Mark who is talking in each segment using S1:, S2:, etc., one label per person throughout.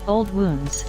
S1: Old wounds.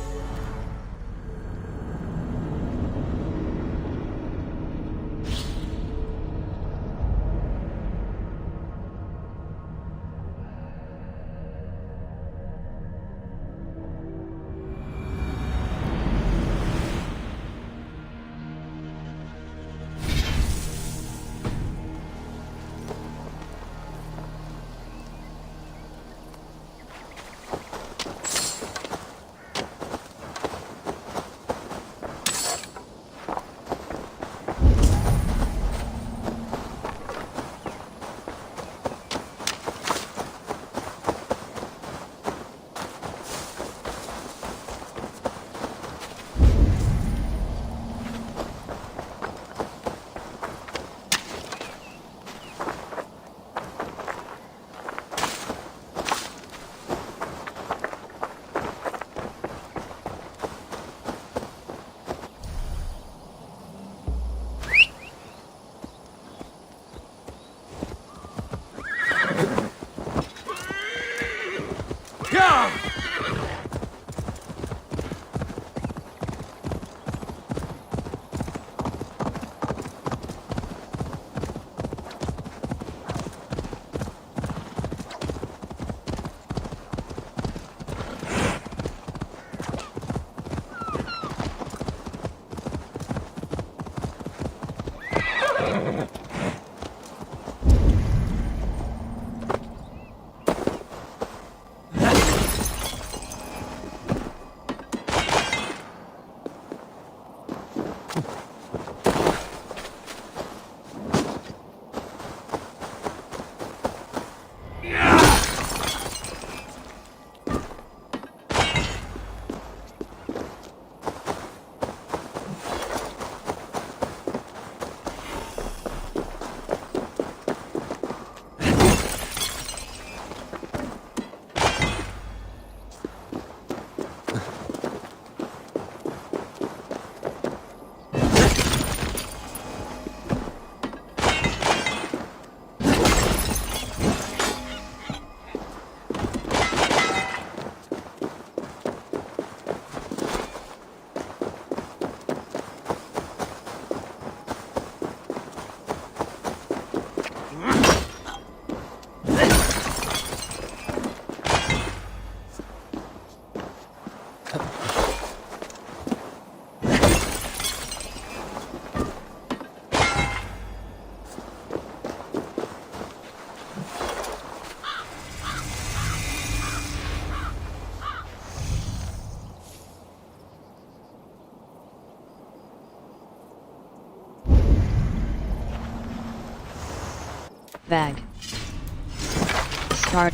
S1: Bag. Start.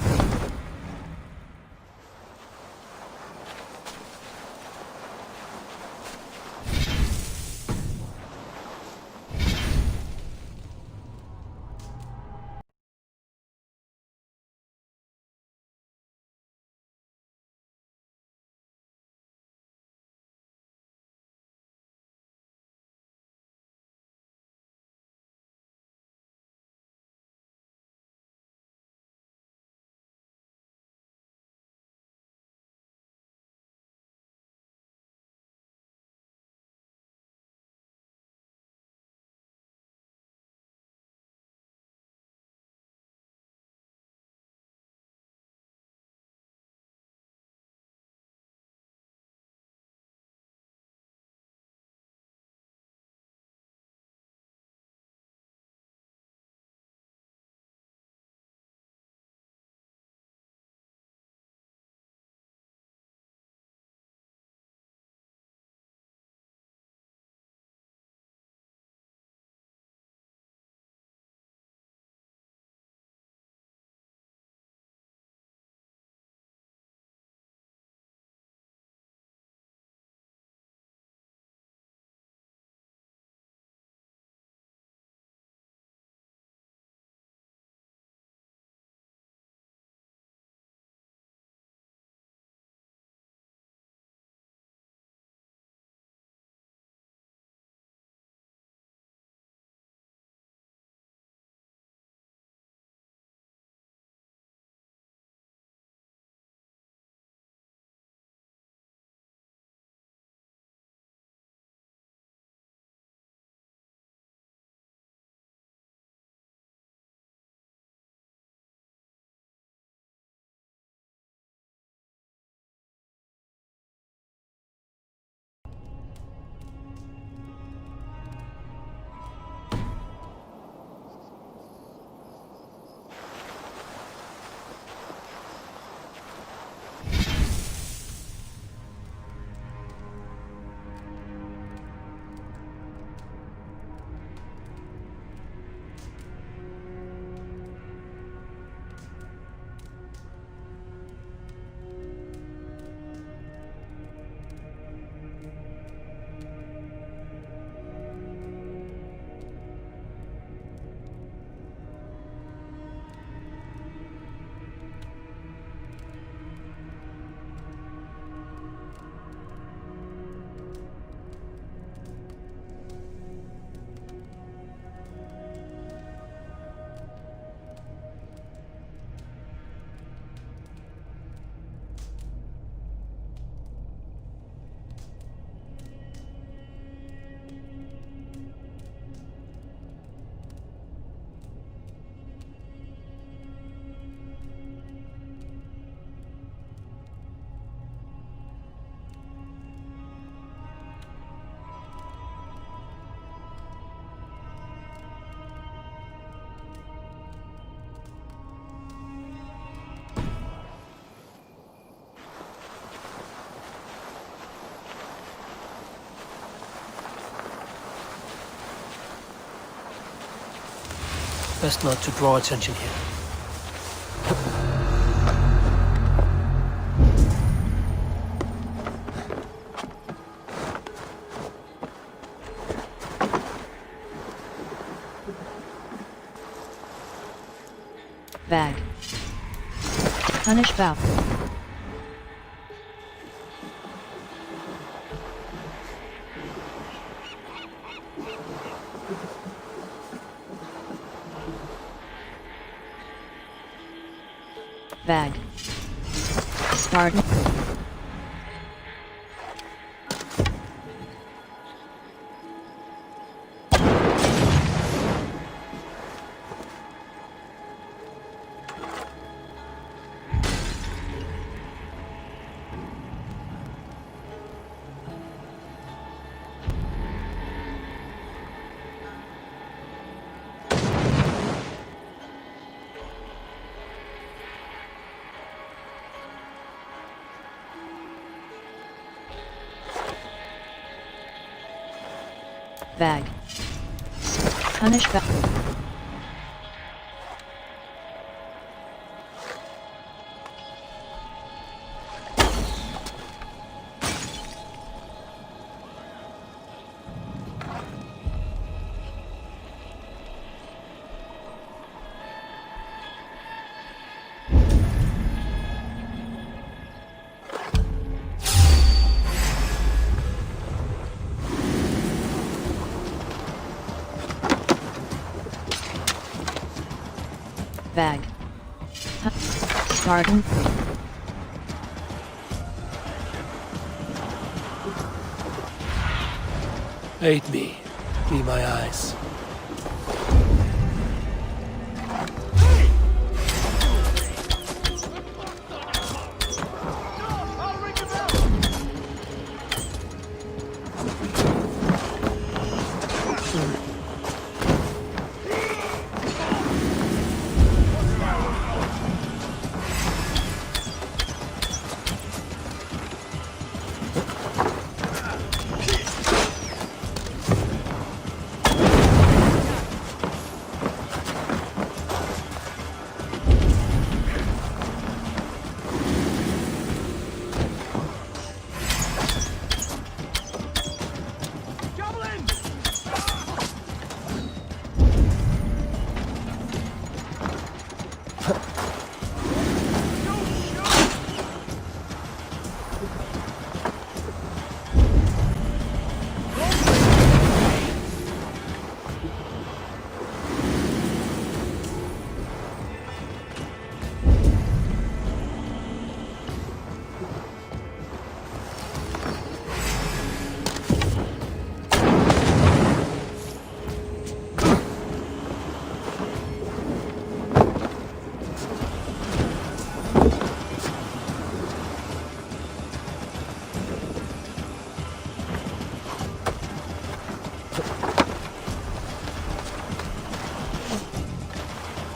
S2: Best not to draw attention here.
S1: Bag. Punish Bow. Bag. Spartan. Bag. Punish Bag. Bag. Spartan.
S2: Aid me. Be my eyes.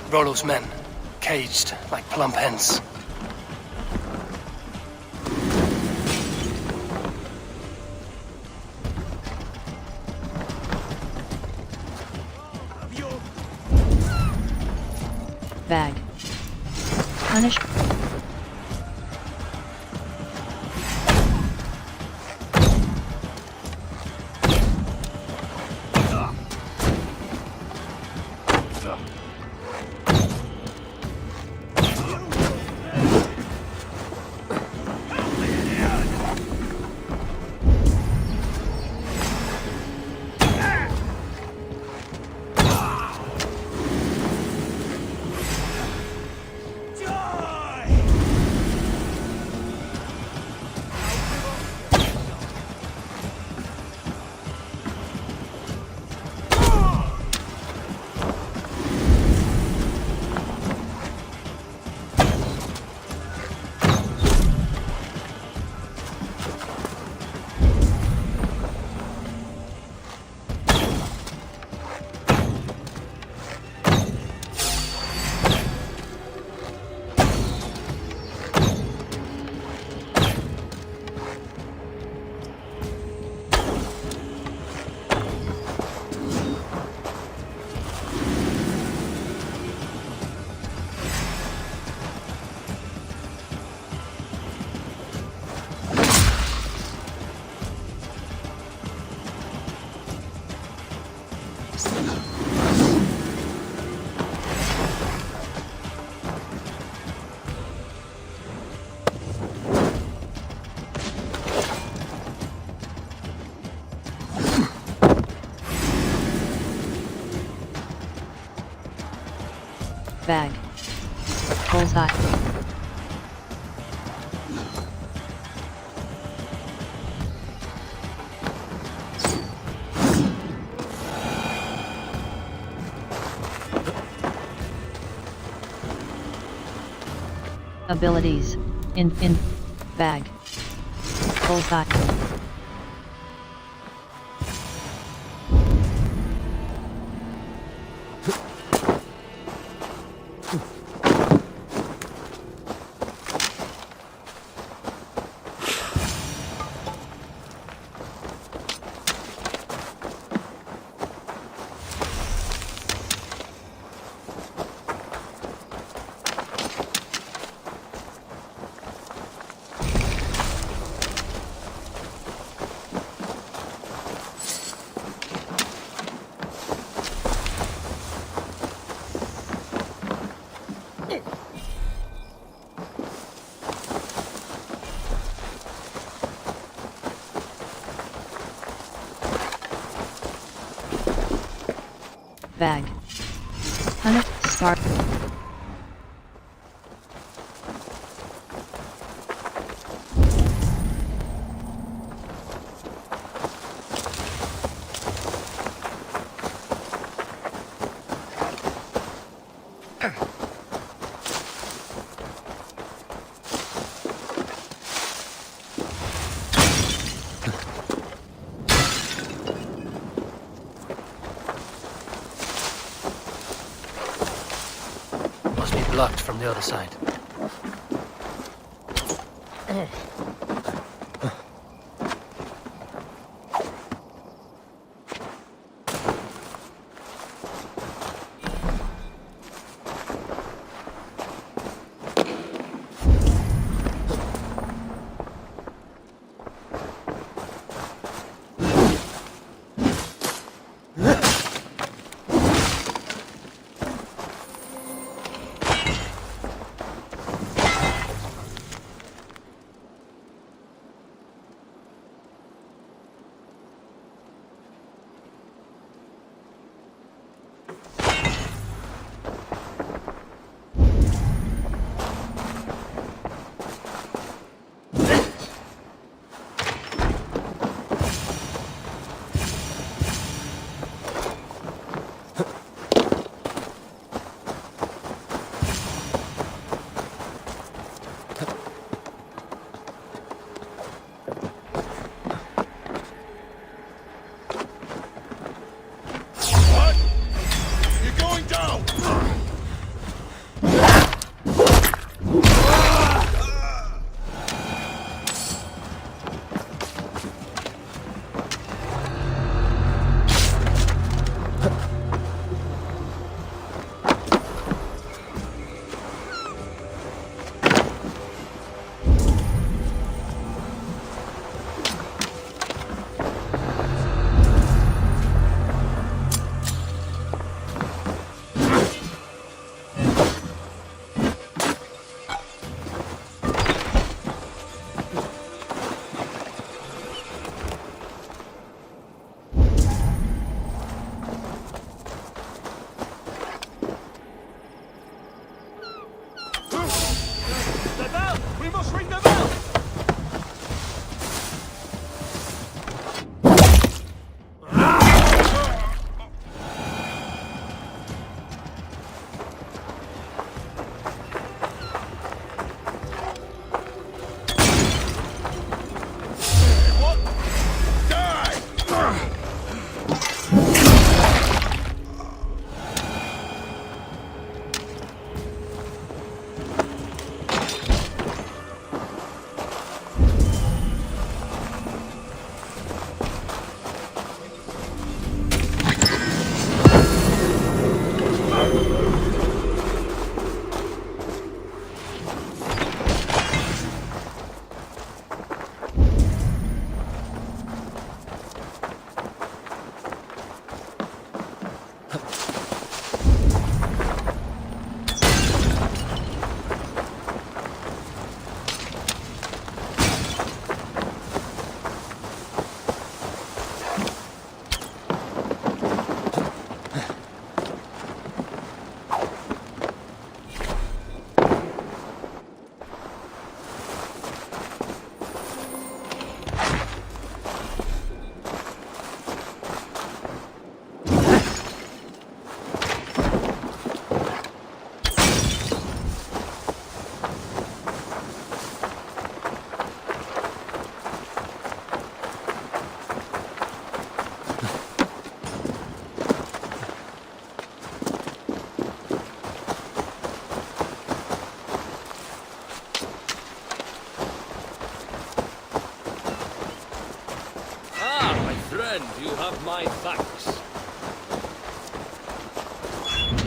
S2: Rollo's men, caged like plump hens.
S1: Bag. Punish. Bag. Bullseye. Abilities. In. Bag. Bullseye. Bag. Punish. Spark.
S2: Must be blocked from the other side.
S3: You're going down!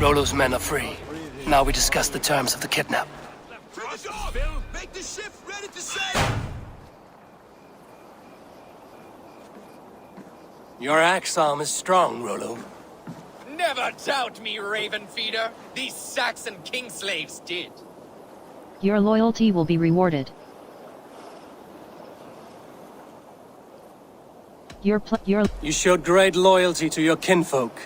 S2: Rollo's men are free. Now we discuss the terms of the kidnap.
S3: Finish off! Make the ship ready to sail!
S2: Your axe arm is strong, Rollo.
S4: Never doubt me, Raven Feeder. These Saxon king slaves did.
S1: Your loyalty will be rewarded.
S2: You showed great loyalty to your kinfolk.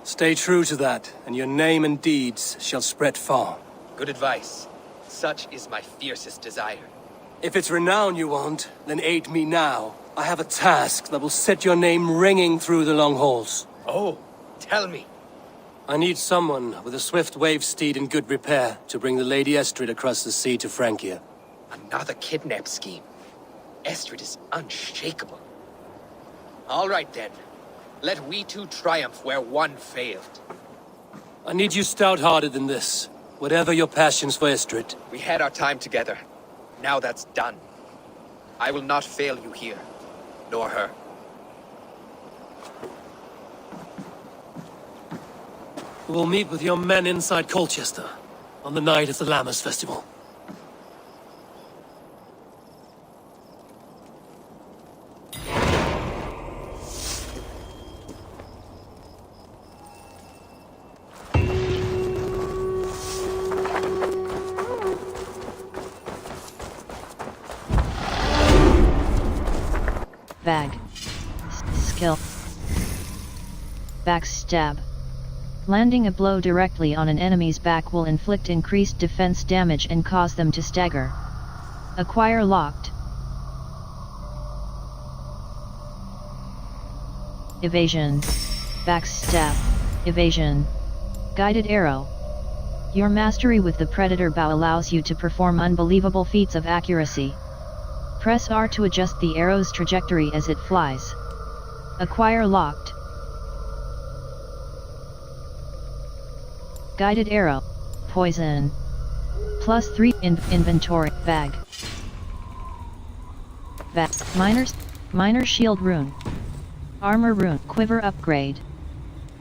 S2: Stay true to that, and your name and deeds shall spread far.
S4: Good advice. Such is my fiercest desire.
S2: If it's renown you want, then aid me now. I have a task that will set your name ringing through the long halls.
S4: Oh, tell me.
S2: I need someone with a swift wave steed in good repair to bring the Lady Estrid across the sea to Francia.
S4: Another kidnap scheme. Estrid is unshakable. All right then. Let we two triumph where one failed.
S2: I need you stout-hearted in this, whatever your passions for Estrid.
S4: We had our time together. Now that's done. I will not fail you here, nor her.
S2: We'll meet with your men inside Colchester on the night of the Lammers Festival.
S1: Bag. Skill. Backstab. Landing a blow directly on an enemy's back will inflict increased defense damage and cause them to stagger. Acquire locked. Evasion. Backstab. Evasion. Guided arrow. Your mastery with the Predator bow allows you to perform unbelievable feats of accuracy. Press R to adjust the arrow's trajectory as it flies. Acquire locked. Guided arrow. Poison. +3 inventory. Bag. Bag. Minor shield rune. Armor rune. Quiver upgrade.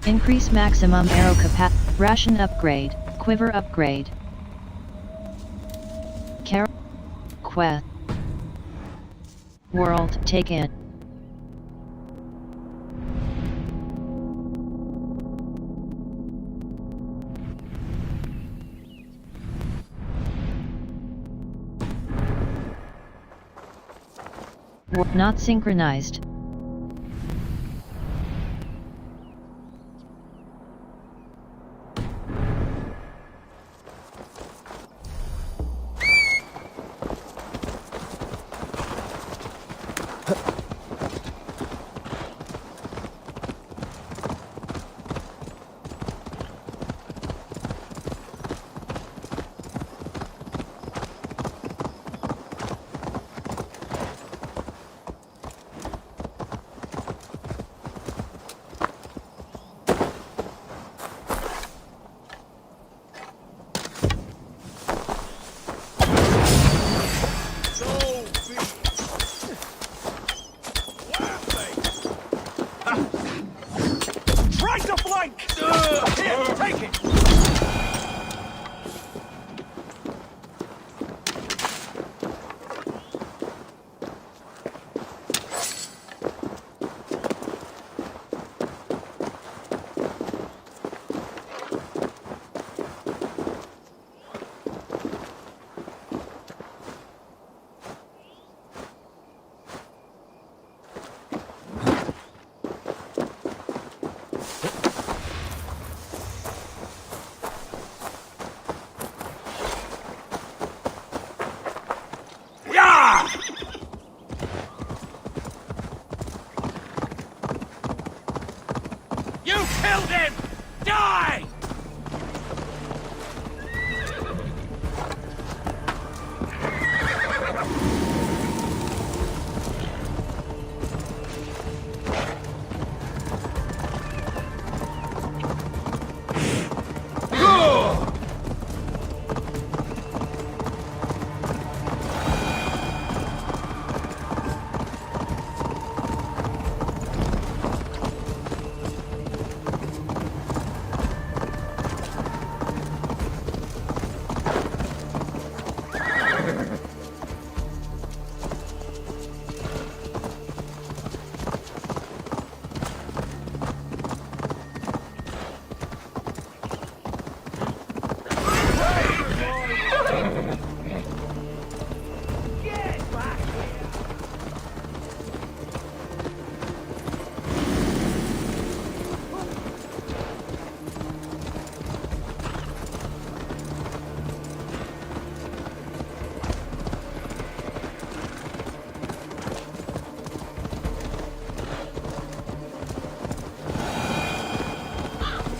S1: Increase maximum arrow capacity. Ration upgrade. Quiver upgrade. Quest. World taken. Not synchronized.
S3: Try to flank! Here, take it!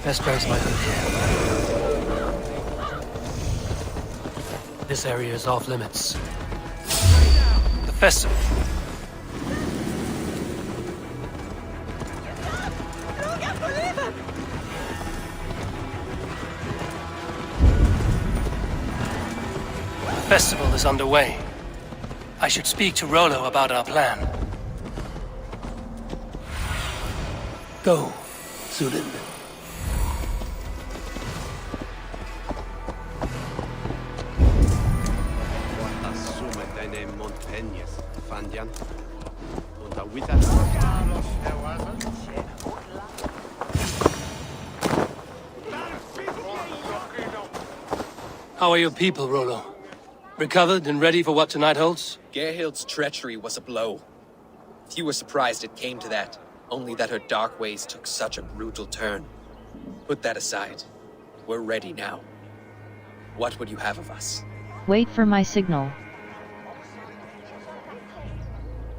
S2: Estrad's likely here. This area is off limits. The festival. The festival is underway. I should speak to Rollo about our plan. Go, Zulin. How are your people, Rollo? Recovered and ready for what tonight holds?
S4: Gerhild's treachery was a blow. Few were surprised it came to that, only that her dark ways took such a brutal turn. Put that aside. We're ready now. What would you have of us?
S1: Wait for my signal.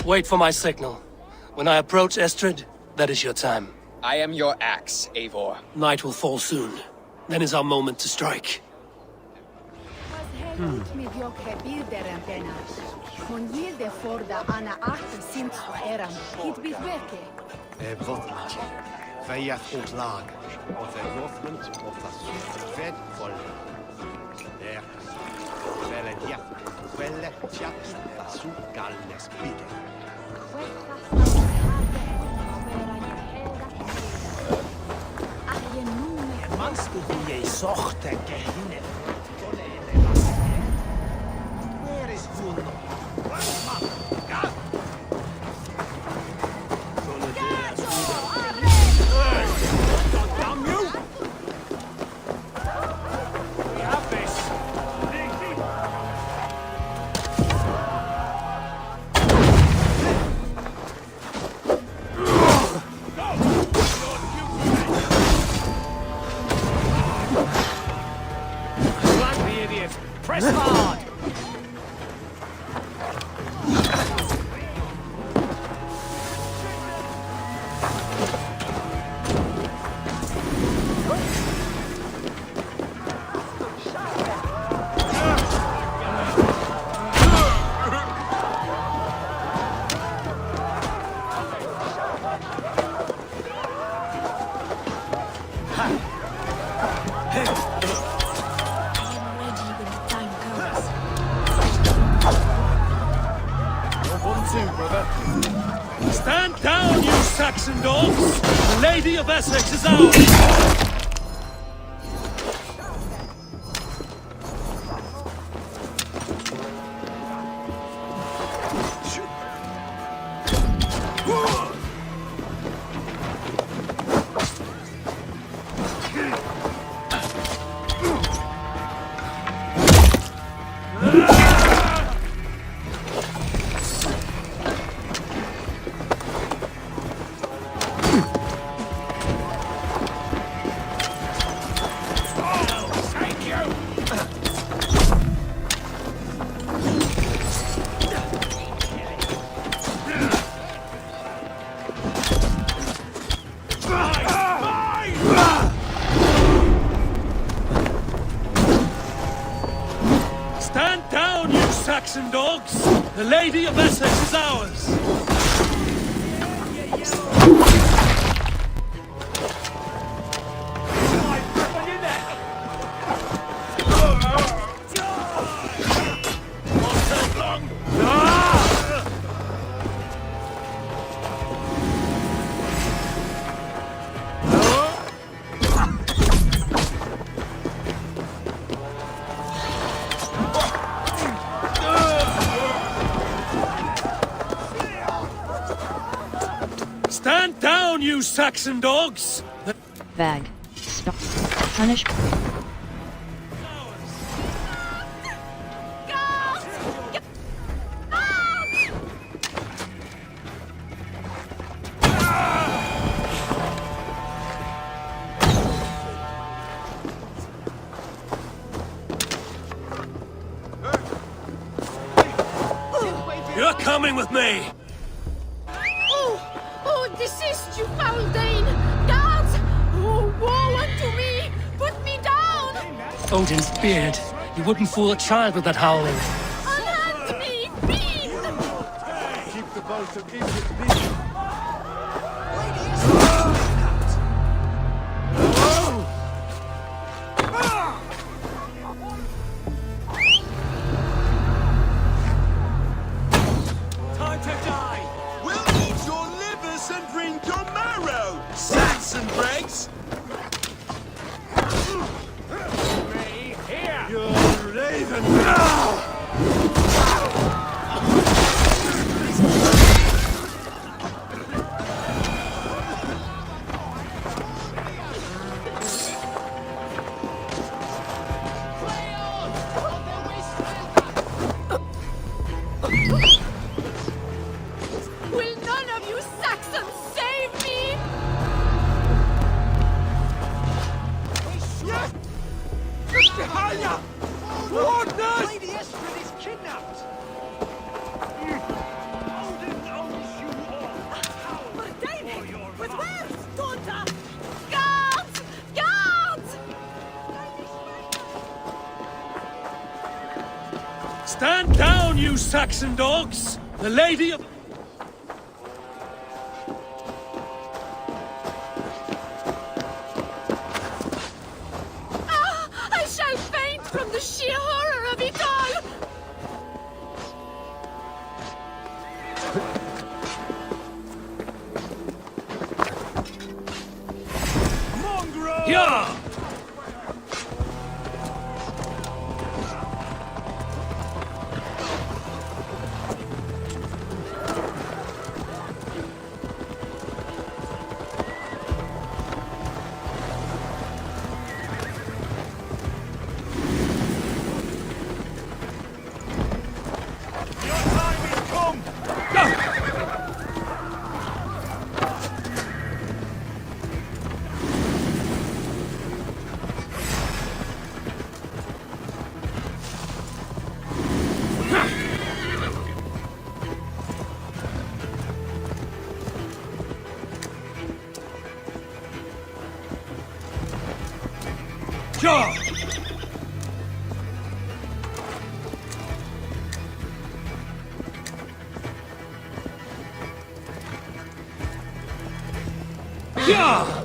S2: Wait for my signal. When I approach Estrad, that is your time.
S4: I am your axe, Eivor.
S2: Night will fall soon. Then is our moment to strike.
S5: Fejath ons lag, of the movement of the fed vol. Der Vele Diak, Vele Tiak, the Sugalnes Bide. Manst du wie Sorte Gehine? Where is Juno?
S3: Press hard!
S2: Stand down, you Saxon dogs! The Lady of Essex is ours! Stand down, you Saxon dogs! The Lady of Essex is ours! Stand down, you Saxon dogs!
S1: Bag. Stop. Punish.
S2: You're coming with me!
S6: Oh, desist, you foul Dane! Guards! Oh, Woe unto me! Put me down!
S2: Odin's beard. You wouldn't fool a child with that howling.
S6: Unhand me, fiend!
S5: Keep the boat of Egypt busy.
S3: Time to die! We'll eat your livers and drink your marrow! Saxon Bregs!
S5: You're raven!
S6: Will none of you Saxons save me?
S3: Valhalla! Coordinates!
S5: Lady Estrid is kidnapped! Odin owns you all!
S6: Ordaining! With where's daughter? Guards! Guards!
S2: Stand down, you Saxon dogs! The lady of...
S6: Ah! I shall faint from the sheer horror of it all!
S3: Mongrel!
S2: Yeah!
S3: Your time has come!
S2: Yeah! Yeah!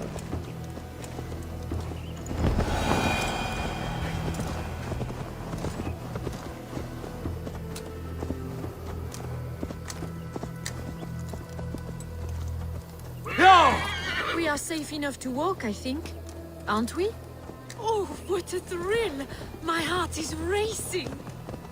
S2: Yeah!
S6: We are safe enough to walk, I think. Aren't we? Oh, what a thrill! My heart is racing!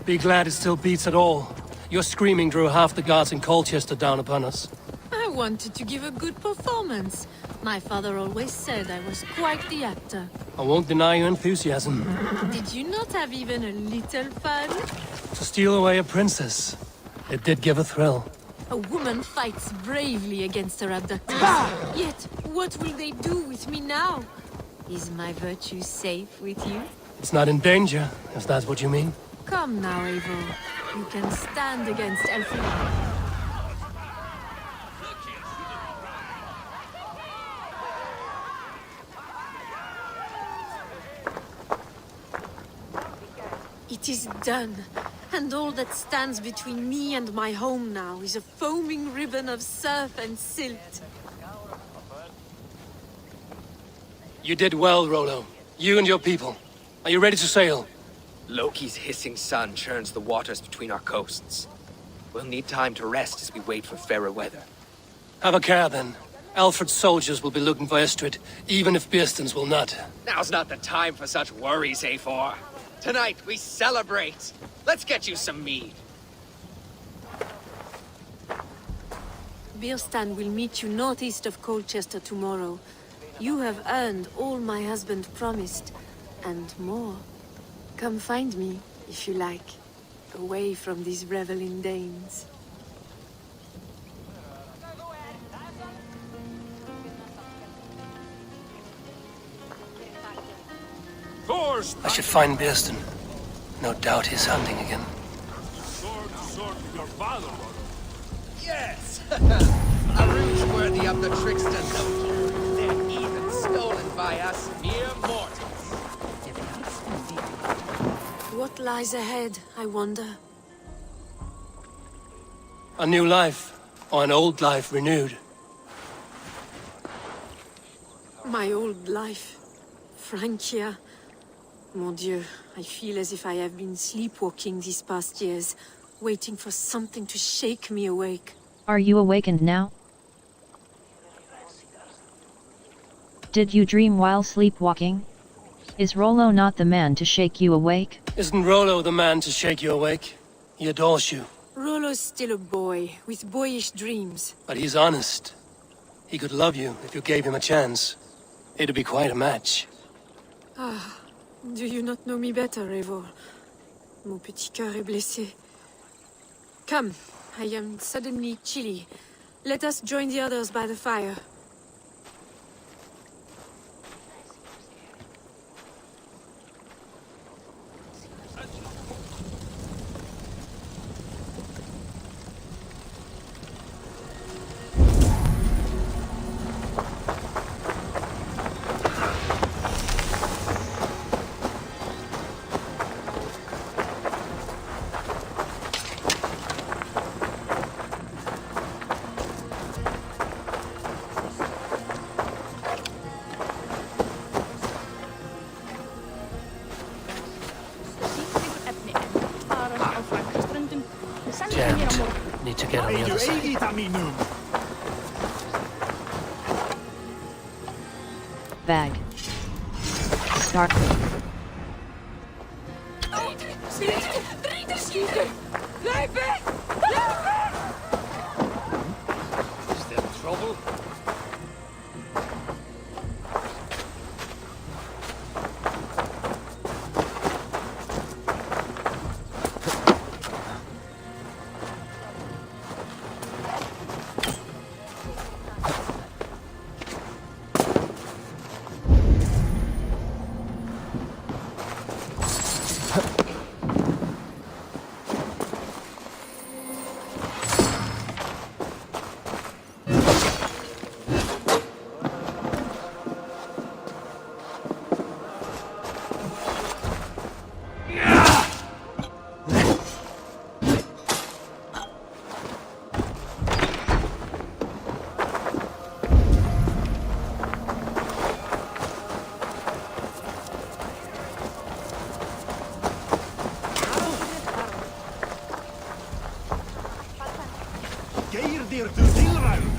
S2: Be glad it still beats at all. Your screaming drew half the guards in Colchester down upon us.
S6: I wanted to give a good performance. My father always said I was quite the actor.
S2: I won't deny your enthusiasm.
S6: Did you not have even a little fun?
S2: To steal away a princess. It did give a thrill.
S6: A woman fights bravely against her abductors. Yet, what will they do with me now? Is my virtue safe with you?
S2: It's not in danger, if that's what you mean.
S6: Come now, Eivor. You can stand against Elfie. It is done, and all that stands between me and my home now is a foaming ribbon of surf and silt.
S2: You did well, Rollo. You and your people. Are you ready to sail?
S4: Loki's hissing sun churns the waters between our coasts. We'll need time to rest as we wait for fairer weather.
S2: Have a care, then. Alfred's soldiers will be looking for Estrid, even if Bearstons will not.
S4: Now's not the time for such worries, Eivor. Tonight, we celebrate. Let's get you some mead.
S6: Birstan will meet you northeast of Colchester tomorrow. You have earned all my husband promised, and more. Come find me, if you like, away from these reveling Danes.
S2: I should find Bearston. No doubt he's hunting again.
S3: Sword with your father, brother.
S4: Yes! A rouge worthy of the trickster note. They're even stolen
S3: by us mere mortals.
S6: What lies ahead, I wonder?
S2: A new life, or an old life renewed.
S6: My old life. Francia. Mon Dieu, I feel as if I have been sleepwalking these past years, waiting for something to shake me awake.
S1: Are you awakened now? Did you dream while sleepwalking? Is Rollo not the man to shake you awake?
S2: Isn't Rollo the man to shake you awake? He adores you.
S6: Rollo's still a boy, with boyish dreams.
S2: But he's honest. He could love you if you gave him a chance. It'd be quite a match.
S6: Do you not know me better, Eivor? Mon petit cœur est blessé. Come, I am suddenly chilly. Let us join the others by the fire.
S2: Jammed. Need to get on the other side.
S1: Bag. Start.
S5: Is there trouble? Geir dir til tilræðu!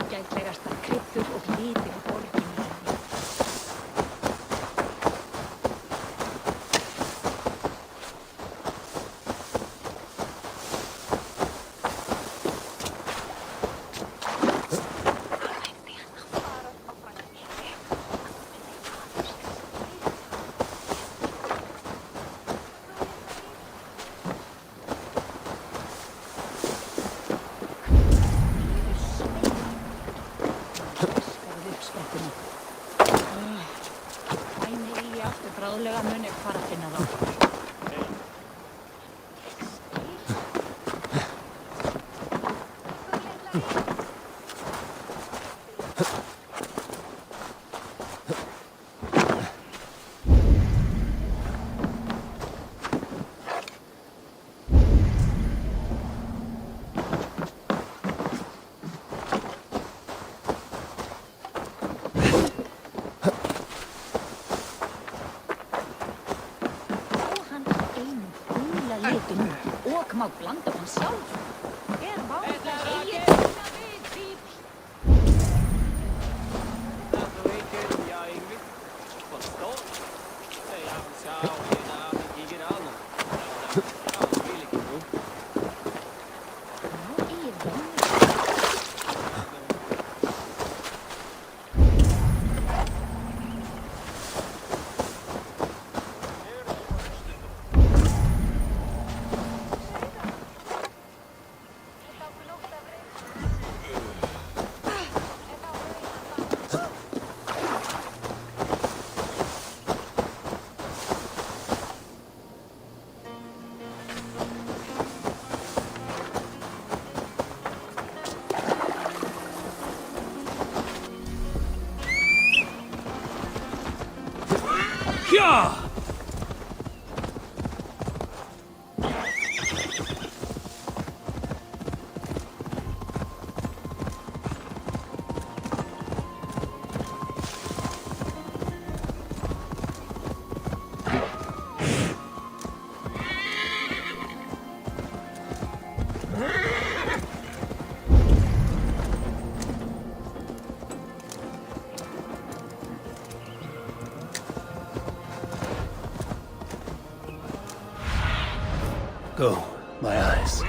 S7: Ágætlegasta kryddur og litir í borginni. Æni í aftur bráðlega mun ég fara að finna þá. Og má blanda hann sjálf. Er vanlega eigið.
S2: Go, my eyes.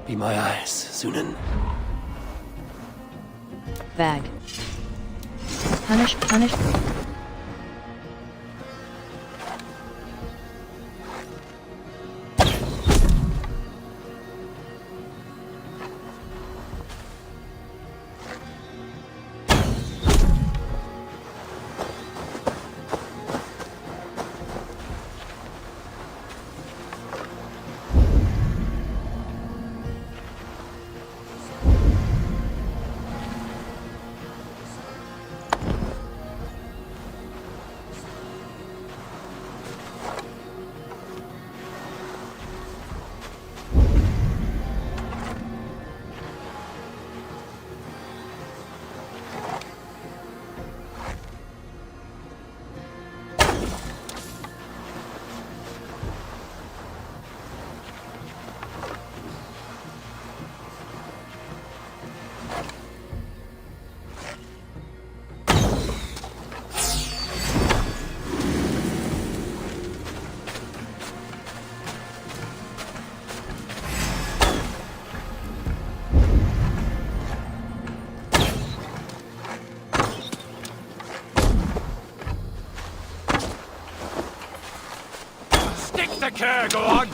S2: Be my eyes, Sunan.
S1: Bag. Punish, punish.
S3: The care, go on!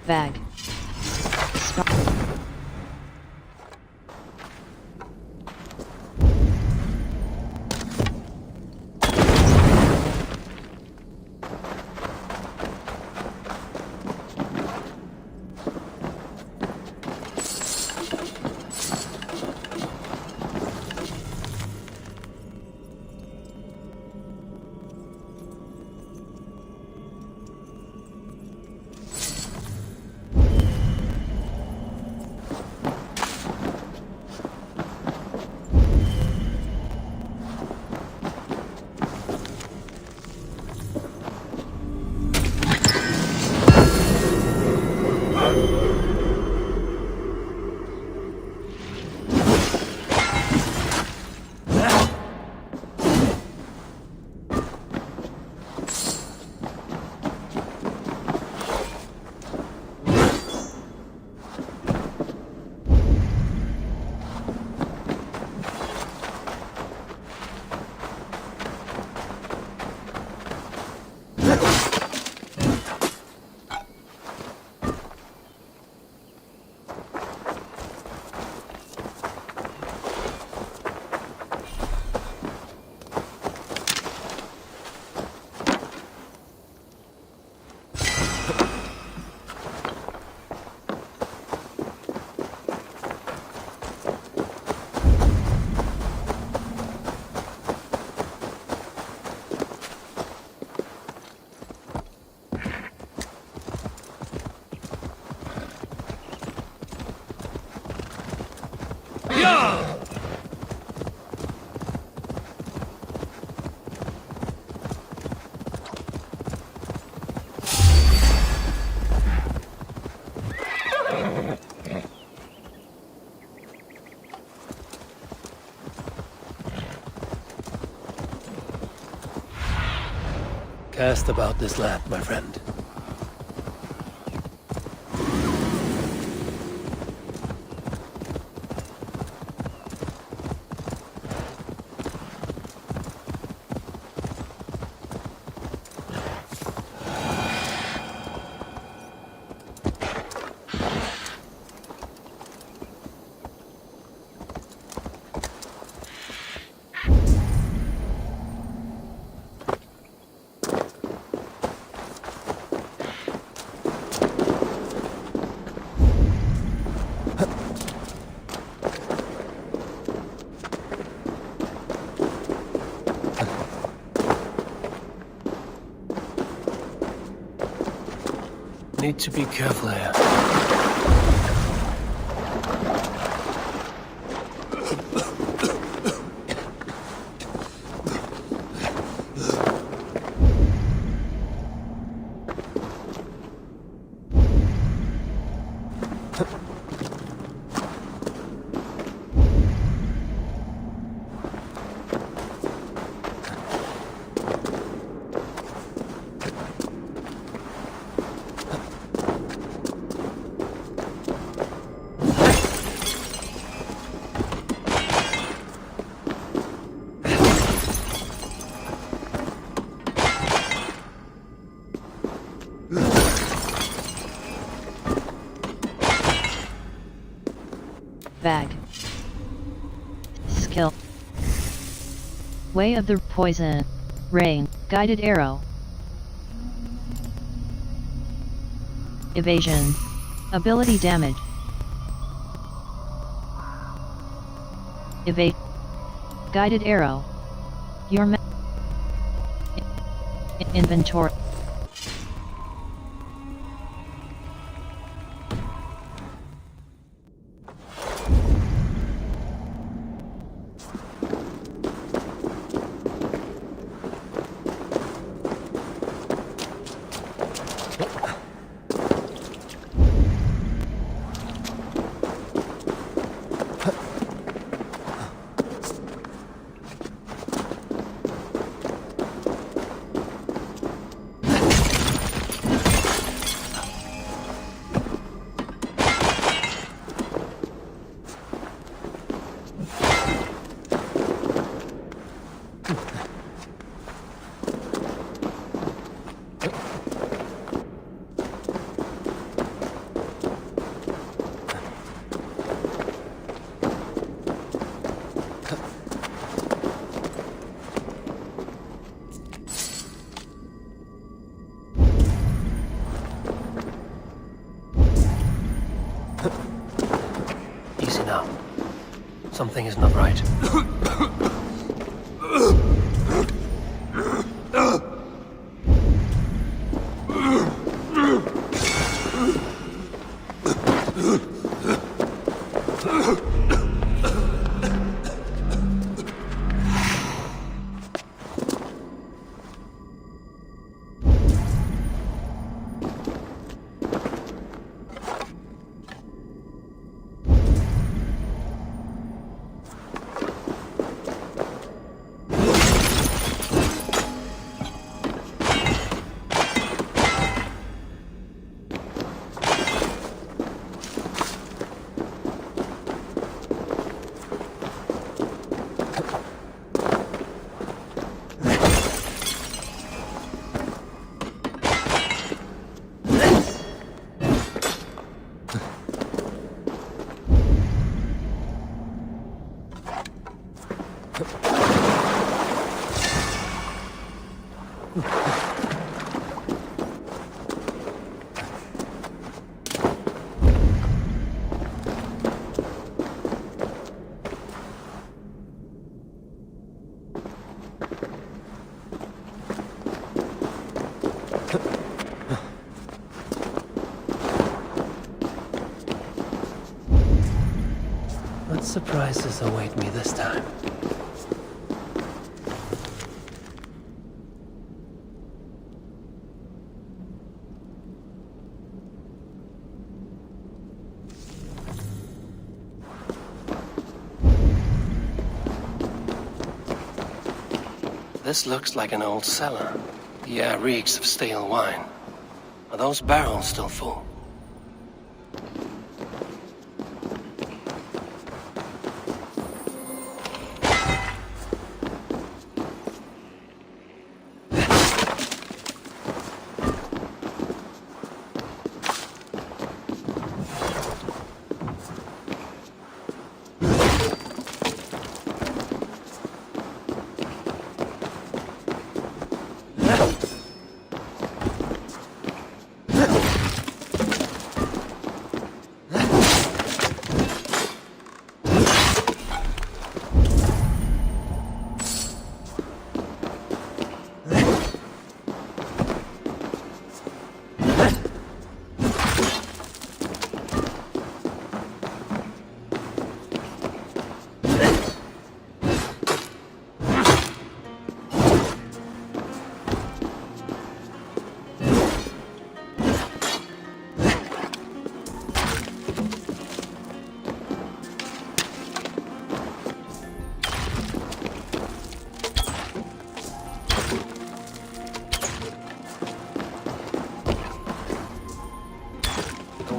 S1: Bag.
S2: Cast about this land, my friend. Need to be careful here.
S1: Bag. Skill. Way of the poison. Rain. Guided arrow. Evasion. Ability damage. Evade. Guided arrow. Your inventory. Easy now. Something is not right. What surprises await me this time? This looks like an old cellar.
S2: The air reeks of stale wine. Are those barrels still full?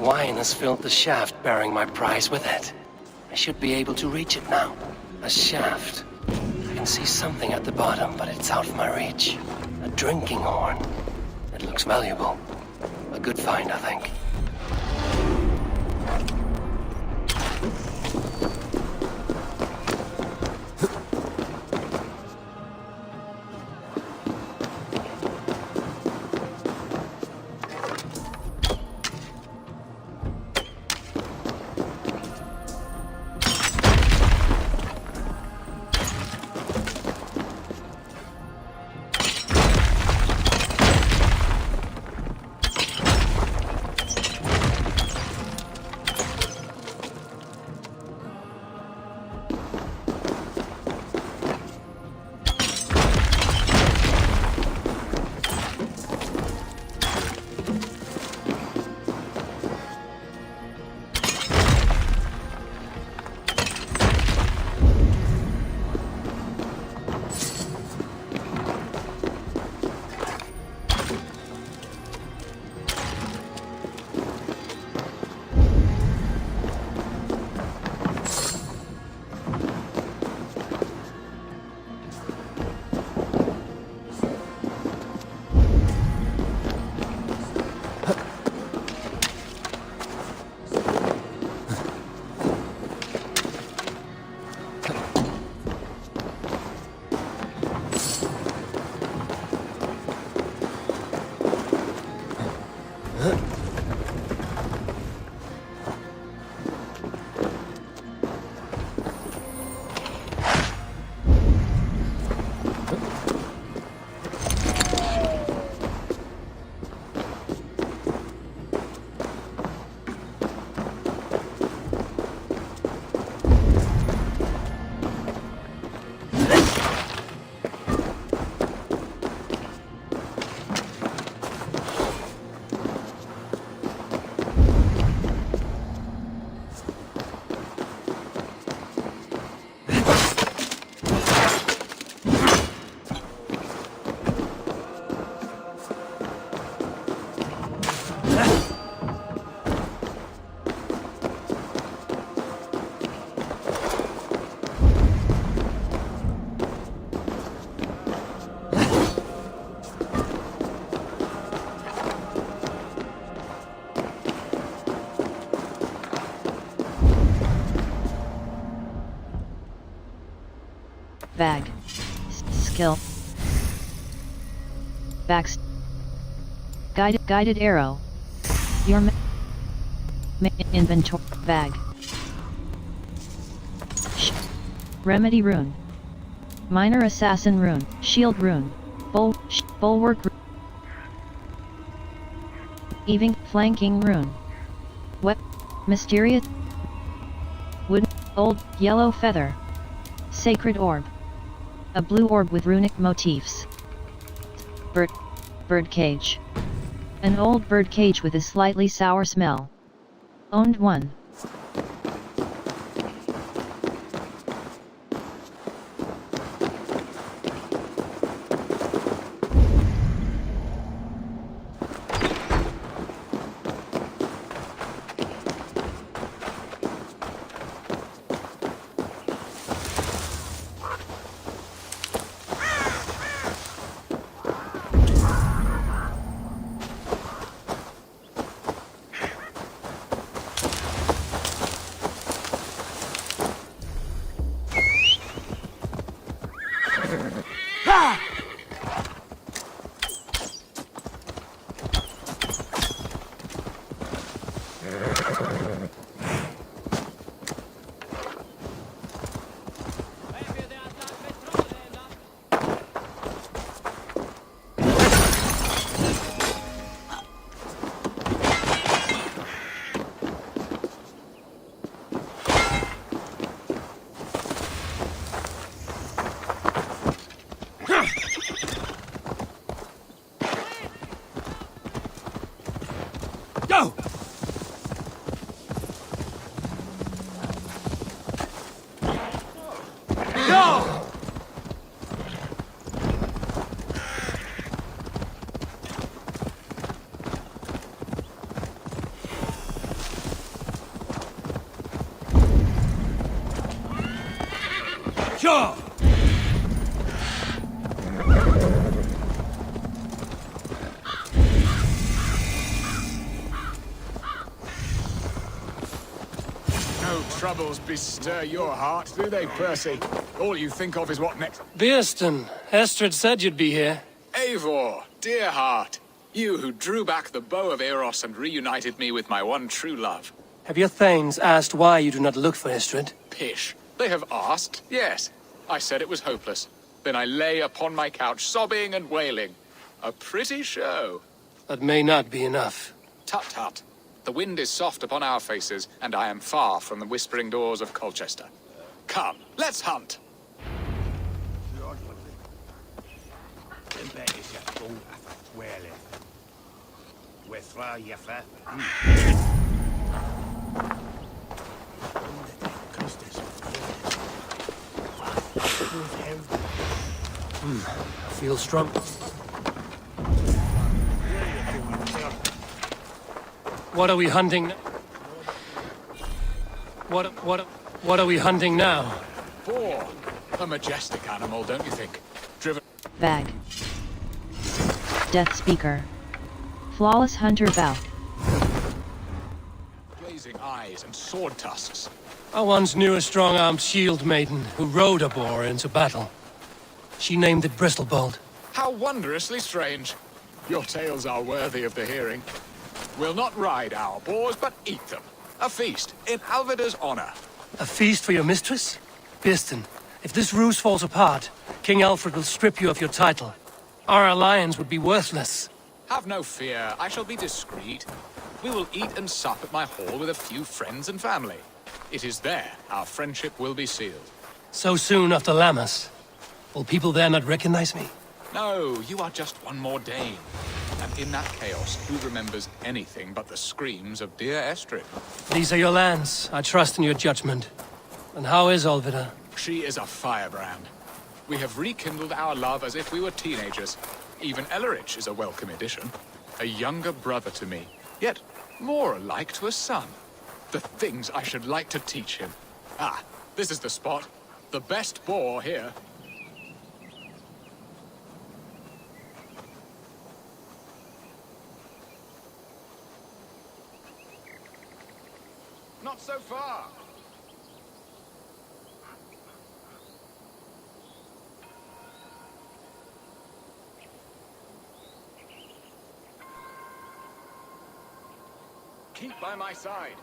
S2: Wine has filled the shaft bearing my prize with it. I should be able to reach it now. A shaft. I can see something at the bottom, but it's out of my reach. A drinking horn. It looks valuable. A good find, I think.
S1: Bag. Skill. Backs. Guided arrow. Your inventory. Bag. Remedy rune. Minor assassin rune. Shield rune. Bulwark rune. Evening flanking rune. Mysterious. Wood. Old yellow feather. Sacred orb. A blue orb with runic motifs. Bird cage. An old bird cage with a slightly sour smell. Owned one.
S3: Go! Go! Sure!
S8: No troubles bestir your heart, do they, Percy? All you think of is what next.
S2: Beerston, Estrid said you'd be here.
S8: Eivor, dear heart, you who drew back the bow of Eros and reunited me with my one true love.
S2: Have your thanes asked why you do not look for Estrid?
S8: Pish. They have asked, yes. I said it was hopeless. Then I lay upon my couch, sobbing and wailing. A pretty show.
S2: That may not be enough.
S8: Tut-tut. The wind is soft upon our faces, and I am far from the whispering doors of Colchester. Come, let's hunt.
S2: I feel strong. What are we hunting? What are we hunting now?
S8: Boar. A majestic animal, don't you think? Driven...
S1: Bag. Death Speaker. Flawless Hunter Bow.
S8: blazing eyes and sword tusks.
S2: I once knew a strong-armed shield maiden who rode a boar into battle. She named it Bristlebolt.
S8: How wondrously strange. Your tales are worthy of the hearing. We'll not ride our boars, but eat them. A feast, in Alvida's honor.
S2: A feast for your mistress? Beerston, if this ruse falls apart, King Alfred will strip you of your title. Our alliance would be worthless.
S8: Have no fear, I shall be discreet. We will eat and sup at my hall with a few friends and family. It is there our friendship will be sealed.
S2: So soon after Lammas. Will people there not recognize me?
S8: No, you are just one more Dane. And in that chaos, who remembers anything but the screams of dear Estrid?
S2: These are your lands. I trust in your judgment. And how is Olvida?
S8: She is a firebrand. We have rekindled our love as if we were teenagers. Even Ellerich is a welcome addition. A younger brother to me, yet more alike to a son. The things I should like to teach him. Ah, this is the spot. The best boar here. Not so far. Keep by my side.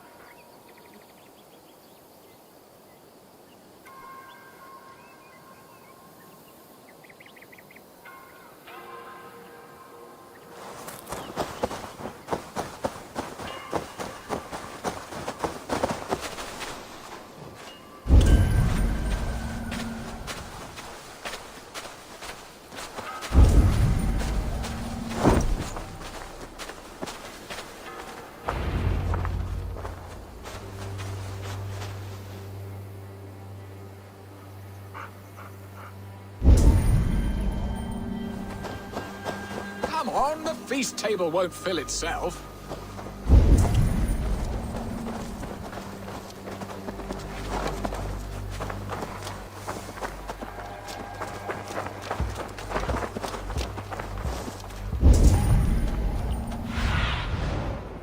S8: Come on, the feast table won't fill itself.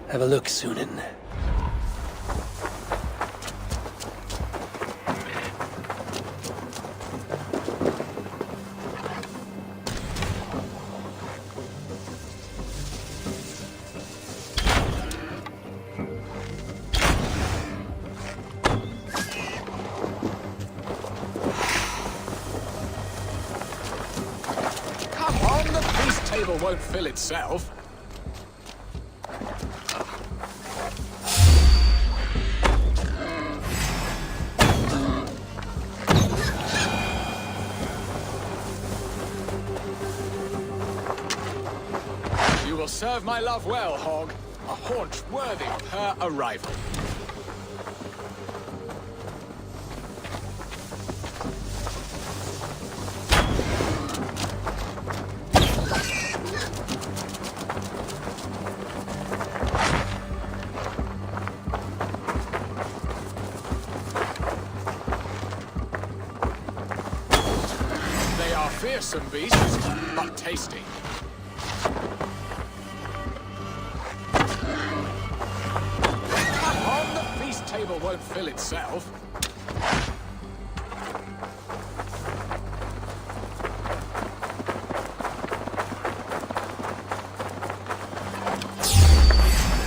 S2: Have a look, Sunan.
S8: table won't fill itself. You will serve my love well, Hog. A haunch worthy of her arrival. They are fearsome beasts, but tasty. Table won't fill itself.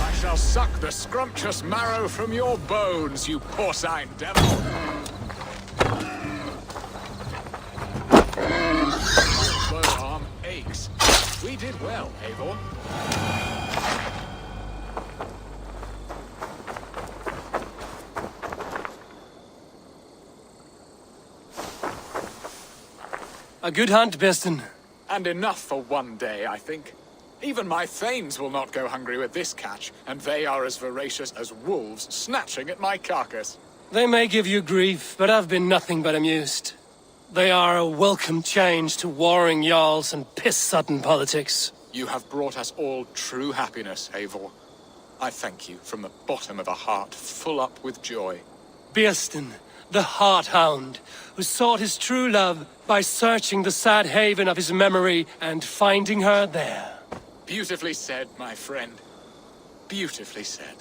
S8: I shall suck the scrumptious marrow from your bones, you porcine devil. My bow arm aches. We did well, Eivor.
S2: A good hunt, Beston.
S8: And enough for one day, I think. Even my thanes will not go hungry with this catch, and they are as voracious as wolves snatching at my carcass.
S2: They may give you grief, but I've been nothing but amused. They are a welcome change to warring jarls and piss-sudden politics.
S8: You have brought us all true happiness, Eivor. I thank you from the bottom of a heart full up with joy.
S2: Beston, the Heart-Hound, who sought his true love by searching the sad haven of his memory and finding her there.
S8: Beautifully said, my friend. Beautifully said.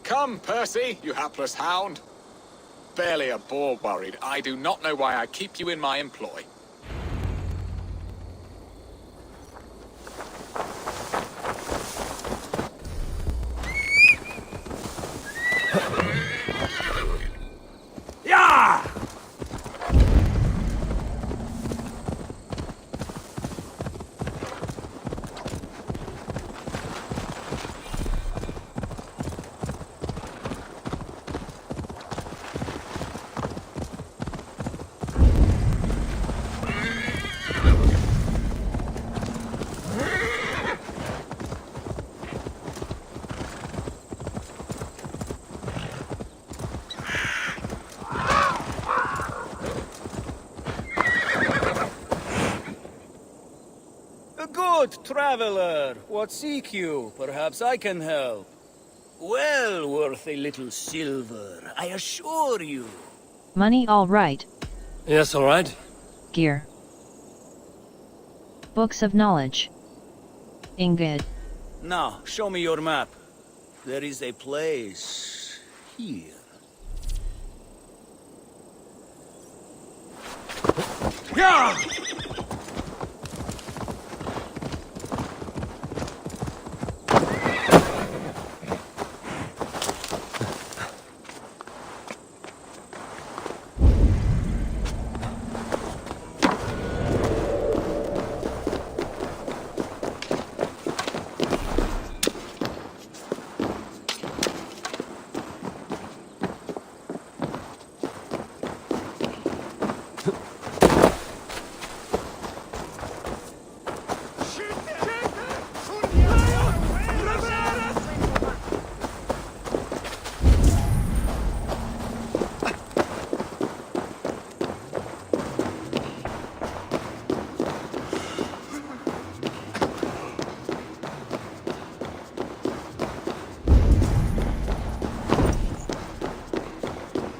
S8: Come, Percy, you hapless hound. Barely a boar worried. I do not know why I keep you in my employ.
S3: Yeah!
S9: Good traveler, what seek you? Perhaps I can help. Well worth a little silver, I assure you.
S1: Money all right.
S2: Yes, all right.
S1: Gear. Books of knowledge. Ingrid.
S9: Now, show me your map. There is a place here.
S3: Yeah!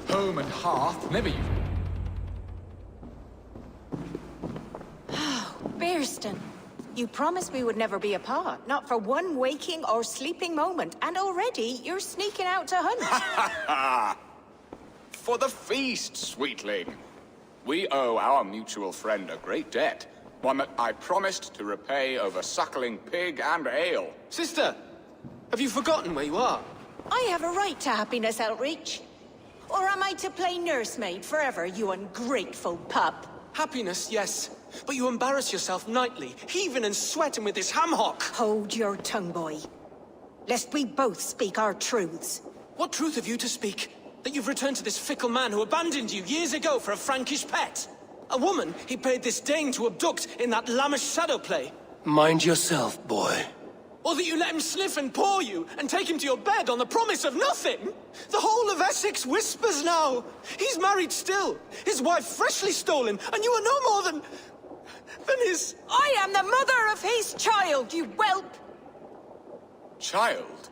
S8: Home and hearth, never you.
S10: Bearston, you promised we would never be apart, not for one waking or sleeping moment, and already you're sneaking out to hunt.
S8: For the feast, sweetling. We owe our mutual friend a great debt. One that I promised to repay over suckling pig and ale.
S11: Sister, have you forgotten where you are?
S10: I have a right to happiness, Outreach. Or am I to play nursemaid forever, you ungrateful pup?
S11: Happiness, yes. but you embarrass yourself nightly, heaving and sweating with this ham-hock.
S10: Hold your tongue, boy. Lest we both speak our truths.
S11: What truth have you to speak? That you've returned to this fickle man who abandoned you years ago for a Frankish pet? A woman he paid this Dane to abduct in that lammish shadow play?
S2: Mind yourself, boy.
S11: Or that you let him sniff and paw you, and take him to your bed on the promise of nothing? The whole of Essex whispers now. He's married still, his wife freshly stolen, and you are no more than his...
S10: I am the mother of his child, you whelp!
S8: Child?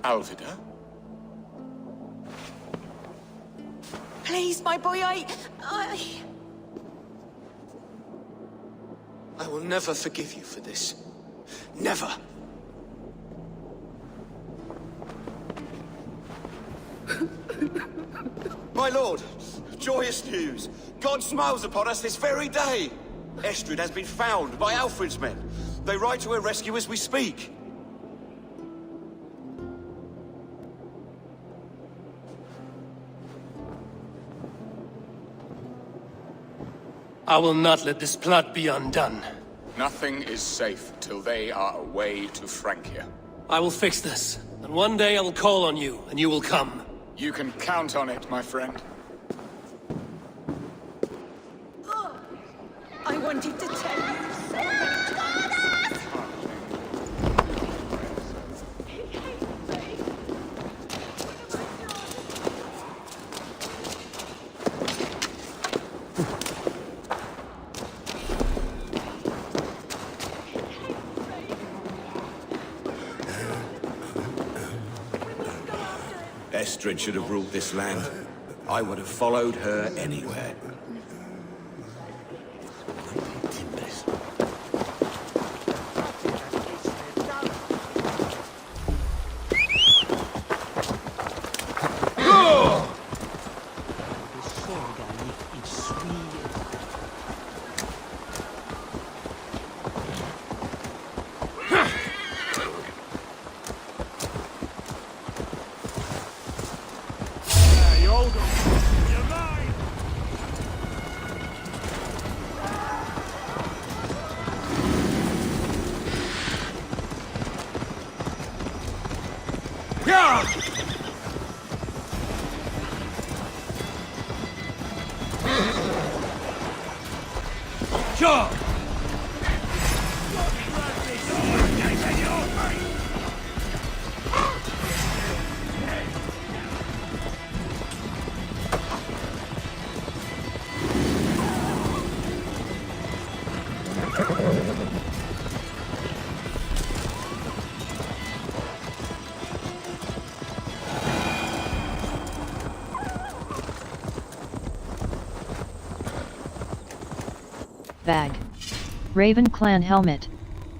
S8: Alvida?
S10: Please, my boy, I
S11: will never forgive you for this. Never.
S3: My lord, joyous news. God smiles upon us this very day. Estrid has been found by Alfred's men. They ride to her rescue as we speak.
S2: I will not let this plot be undone.
S8: Nothing is safe till they are away to Francia.
S2: I will fix this, and one day I will call on you, and you will come.
S8: You can count on it, my friend.
S10: I wanted to tell you so many times.
S3: Estrid should have ruled this land. I would have followed her anywhere.
S1: Bag. Raven Clan helmet.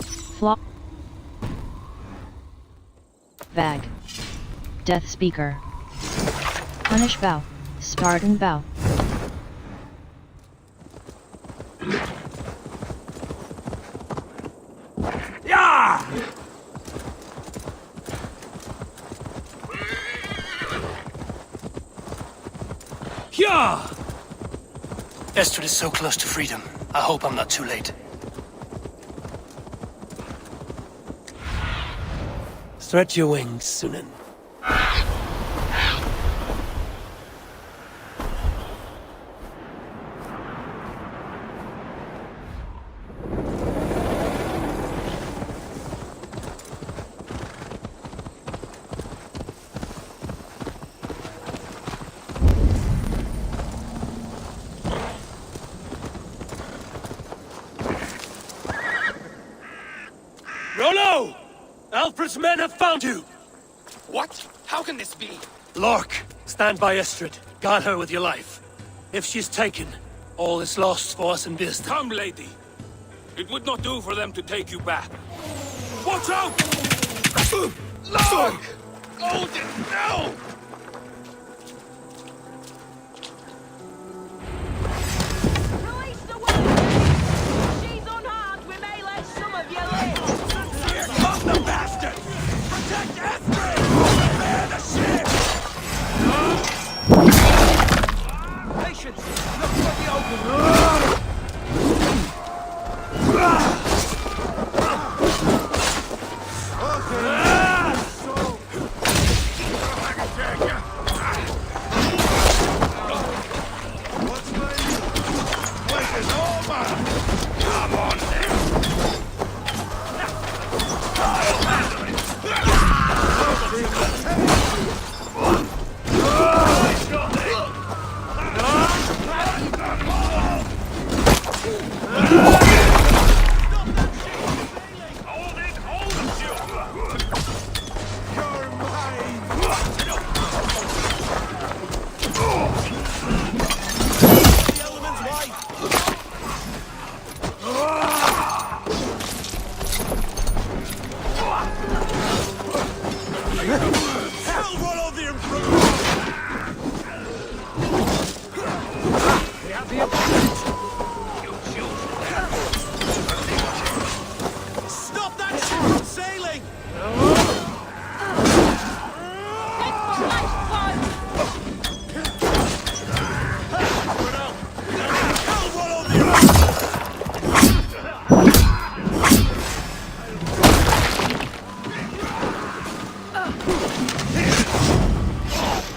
S1: Flop. Bag. Death Speaker. Punish bow. Spartan bow.
S2: Estrid is so close to freedom. I hope I'm not too late. Stretch your wings, Sunan. Rollo! Alfred's men have found you!
S11: What? How can this be?
S2: Lork, stand by Estrid. Guard her with your life. If she's taken, all is lost for us in Bistan.
S9: Come, lady. It would not do for them to take you back. Watch out! Look! Golden, no!
S6: Release the woman! She's unharmed. We may let some of you live.
S3: Here comes the bastard! Protect Estrid! Prepare the ship!
S9: Patience! Look for the open!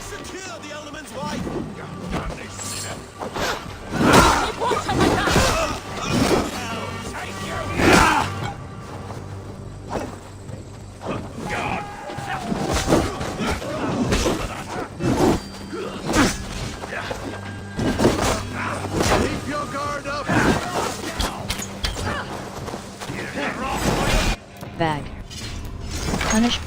S3: Secure the element's way!
S5: Keep your guard up!
S1: Bag. Punish.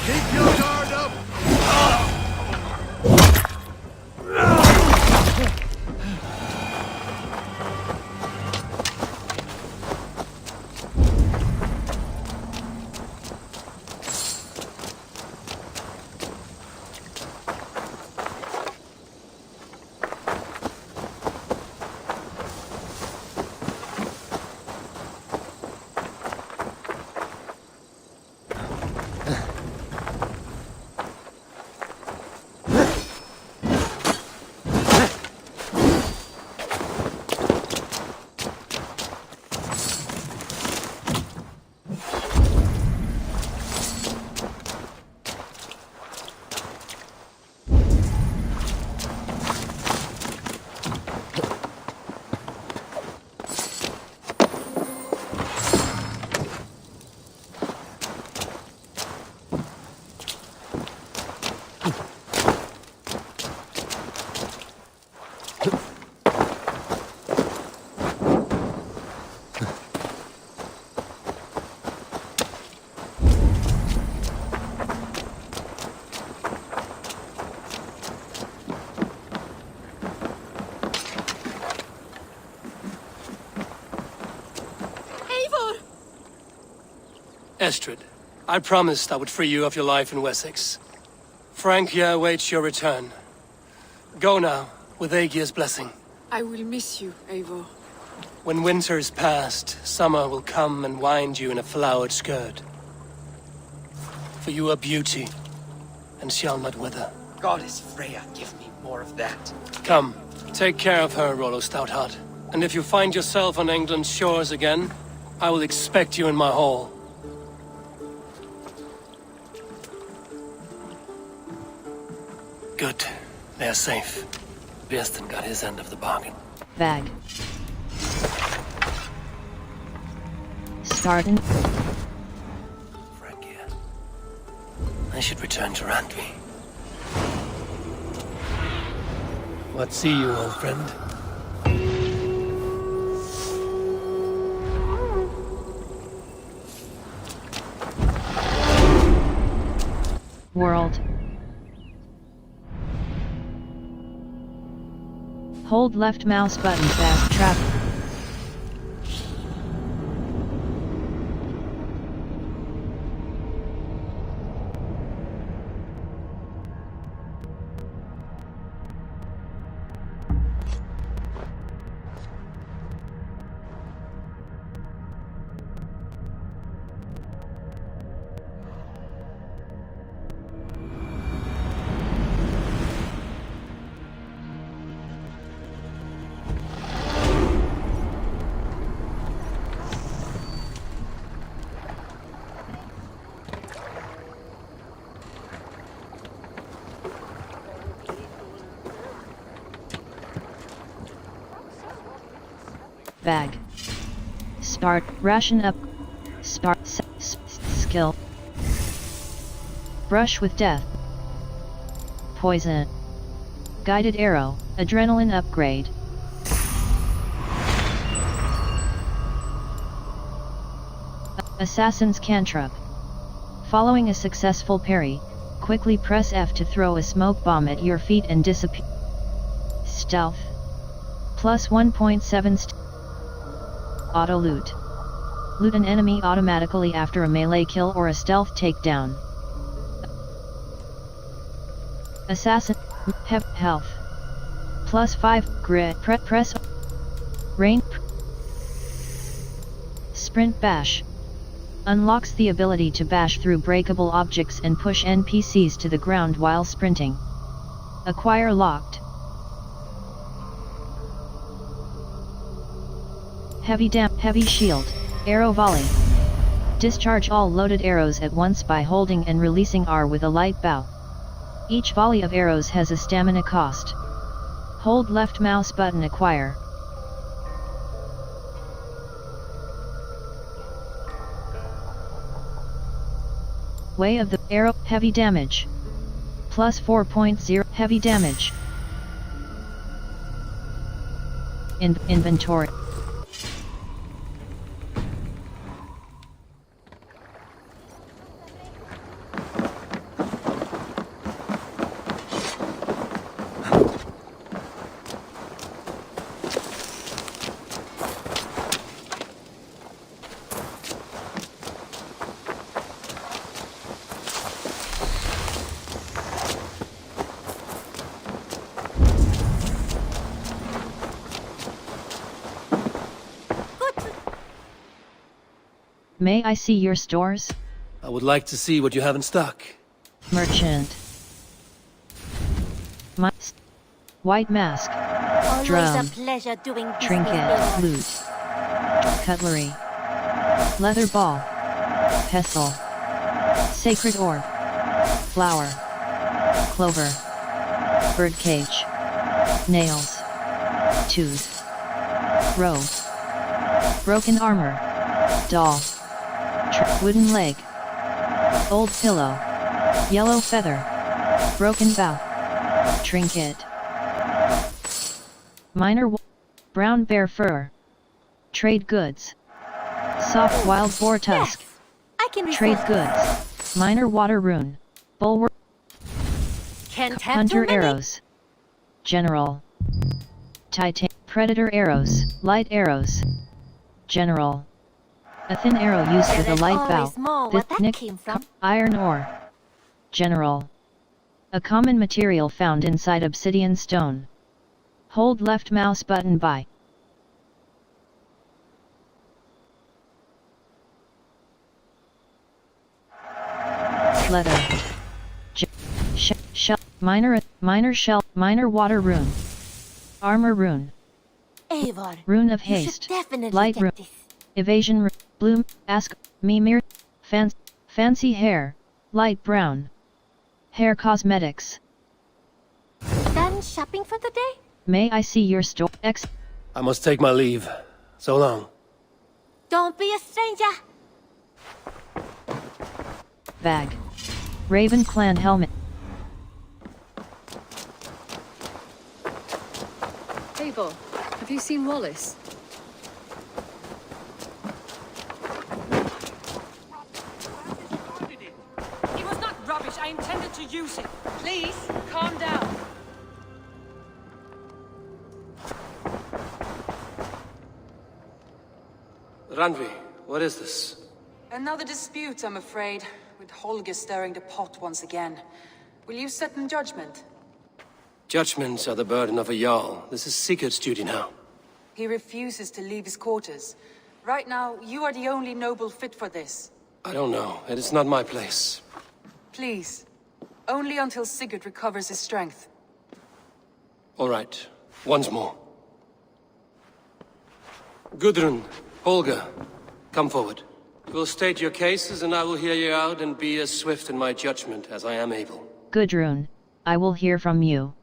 S5: Keep your guard up!
S2: Estrid, I promised I would free you of your life in Wessex. Frank here awaits your return. Go now, with Aegir's blessing.
S6: I will miss you, Eivor.
S2: When winter is past, summer will come and wind you in a flowered skirt. For you are beauty, and shall not wither.
S4: Goddess Freya, give me more of that.
S2: Come, take care of her, Rollo Stoutheart. And if you find yourself on England's shores again, I will expect you in my hall. Good. They are safe. Biersten got his end of the bargain.
S1: Bag. Starting.
S2: Frank here. I should return to Randvi. What see you, old friend?
S1: World. Hold left mouse button fast travel. Bag. Start. Ration up. Start. Skill. Brush with death. Poison. Guided arrow. Adrenaline upgrade. Assassin's cantrip. Following a successful parry, quickly press F to throw a smoke bomb at your feet and disappear. Stealth. Plus 1.7 Auto loot. Loot an enemy automatically after a melee kill or a stealth takedown. Assassin. Health. Plus 5 grit. Press. Rain. Sprint bash. Unlocks the ability to bash through breakable objects and push NPCs to the ground while sprinting. Acquire locked. Heavy shield. Arrow volley. Discharge all loaded arrows at once by holding and releasing R with a light bow. Each volley of arrows has a stamina cost. Hold left mouse button acquire. Way of the arrow. Heavy damage. Plus 4.0 heavy damage. Inventory. May I see your stores?
S2: I would like to see what you have in stock.
S1: Merchant. White mask.
S12: Always
S1: Drum.
S12: a pleasure doing business.
S1: Trinket. Loot. Cutlery. Leather ball. Pestle. Sacred orb. Flower. Clover. Birdcage. Nails. Tooth. Robe. Broken armor. Doll. Wooden leg. Old pillow. Yellow feather. Broken bough. Trinket. Minor. Brown bear fur. Trade goods. Soft wild boar tusk.
S12: Yes, I can
S1: Trade
S12: resist.
S1: goods. Minor water rune. Bulwark.
S12: Can't have
S1: Hunter
S12: too many.
S1: arrows. General. Titan. Predator arrows. Light arrows. General. A thin arrow used with a
S12: There's
S1: light bow.
S12: always more where that
S1: Nick.
S12: came from.
S1: Iron ore. General. A common material found inside obsidian stone. Hold left mouse button by. Leather. Minor shell. Minor water rune. Armor rune.
S12: Eivor,
S1: Rune of
S12: you should
S1: haste.
S12: definitely
S1: Light
S12: get
S1: rune.
S12: this.
S1: Evasion rune. Bloom. Ask. Mimir. Fancy hair. Light brown. Hair cosmetics.
S12: Done shopping for the day?
S1: May I see your store?
S2: I must take my leave. So long.
S12: Don't be a stranger.
S1: Bag. Raven Clan helmet.
S6: Abel, have you seen Wallace?
S7: It was not rubbish. I intended to use it. Please, calm down.
S2: Ranvi, what is this?
S13: Another dispute, I'm afraid, with Holger stirring the pot once again. Will you sit in judgment?
S2: Judgments are the burden of a Jarl. This is Sigurd's duty now.
S13: He refuses to leave his quarters. Right now, you are the only noble fit for this.
S2: I don't know. It is not my place.
S13: Please. Only until Sigurd recovers his strength.
S2: All right. Once more. Gudrun, Holger, come forward. You will state your cases and I will hear you out and be as swift in my judgment as I am able.
S1: Gudrun, I will hear from you.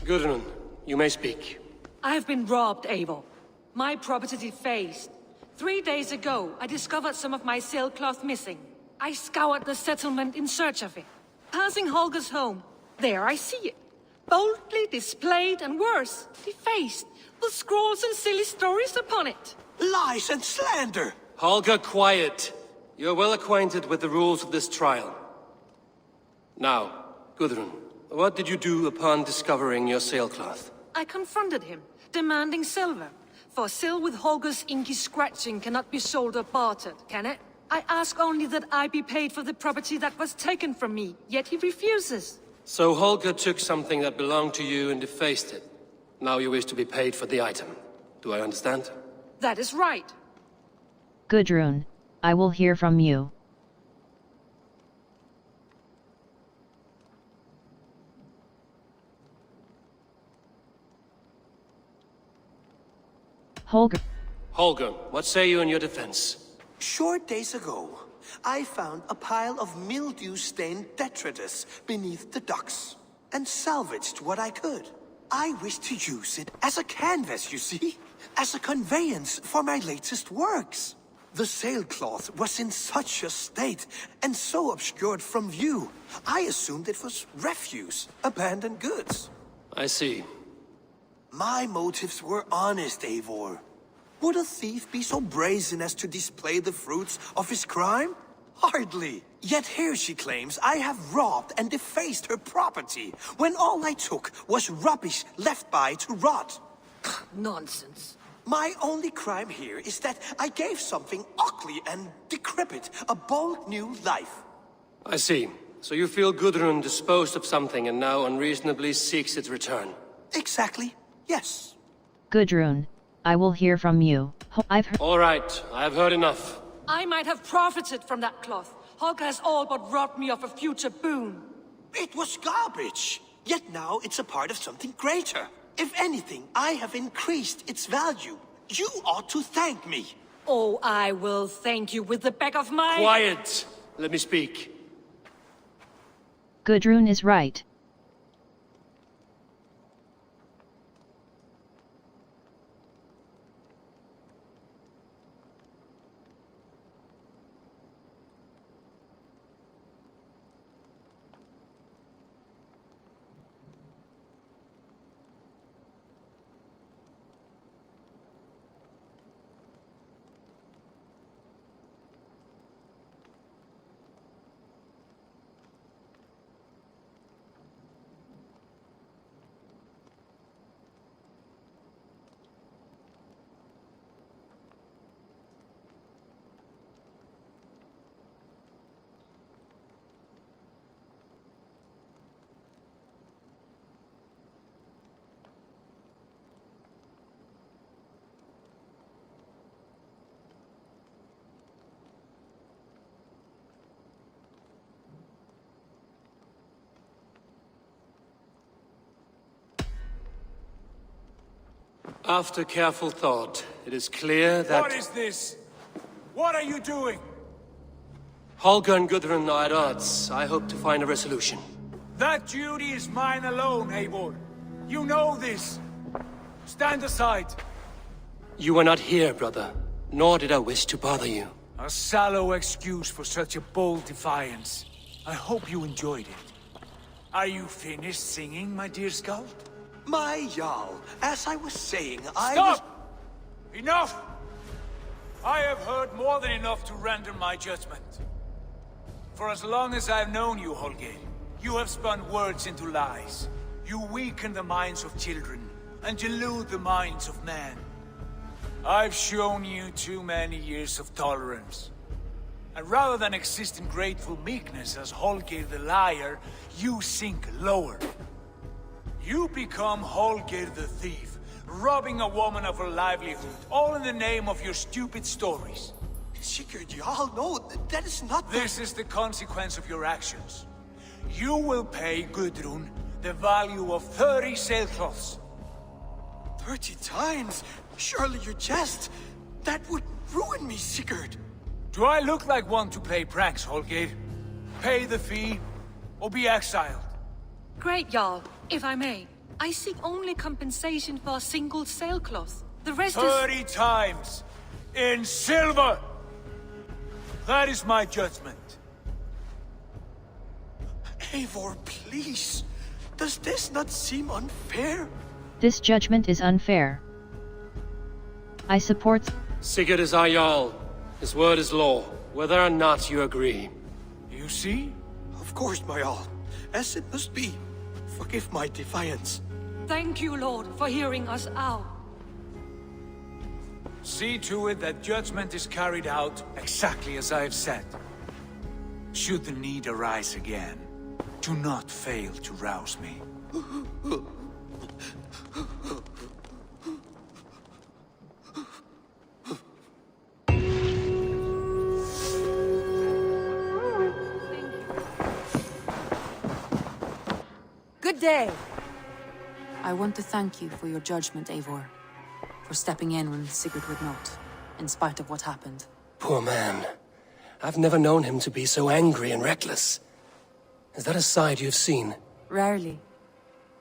S2: Gudrun, you may speak.
S7: I have been robbed, Abel. My property defaced. 3 days ago, I discovered some of my sailcloth missing. I scoured the settlement in search of it. Passing Holger's home, there I see it. Boldly displayed and worse, defaced, with scrawls and silly stories upon it.
S3: Lies and slander!
S2: Holger, quiet. You're well acquainted with the rules of this trial. Now, Gudrun, what did you do upon discovering your sailcloth?
S7: I confronted him, demanding silver. For sil with Holger's inky scratching cannot be sold or bartered, can it? I ask only that I be paid for the property that was taken from me, yet he refuses.
S2: So Holger took something that belonged to you and defaced it. Now you wish to be paid for the item. Do I understand?
S7: That is right.
S1: Gudrun, I will hear from you.
S2: Holger, what say you in your defense?
S14: Short days ago, I found a pile of mildew-stained detritus beneath the docks, and salvaged what I could. I wish to use it as a canvas, you see? As a conveyance for my latest works. The sailcloth was in such a state, and so obscured from view, I assumed it was refuse, abandoned goods.
S2: I see.
S14: My motives were honest, Eivor. Would a thief be so brazen as to display the fruits of his crime? Hardly. Yet here she claims I have robbed and defaced her property, when all I took was rubbish left by to rot.
S7: Nonsense.
S14: My only crime here is that I gave something ugly and decrepit a bold new life.
S2: I see. So you feel Gudrun disposed of something and now unreasonably seeks its return.
S14: Exactly. Yes.
S1: Gudrun, I will hear from you. I've heard—
S2: All right, I have heard enough.
S7: I might have profited from that cloth. Holger has all but robbed me of a future boon.
S14: It was garbage. Yet now it's a part of something greater. If anything, I have increased its value. You ought to thank me.
S7: Oh, I will thank you with the back of my—
S2: Quiet! Let me speak.
S1: Gudrun is right.
S2: After careful thought, it is clear that...
S9: What is this? What are you doing?
S2: Holger and Gudrun are at odds. I hope to find a resolution.
S9: That duty is mine alone, Eivor. You know this. Stand aside.
S2: You were not here, brother. Nor did I wish to bother you.
S9: A sallow excuse for such a bold defiance. I hope you enjoyed it. Are you finished singing, my dear Skald?
S14: My Jarl, as I was saying, I
S9: Stop! Enough! I have heard more than enough to render my judgment. For as long as I've known you, Holger, you have spun words into lies. You weaken the minds of children, and delude the minds of men. I've shown you too many years of tolerance. And rather than exist in grateful meekness as Holger the liar, you sink lower. You become Holger the thief, robbing a woman of her livelihood, all in the name of your stupid stories.
S14: Sigurd, Jarl, no, that is not the...
S9: This is the consequence of your actions. You will pay Gudrun the value of 30 sailcloths.
S14: 30 times? Surely you jest. That would ruin me, Sigurd.
S9: Do I look like one to play pranks, Holger? Pay the fee, or be exiled.
S7: Great, Jarl. If I may, I seek only compensation for a single sailcloth. The rest
S9: 30 times! In silver! That is my judgment.
S14: Eivor, please. Does this not seem unfair?
S1: This judgment is unfair. I support...
S2: Sigurd is our Jarl. His word is law, whether or not you agree.
S9: You see?
S14: Of course, my Jarl. As it must be. Forgive my defiance.
S7: Thank you, Lord, for hearing us out.
S9: See to it that judgment is carried out exactly as I have said. Should the need arise again, do not fail to rouse me.
S13: Good day! I want to thank you for your judgment, Eivor. For stepping in when Sigurd would not, in spite of what happened.
S2: Poor man. I've never known him to be so angry and reckless. Is that a side you've seen?
S13: Rarely.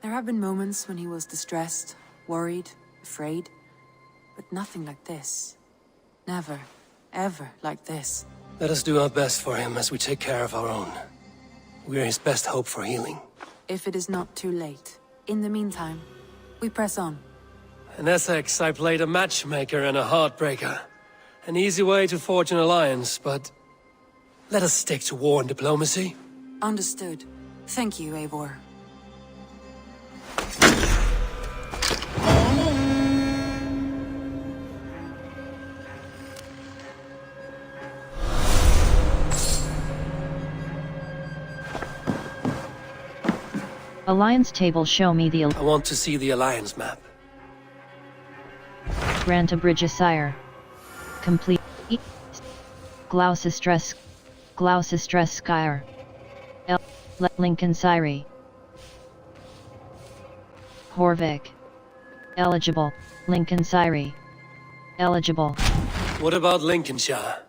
S13: There have been moments when he was distressed, worried, afraid. But nothing like this. Never, ever like this.
S2: Let us do our best for him as we take care of our own. We're his best hope for healing.
S13: If it is not too late. In the meantime, we press on.
S2: In Essex, I played a matchmaker and a heartbreaker. An easy way to forge an alliance, but... let us stick to war and diplomacy.
S13: Understood. Thank you, Eivor.
S1: Alliance table, show me the...
S2: I want to see the Alliance map.
S1: Grant a bridge sire. Complete. Gloucestershire. Gloucestershire. Lincoln Syrie. Horvik. Eligible. Lincoln Syrie. Eligible.
S2: What about Lincolnshire?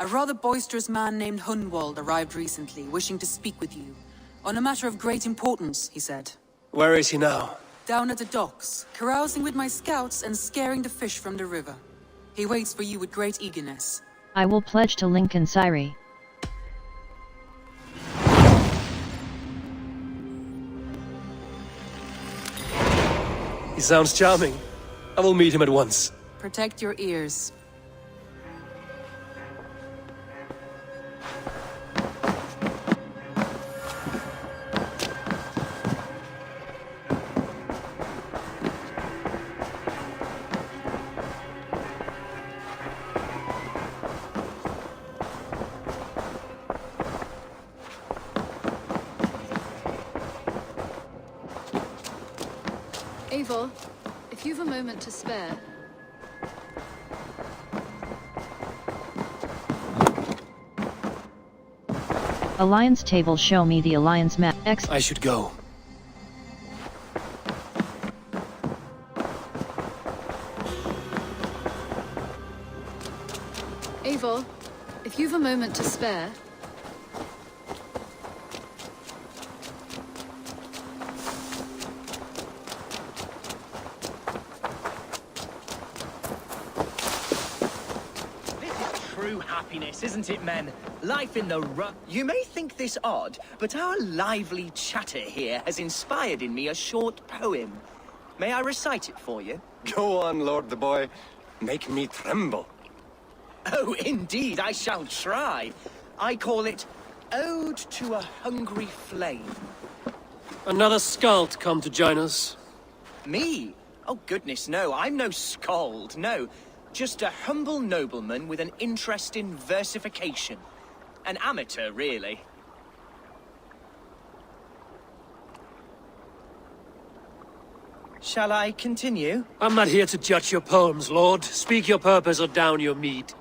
S13: A rather boisterous man named Hunwald arrived recently, wishing to speak with you. On a matter of great importance, he said.
S2: Where is he now?
S13: Down at the docks, carousing with my scouts and scaring the fish from the river. He waits for you with great eagerness.
S1: I will pledge to Lincoln Syrie.
S2: He sounds charming. I will meet him at once.
S13: Protect your ears.
S15: Eivor, if you've a moment to spare...
S1: Alliance table, show me the Alliance map.
S2: I should go.
S15: you've a moment to spare...
S16: True happiness, isn't it, men? Life in the You may think this odd, but our lively chatter here has inspired in me a short poem. May I recite it for you?
S2: Go on, Lord the Boy. Make me tremble.
S16: Oh, indeed, I shall try. I call it Ode to a Hungry Flame.
S17: Another skald come to join us?
S16: Me? Oh, goodness, no. I'm no skald, no. Just a humble nobleman with an interest in versification. An amateur, really. Shall I continue?
S17: I'm not here to judge your poems, Lord. Speak your purpose or down your mead.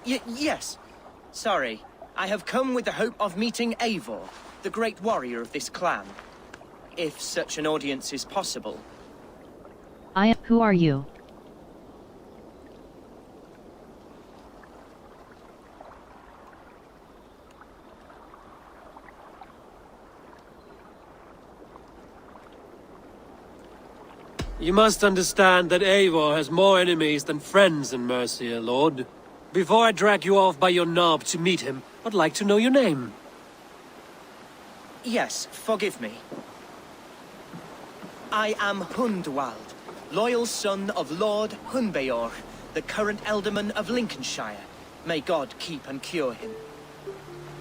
S16: Yes. Sorry. I have come with the hope of meeting Eivor, the great warrior of this clan. If such an audience is possible.
S1: Who are you?
S17: You must understand that Eivor has more enemies than friends in Mercia, Lord. Before I drag you off by your knob to meet him, I'd like to know your name.
S16: Yes, forgive me. I am Hundwald, loyal son of Lord Hunbeor, the current Elderman of Lincolnshire. May God keep and cure him.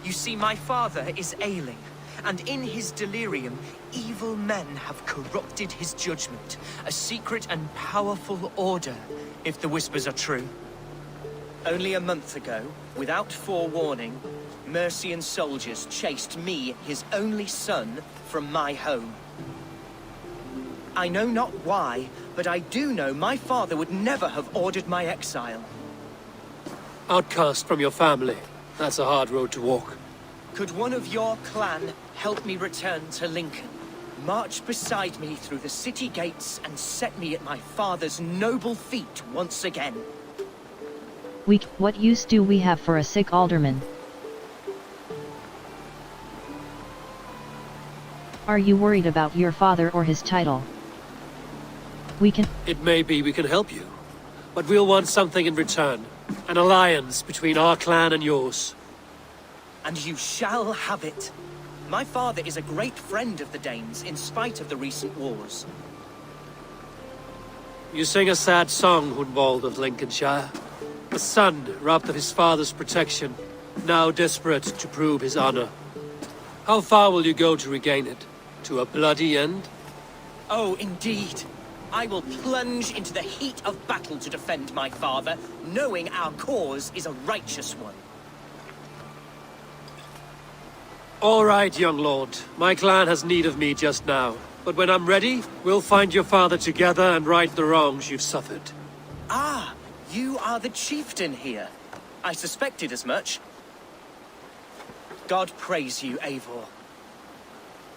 S16: You see, my father is ailing, and in his delirium, evil men have corrupted his judgment. A secret and powerful order, if the whispers are true. Only a month ago, without forewarning, Mercian soldiers chased me, his only son, from my home. I know not why, but I do know my father would never have ordered my exile.
S17: Outcast from your family. That's a hard road to walk.
S16: Could one of your clan help me return to Lincoln? March beside me through the city gates and set me at my father's noble feet once again.
S1: What use do we have for a sick alderman? Are you worried about your father or his title?
S17: It may be we can help you, but we'll want something in return. An alliance between our clan and yours.
S16: And you shall have it. My father is a great friend of the Danes, in spite of the recent wars.
S17: You sing a sad song, Hundwald of Lincolnshire. A son robbed of his father's protection, now desperate to prove his honor. How far will you go to regain it? To a bloody end?
S16: Oh, indeed. I will plunge into the heat of battle to defend my father, knowing our cause is a righteous one.
S17: All right, young lord. My clan has need of me just now. But when I'm ready, we'll find your father together and right the wrongs you've suffered.
S16: Ah, you are the chieftain here. I suspected as much. God praise you, Eivor.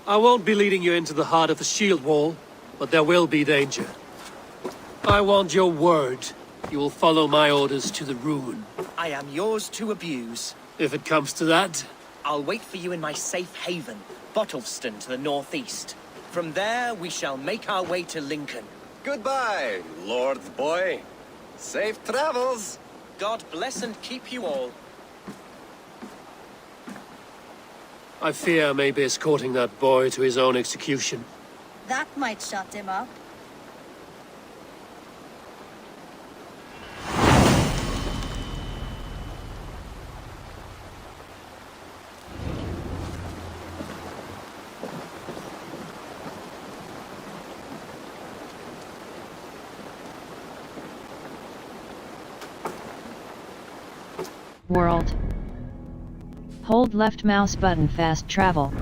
S17: I won't be leading you into the heart of the shield wall, but there will be danger. I want your word. You will follow my orders to the ruin.
S16: I am yours to abuse.
S17: If it comes to that.
S16: I'll wait for you in my safe haven, Bottleston to the northeast. From there, we shall make our way to Lincoln.
S2: Goodbye, Lord Boy. Safe travels.
S16: God bless and keep you all.
S17: I fear I may be escorting that boy to his own execution.
S12: That might shut him up.
S1: World. Hold left mouse button fast travel.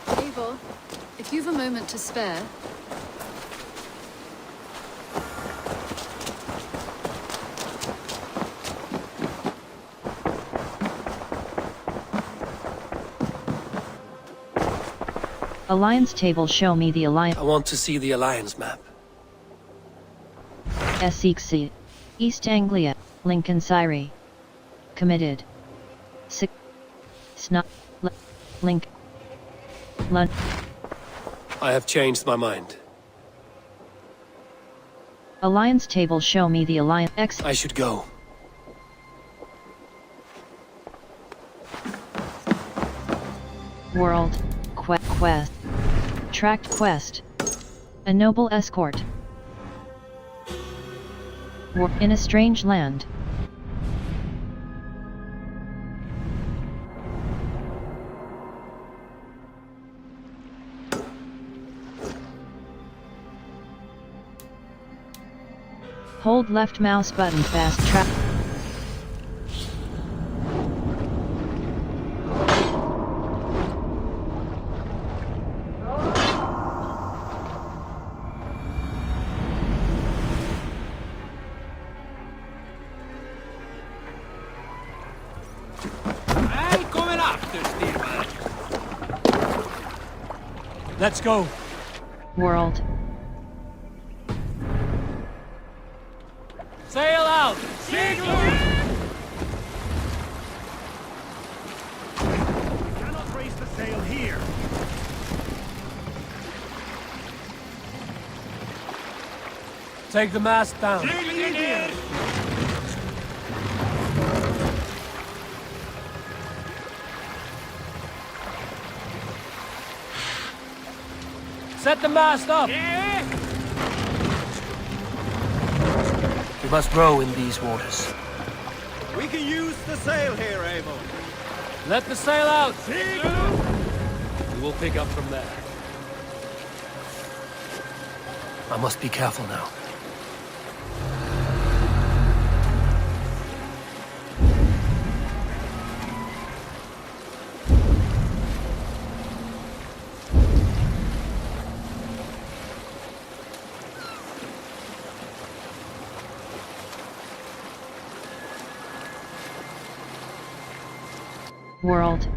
S15: Eivor, if you've a moment to spare...
S1: Alliance table, show me the Alliance.
S17: I want to see the Alliance map.
S1: Essex, East Anglia, Lincolnshire. Committed. Link. Lund.
S17: I have changed my mind.
S1: Alliance table, show me the Alliance X.
S17: I should go.
S1: World. Quest. Tracked quest. A noble escort. War in a strange land. Hold left mouse button, fast track.
S17: Let's go.
S1: World.
S17: Sail out!
S5: Cannot raise the sail here.
S17: Take the mast down. Set the mast up!
S2: We must row in these waters.
S5: We can use the sail here, Abel.
S17: Let the sail out! We will pick up from there.
S2: I must be careful now.
S1: World.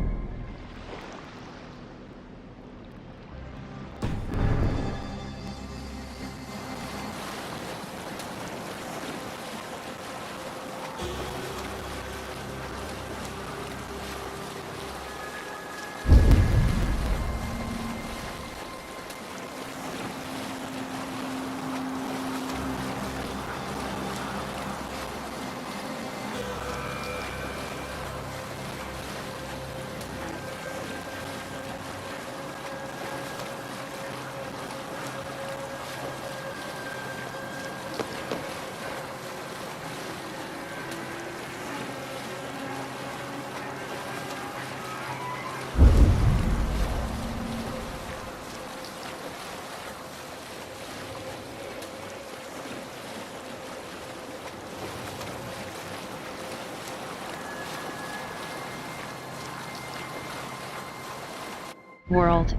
S1: World.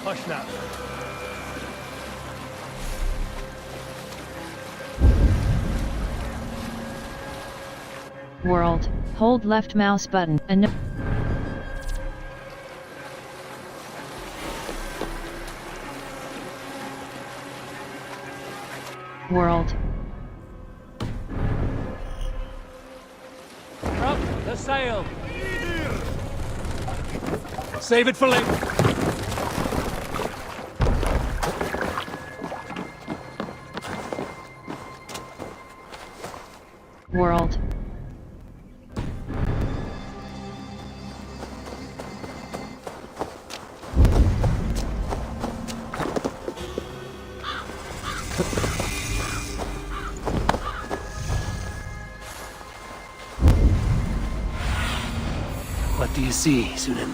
S17: Hush now.
S1: World. Hold left mouse button and World.
S17: Up the sail. Save it for later.
S1: World.
S2: What do you see, Sunan?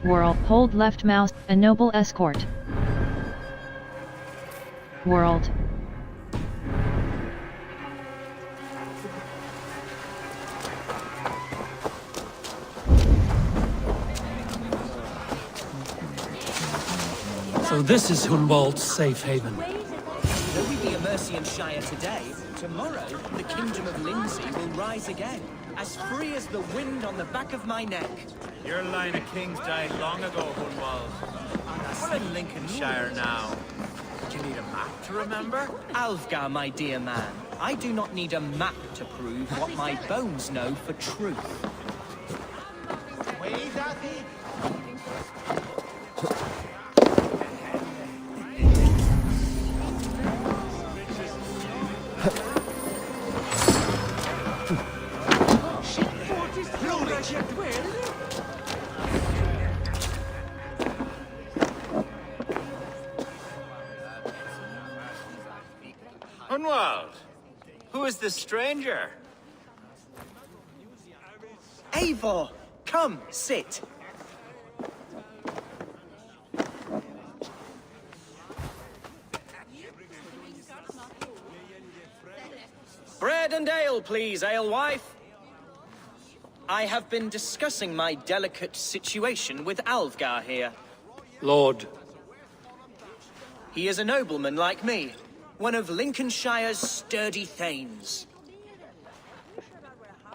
S1: World. Hold left mouse. A noble escort. World.
S17: So this is Hunwald's safe haven.
S16: Though we be a Mercian Shire today, tomorrow the Kingdom of Lindsey will rise again, as free as the wind on the back of my neck.
S18: Your line of kings died long ago, Hunwald. We're in Lincolnshire now. Do you need a map to remember?
S16: Alfgar, my dear man, I do not need a map to prove what my bones know for truth.
S18: Hunwald, who is this stranger?
S16: Eivor, come, sit. Bread and ale, please, alewife. I have been discussing my delicate situation with Alfgar here.
S17: Lord.
S16: He is a nobleman like me, one of Lincolnshire's sturdy thanes.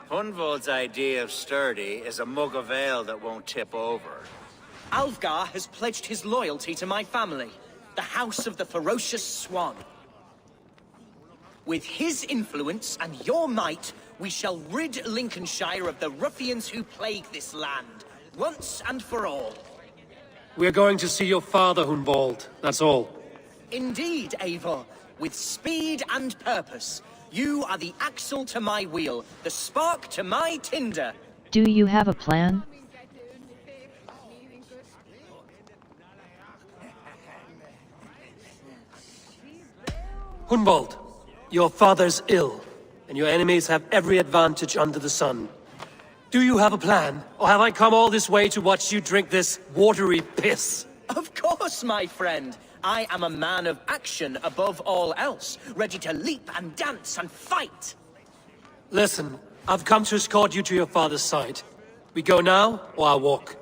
S18: Hunwald's idea of sturdy is a mug of ale that won't tip over.
S16: Alfgar has pledged his loyalty to my family, the House of the Ferocious Swan. With his influence and your might, we shall rid Lincolnshire of the ruffians who plague this land, once and for all.
S17: We're going to see your father, Hunwald. That's all.
S16: Indeed, Eivor. With speed and purpose. You are the axle to my wheel, the spark to my tinder.
S1: Do you have a plan?
S17: Hunwald, your father's ill, and your enemies have every advantage under the sun. Do you have a plan, or have I come all this way to watch you drink this watery piss?
S16: Of course, my friend. I am a man of action above all else, ready to leap and dance and fight.
S17: Listen, I've come to escort you to your father's side. We go now, or I'll walk.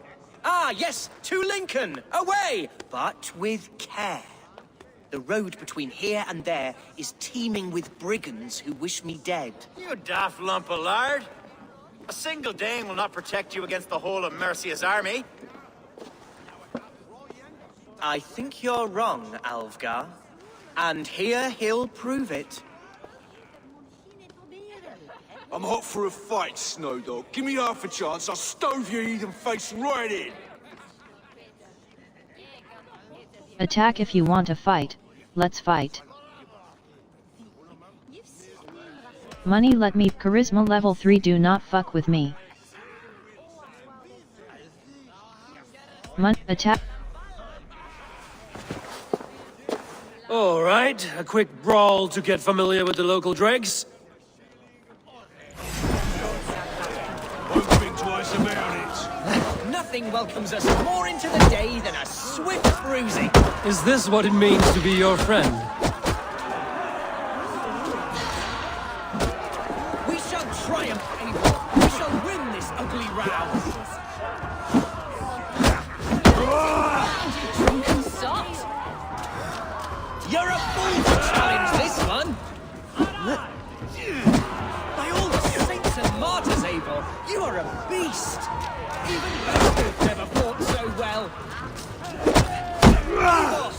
S16: Ah, yes, to Lincoln, away, but with care. The road between here and there is teeming with brigands who wish me dead.
S18: You daft lump of lard. A single Dane will not protect you against the whole of Mercia's army.
S16: I think you're wrong, Alfgar. And here he'll prove it.
S3: I'm hot for a fight, Snowdog. Give me half a chance, I'll stove your heathen face right in.
S1: Attack if you want to fight. Let's fight. Money let me. Charisma level 3. Do not fuck with me. Attack.
S17: All right, a quick brawl to get familiar with the local dregs.
S3: Won't think twice about it.
S16: Nothing welcomes us more into the day than a swift bruising.
S17: Is this what it means to be your friend?
S16: We shall triumph, Eivor. We shall win this ugly round. You're a fool to challenge this one! By all the saints and martyrs, Eivor, you are a beast! Even Beowulf never fought so well! Eivor,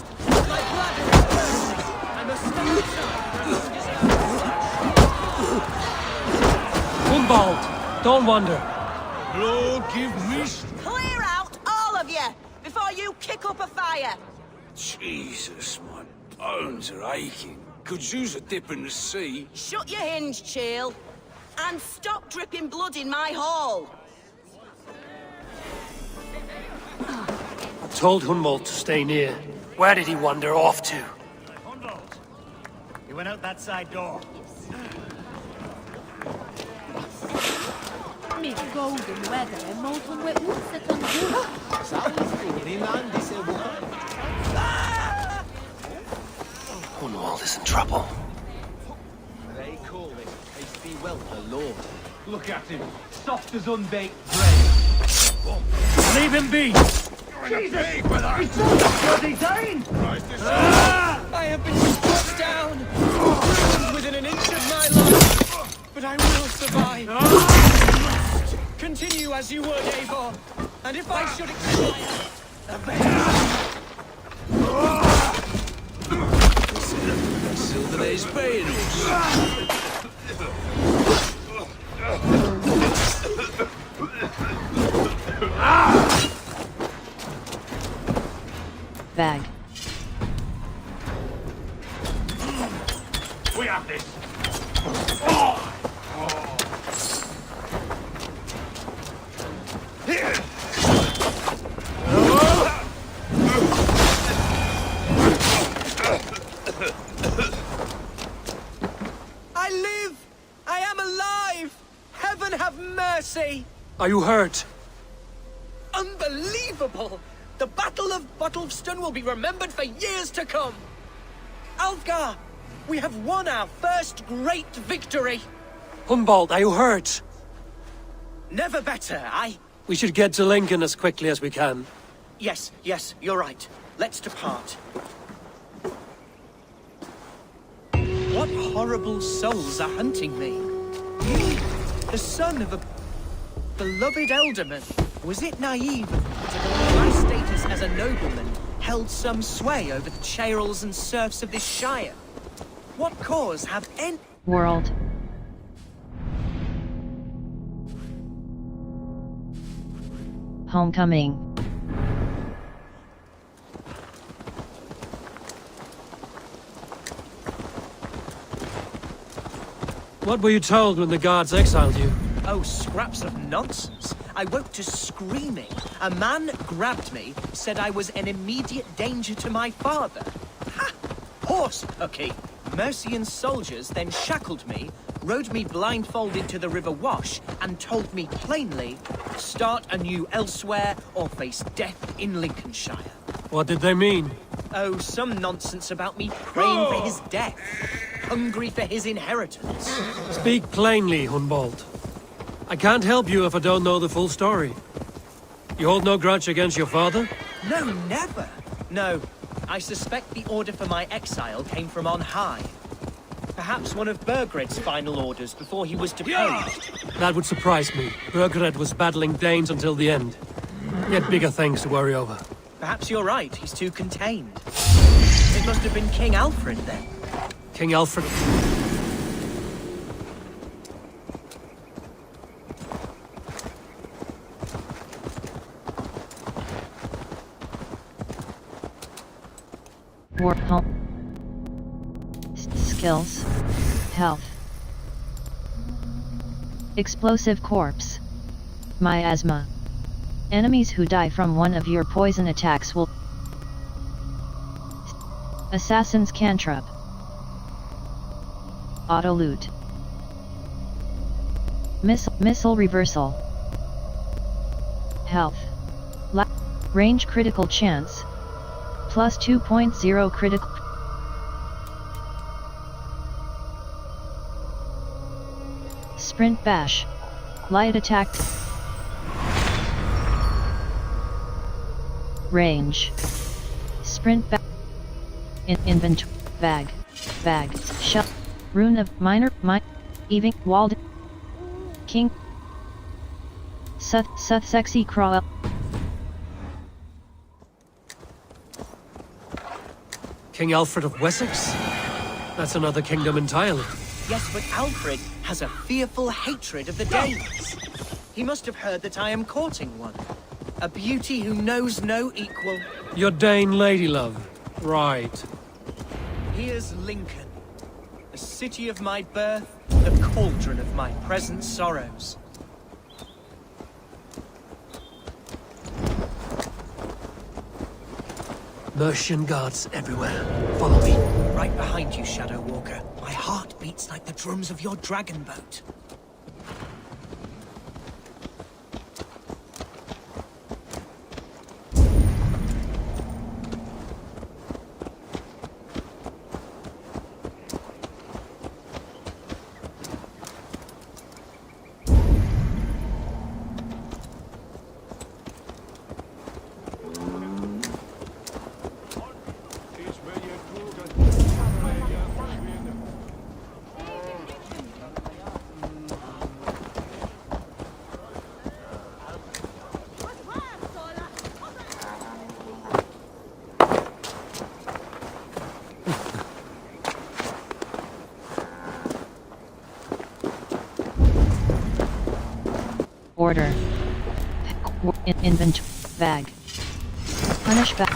S16: my bladder is bursting! I must step aside!
S17: Hunwald, don't wander.
S3: Lord, give me...
S10: Clear out, all of you, before you kick up a fire!
S3: Jesus, my bones are aching. Could use a dip in the sea.
S10: Shut your hinge, Chill, and stop dripping blood in my hall!
S17: I told Hunwald to stay near. Where did he wander off to?
S18: Hunwald, he went out that side door.
S19: golden weather and molten wet water on good.
S2: Hunwald is in trouble.
S16: They call it hasty welter, Lord. Look at him, soft as unbaked bread.
S17: Leave him be!
S16: Jesus! It's bloody Dane! I have been struck down, ruined within an inch of my life, but I will survive. You must continue as you would, Eivor, and if I should
S9: Silver's paying us.
S1: Bag.
S9: We have this.
S16: I live! I am alive! Heaven have mercy!
S17: Are you hurt?
S16: Unbelievable! The Battle of Bottlestone will be remembered for years to come! Alfgar! We have won our first great victory!
S17: Hunwald, are you hurt?
S16: Never better,
S17: We should get to Lincoln as quickly as we can.
S16: Yes, you're right. Let's depart. What horrible souls are hunting me? You, the son of a beloved alderman. Was it naive of me to believe my status as a nobleman held some sway over the churls and serfs of this shire? What cause have any
S1: World. Homecoming.
S17: What were you told when the guards exiled you?
S16: Oh, scraps of nonsense. I woke to screaming. A man grabbed me, said I was an immediate danger to my father. Ha! Horse hooky! Mercian soldiers then shackled me, rode me blindfolded to the River Wash, and told me plainly, start anew elsewhere or face death in Lincolnshire.
S17: What did they mean?
S16: Oh, some nonsense about me praying for his death, hungry for his inheritance.
S17: Speak plainly, Hunwald. I can't help you if I don't know the full story. You hold no grudge against your father?
S16: No, never. No, I suspect the order for my exile came from on high. Perhaps one of Burgred's final orders before he was deposed.
S17: That would surprise me. Burgred was battling Danes until the end. He had bigger things to worry over.
S16: Perhaps you're right, he's too contained. It must have been King Alfred then.
S17: King Alfred?
S1: War home. Skills. Health. Explosive corpse. Miasma. Enemies who die from one of your poison attacks will... Assassin's Cantrip. Auto loot. Missile reversal. Health. Range critical chance. Plus 2.0 critical. Sprint bash. Light attack. Range. Sprint bash. Inventory. Bag. Shell. Rune of minor. Eving. Walled. King. Seth sexy crawl.
S17: King Alfred of Wessex? That's another kingdom entirely.
S16: Yes, but Alfred has a fearful hatred of the Danes. He must have heard that I am courting one. A beauty who knows no equal.
S17: Your Dane lady love. Right.
S16: Here's Lincoln. The city of my birth, the cauldron of my present sorrows.
S17: Mercian guards everywhere. Follow me.
S16: Right behind you, Shadow Walker. My heart beats like the drums of your dragon boat.
S1: Order. Inventory. Bag. Punish bag.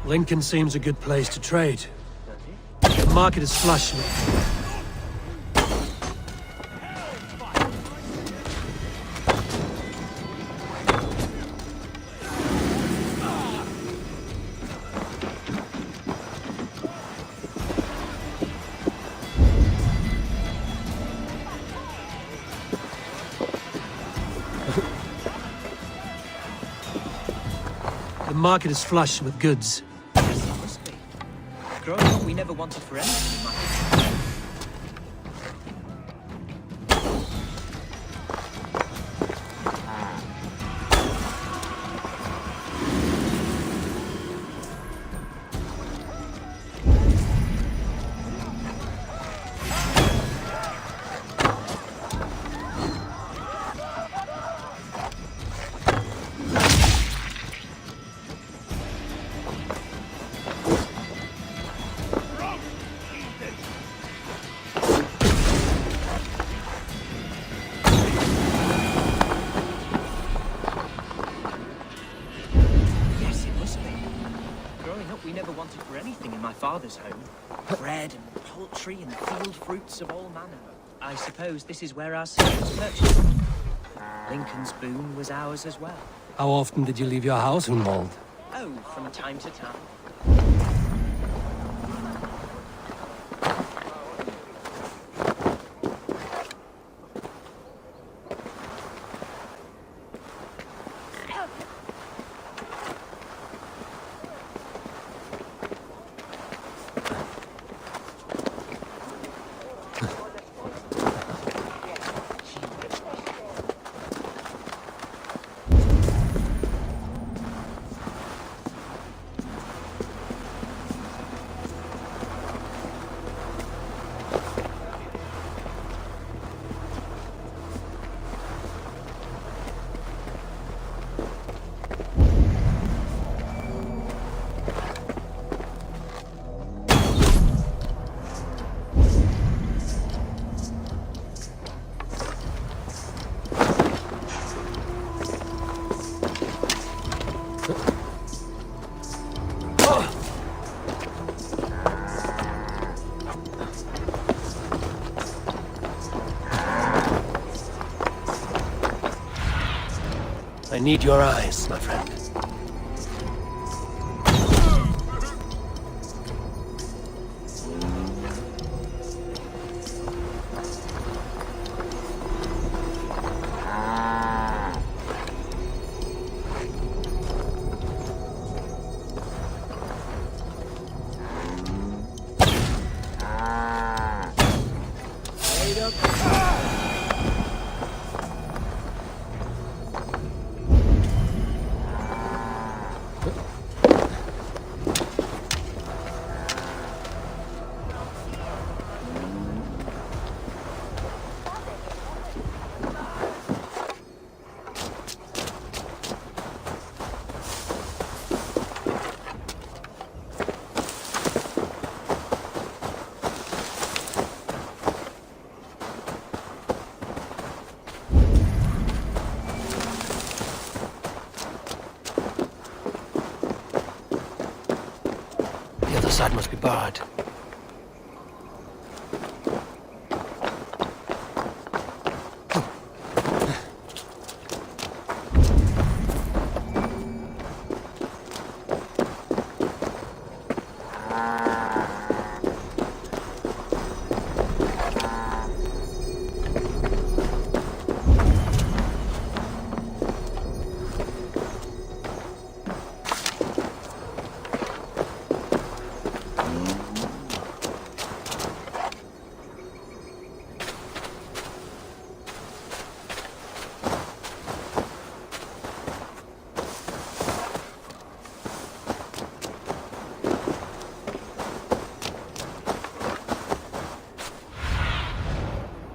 S17: Lincoln seems a good place to trade. The market is flush with... The market is flush with goods.
S16: Yes, it must be. Growing up, we never wanted for anything, Mike. We never wanted for anything in my father's home. Bread and poultry and field fruits of all manner. I suppose this is where our secrets purchased. Lincoln's boon was ours as well.
S17: How often did you leave your house, Hunwald?
S16: Oh, from time to time.
S2: I need your eyes, my friend. The other side must be barred.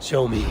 S2: Show me.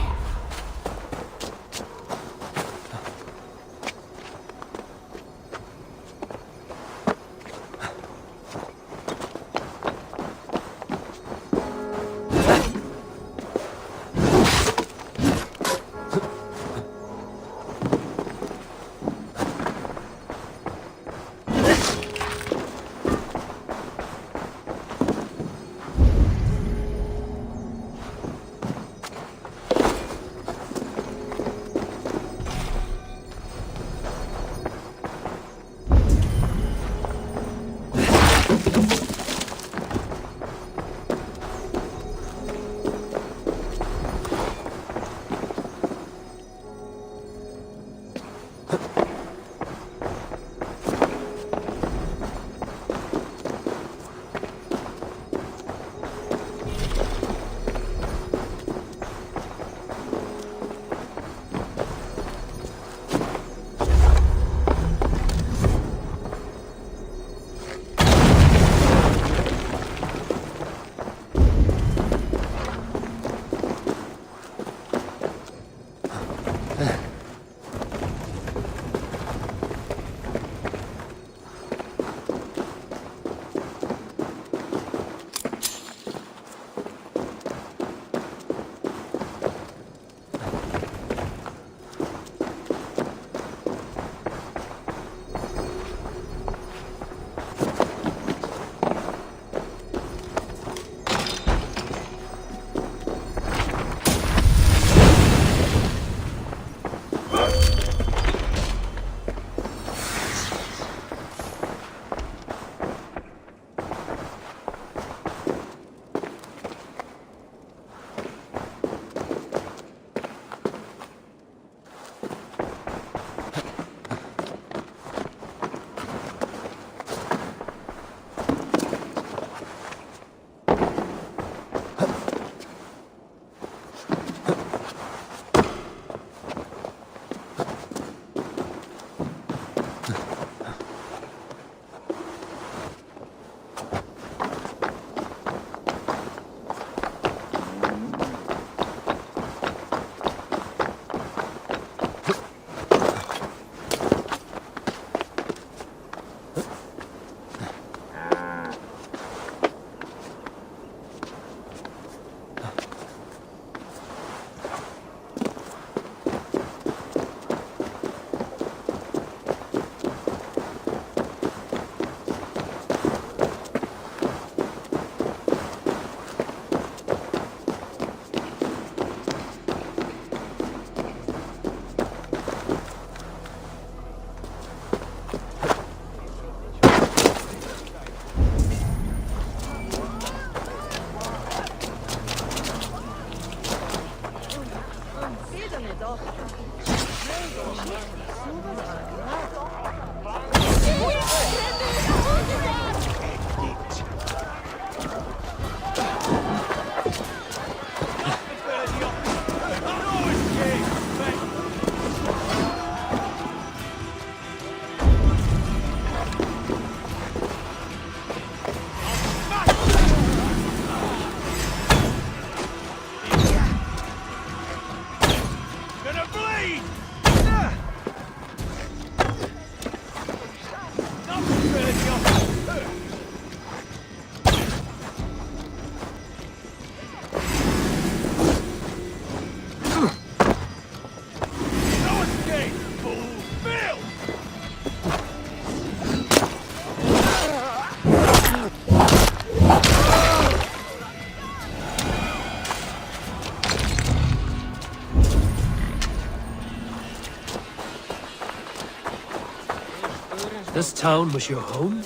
S17: This town was your home?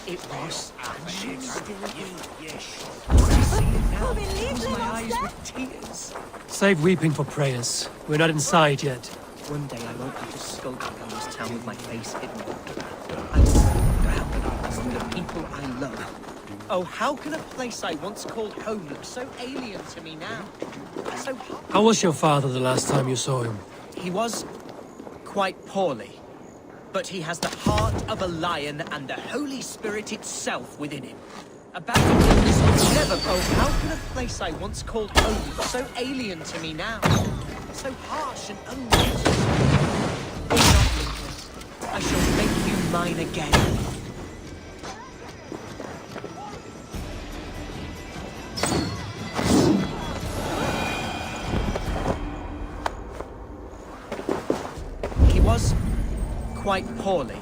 S16: It was, and should still be. Yes. You see it now? Fills my eyes with tears.
S17: Save weeping for prayers. We're not inside yet.
S16: One day I won't be just skulking around this town with my face hidden. I will be proud from the people I love. Oh, how can a place I once called home look so alien to me now? So
S17: How was your father the last time you saw him?
S16: he was quite poorly, but he has the heart of a lion and the Holy Spirit itself within him. About this would never. Oh, how can a place I once called home look so alien to me now? So harsh and unwanted. Fear not, Lincoln. I shall make you mine again. He was quite poorly,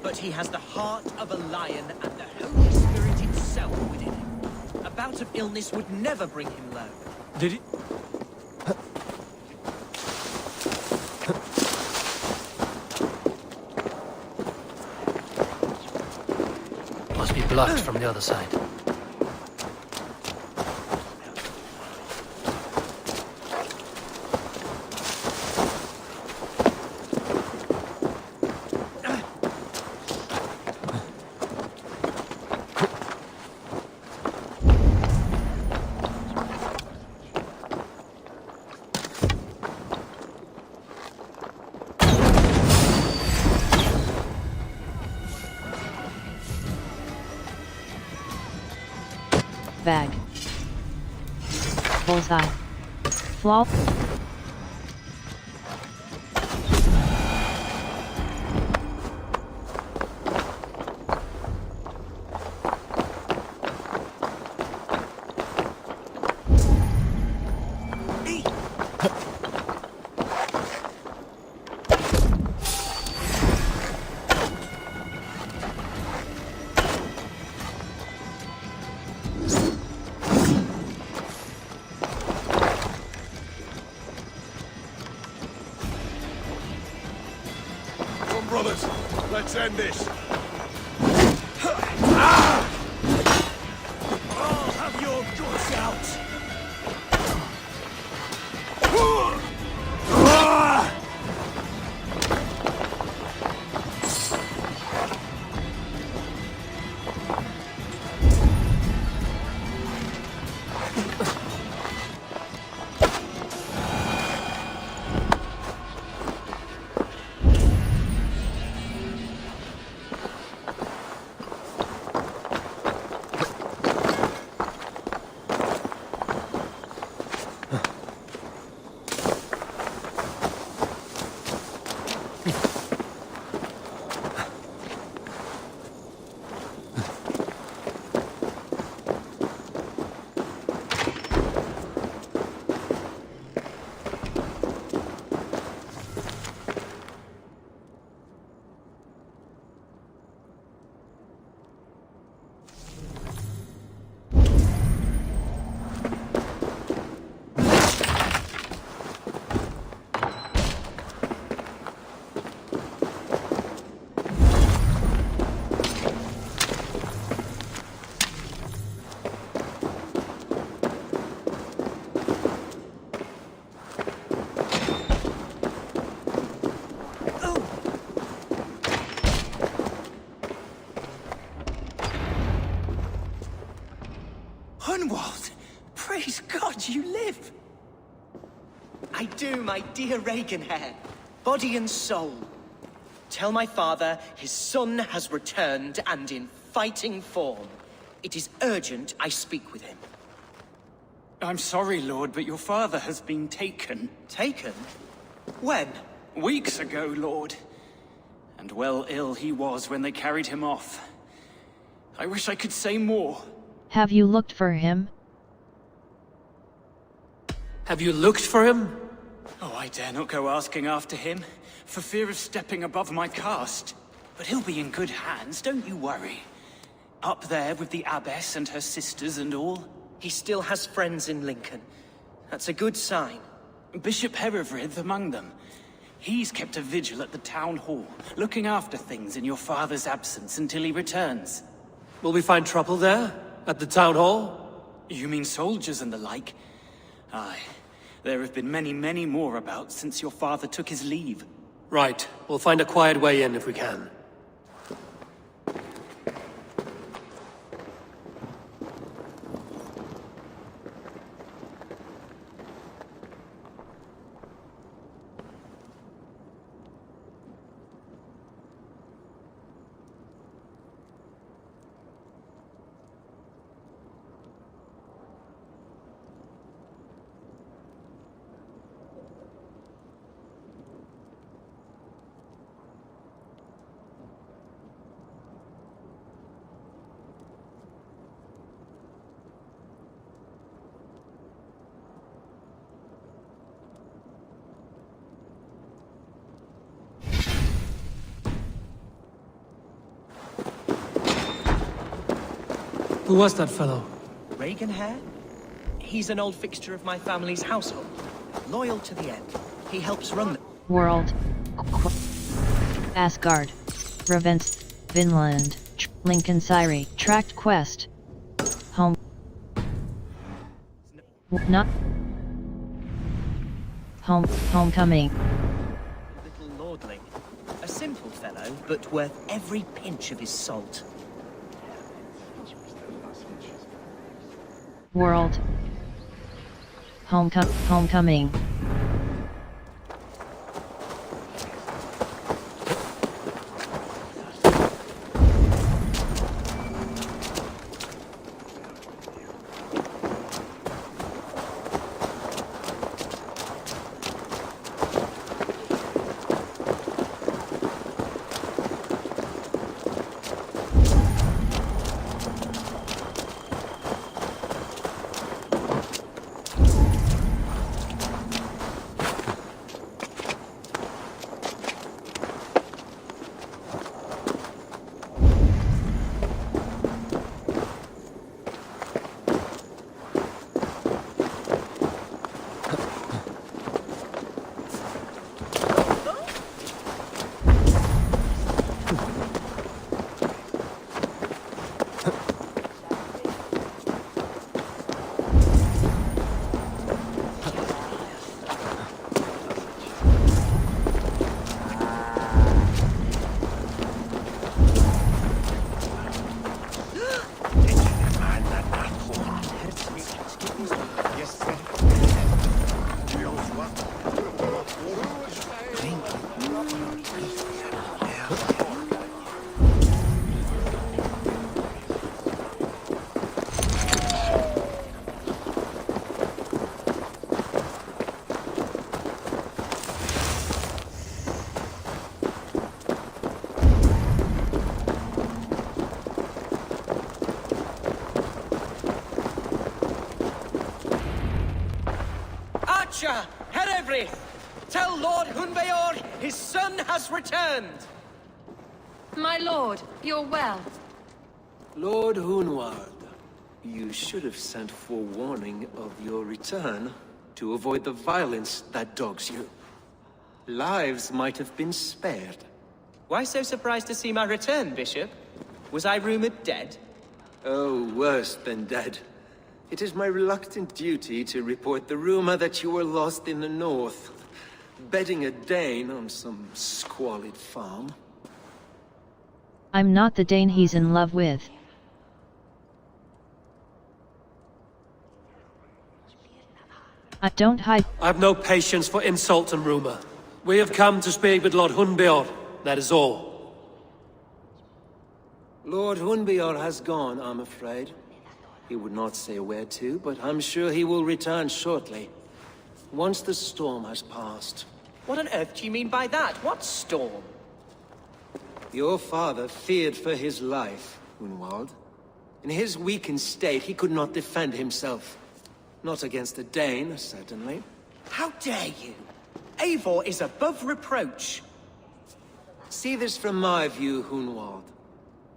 S16: but he has the heart of a lion and the Holy Spirit itself within him. A bout of illness would never bring him low.
S17: Did he... Must be blocked from the other side.
S1: Bag. Bullseye. Flaw.
S3: Brothers, let's end this.
S9: I'll have your guts out.
S16: Hunwald! Praise God you live! I do, my dear Reaganhair. Body and soul. Tell my father his son has returned and in fighting form. It is urgent I speak with him.
S20: I'm sorry, Lord, but your father has been taken.
S16: Taken? When?
S20: Weeks ago, Lord. And well ill he was when they carried him off. I wish I could say more.
S1: Have you looked for him?
S17: Have you looked for him?
S20: Oh, I dare not go asking after him, for fear of stepping above my caste. But he'll be in good hands, don't you worry. Up there with the abbess and her sisters and all.
S16: He still has friends in Lincoln. That's a good sign.
S20: Bishop Herevrydd among them. He's kept a vigil at the town hall, looking after things in your father's absence until he returns.
S17: Will we find trouble there? At the town hall?
S20: You mean soldiers and the like? Aye. There have been many, many more about since your father took his leave.
S17: Right. We'll find a quiet way in if we can. Who was that fellow?
S16: Reagan Hare? He's an old fixture of my family's household. Loyal to the end. He helps run the
S1: World. Asgard. Ravens. Vinland. Lincolnshire. Tract Quest. Home. Not. Homecoming.
S16: little lordling. A simple fellow, but worth every pinch of his salt.
S1: World. Homecoming.
S16: Herevri! Tell Lord Hunbeor his son has returned!
S15: My lord, you're well.
S2: Lord Hunwald, you should have sent forewarning of your return to avoid the violence that dogs you. Lives might have been spared.
S16: Why so surprised to see my return, Bishop? Was I rumored dead?
S2: Oh, worse than dead. It is my reluctant duty to report the rumor that you were lost in the north, bedding a Dane on some squalid farm.
S1: I'm not the Dane he's in love with. I don't hide.
S17: I've no patience for insult and rumor. We have come to speak with Lord Hunbeor, that is all.
S2: Lord Hunbeor has gone, I'm afraid. He would not say where to, but I'm sure he will return shortly. Once the storm has passed.
S16: What on earth do you mean by that? What storm?
S2: Your father feared for his life, Hunwald. In his weakened state, he could not defend himself. Not against a Dane, certainly.
S16: How dare you? Eivor is above reproach.
S2: See this from my view, Hunwald.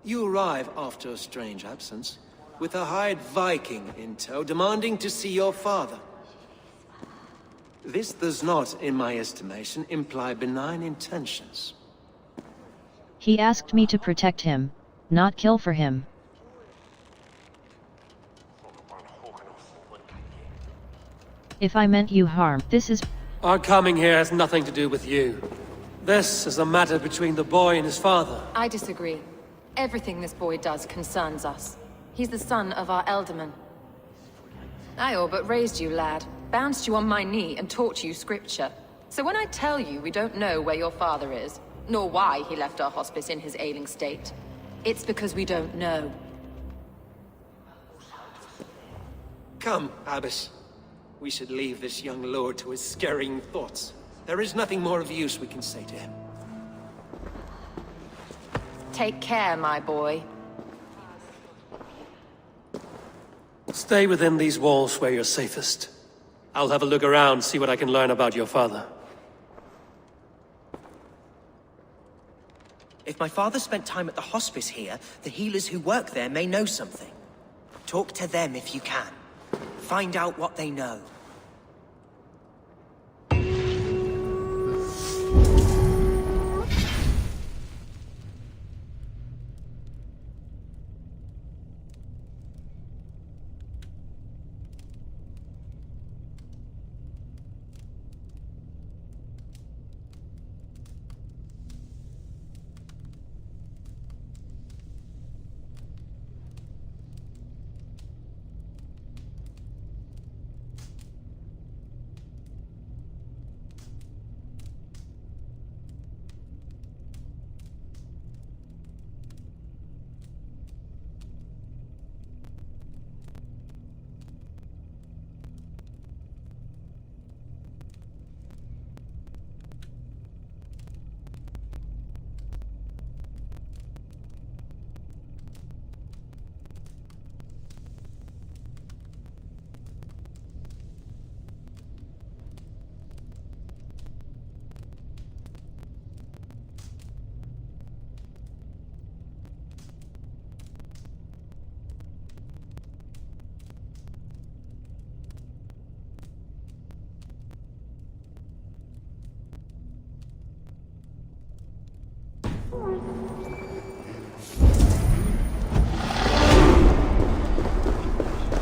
S2: You arrive after a strange absence, with a hired Viking in tow, demanding to see your father. This does not, in my estimation, imply benign intentions.
S1: He asked me to protect him, not kill for him. If I meant you harm, this is...
S17: Our coming here has nothing to do with you. This is a matter between the boy and his father.
S15: I disagree. Everything this boy does concerns us. He's the son of our Elderman. I all but raised you, lad. Bounced you on my knee and taught you scripture. So when I tell you we don't know where your father is, nor why he left our hospice in his ailing state, it's because we don't know.
S2: Come, Abbess. We should leave this young lord to his scurrying thoughts. There is nothing more of use we can say to him.
S15: Take care, my boy.
S17: Stay within these walls where you're safest. I'll have a look around, see what I can learn about your father.
S16: If my father spent time at the hospice here, the healers who work there may know something. Talk to them if you can. Find out what they know.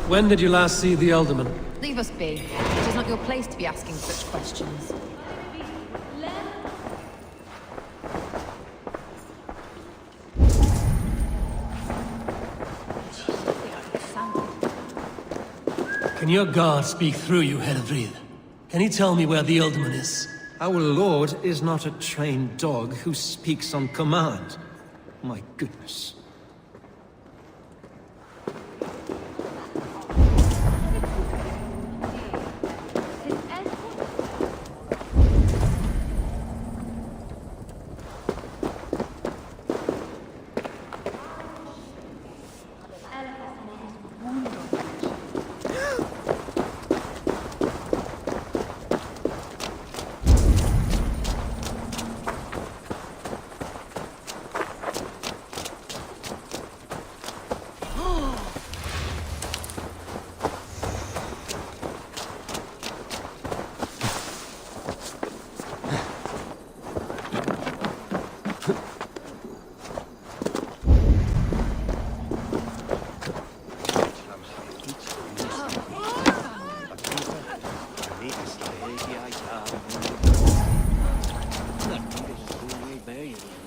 S17: When did you last see the Elderman?
S15: Leave us be. It is not your place to be asking such questions.
S17: Can your guard speak through you, Helvrid? Can he tell me where the Elderman is?
S2: Our lord is not a trained dog who speaks on command. My goodness.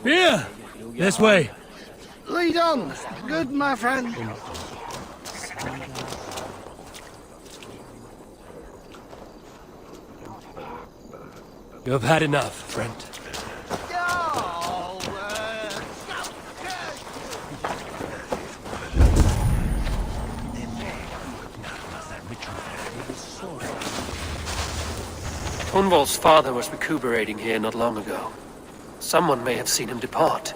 S17: Here! This way.
S14: Lead on. Good, my friend.
S17: You have had enough, friend. Hunwald's father was recuperating here not long ago. Someone may have seen him depart.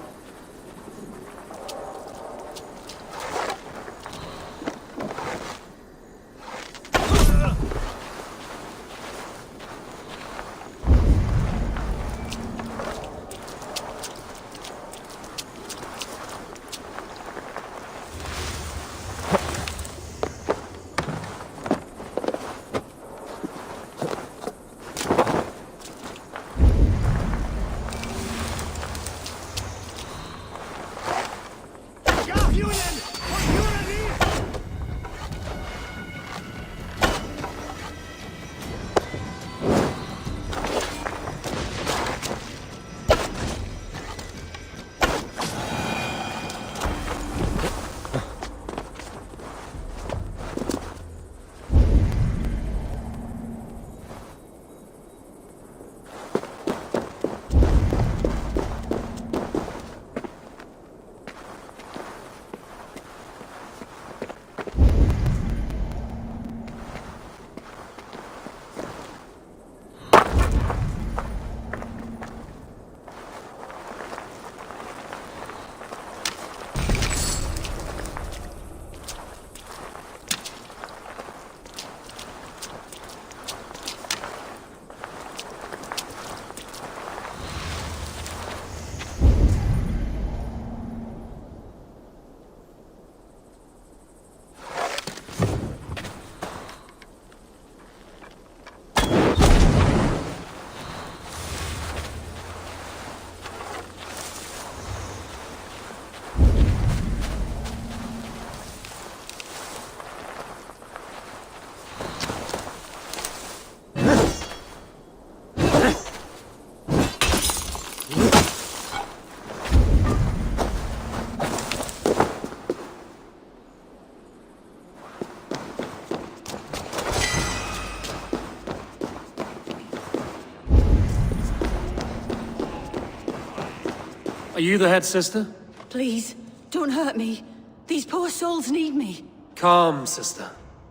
S17: Are you the head sister?
S19: Please, don't hurt me. These poor souls need me.
S17: Calm, sister.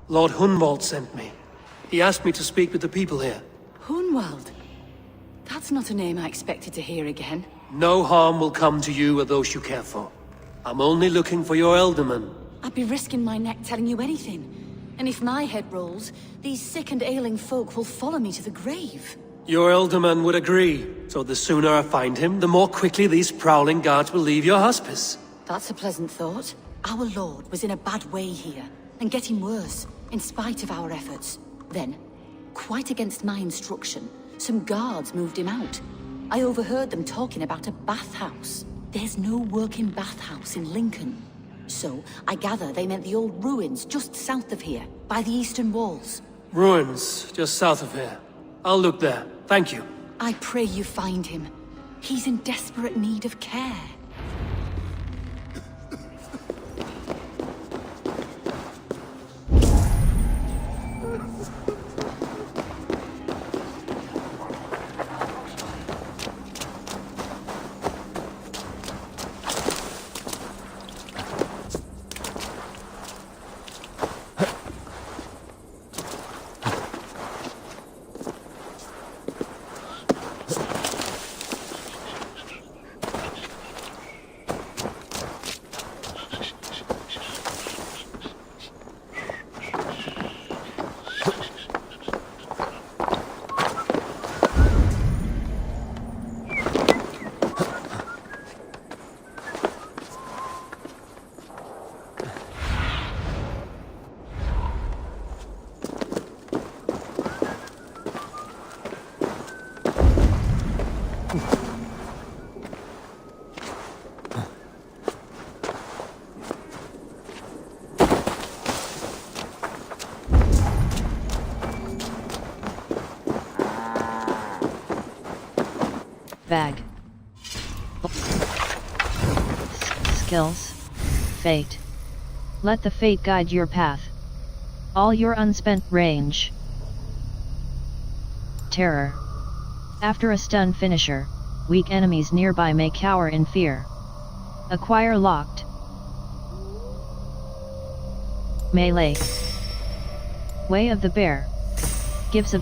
S17: Lord Hunwald sent me. He asked me to speak with the people here.
S19: Hunwald? That's not a name I expected to hear again.
S17: No harm will come to you or those you care for. I'm only looking for your Elderman.
S19: I'd be risking my neck telling you anything. And if my head rolls, these sick and ailing folk will follow me to the grave.
S17: Your Elderman would agree. So the sooner I find him, the more quickly these prowling guards will leave your hospice.
S19: That's a pleasant thought. Our lord was in a bad way here, and getting worse, in spite of our efforts. Then, quite against my instruction, some guards moved him out. I overheard them talking about a bathhouse. There's no working bathhouse in Lincoln. So, I gather they meant the old ruins just south of here, by the eastern walls.
S17: Ruins, just south of here. I'll look there. Thank you.
S19: I pray you find him. He's in desperate need of care.
S1: Bag. Skills. Fate. Let the fate guide your path. All your unspent range. Terror. After a stun finisher, weak enemies nearby may cower in fear. Acquire locked. Melee. Way of the Bear. Gives a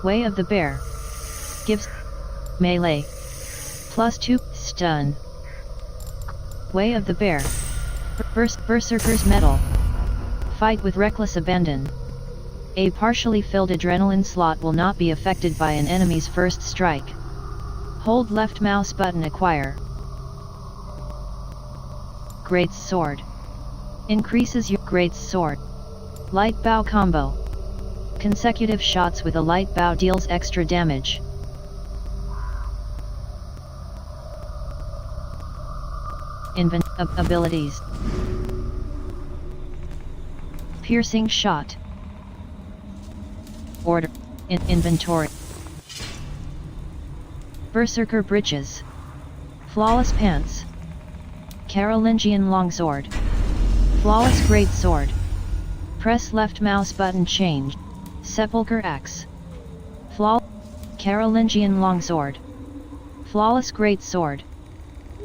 S1: Way of the Bear. Gives melee. +2 stun. Way of the Bear. Berserker's Medal. Fight with reckless abandon. A partially filled adrenaline slot will not be affected by an enemy's first strike. Hold left mouse button acquire. Great Sword. Increases your Great Sword. Light bow combo. Consecutive shots with a light bow deals extra damage. Abilities. Piercing shot. Order. Inventory. Berserker breeches. Flawless pants. Carolingian longsword. Flawless greatsword. Press left mouse button change. Sepulchre axe. Carolingian longsword. Flawless greatsword.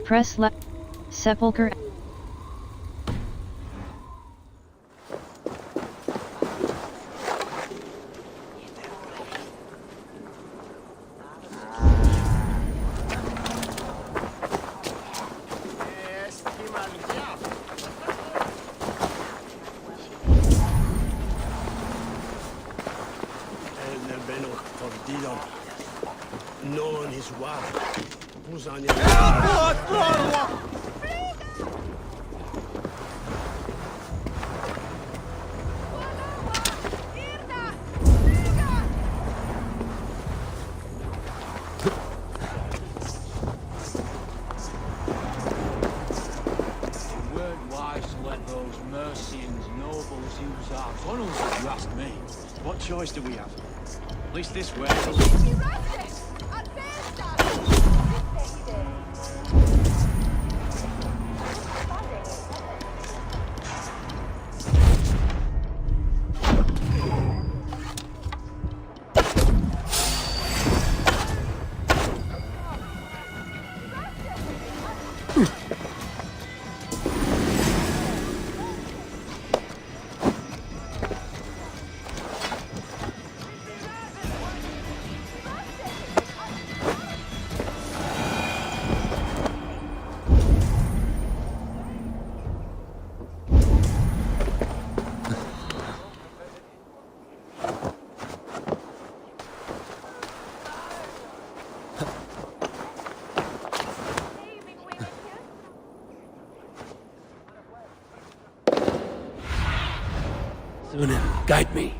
S1: Press left. Sepulchre.
S5: Non his wife.
S18: What choice do we have? At least this way.
S17: Sunan, guide me.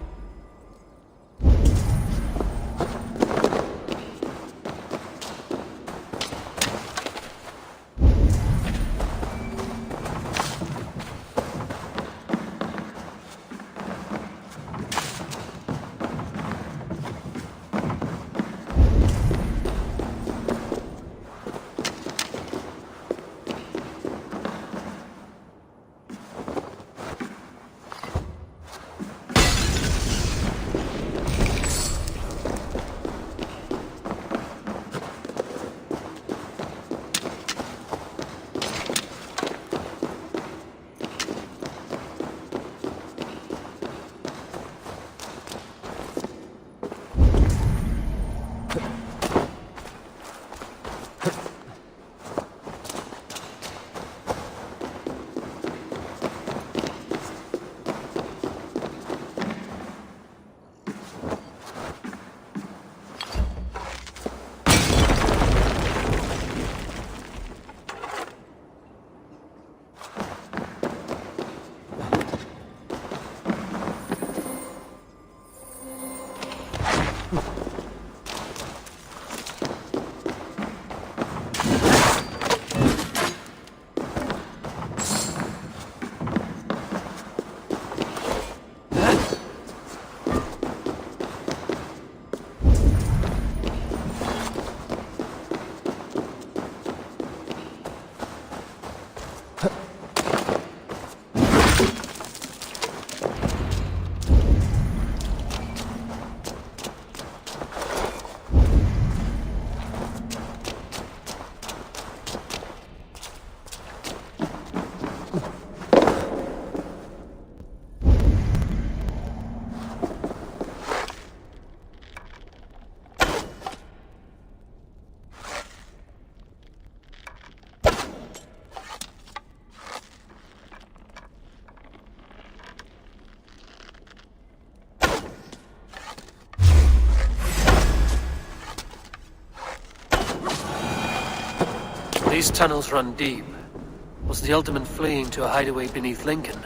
S17: These tunnels run deep. Was the Ultimate fleeing to a hideaway beneath Lincoln?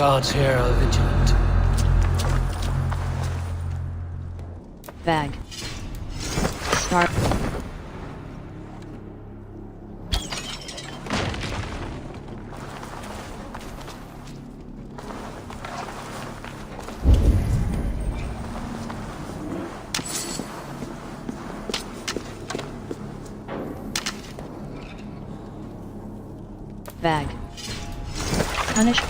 S17: guards here are vigilant.
S1: Bag. Start. Bag. Punish.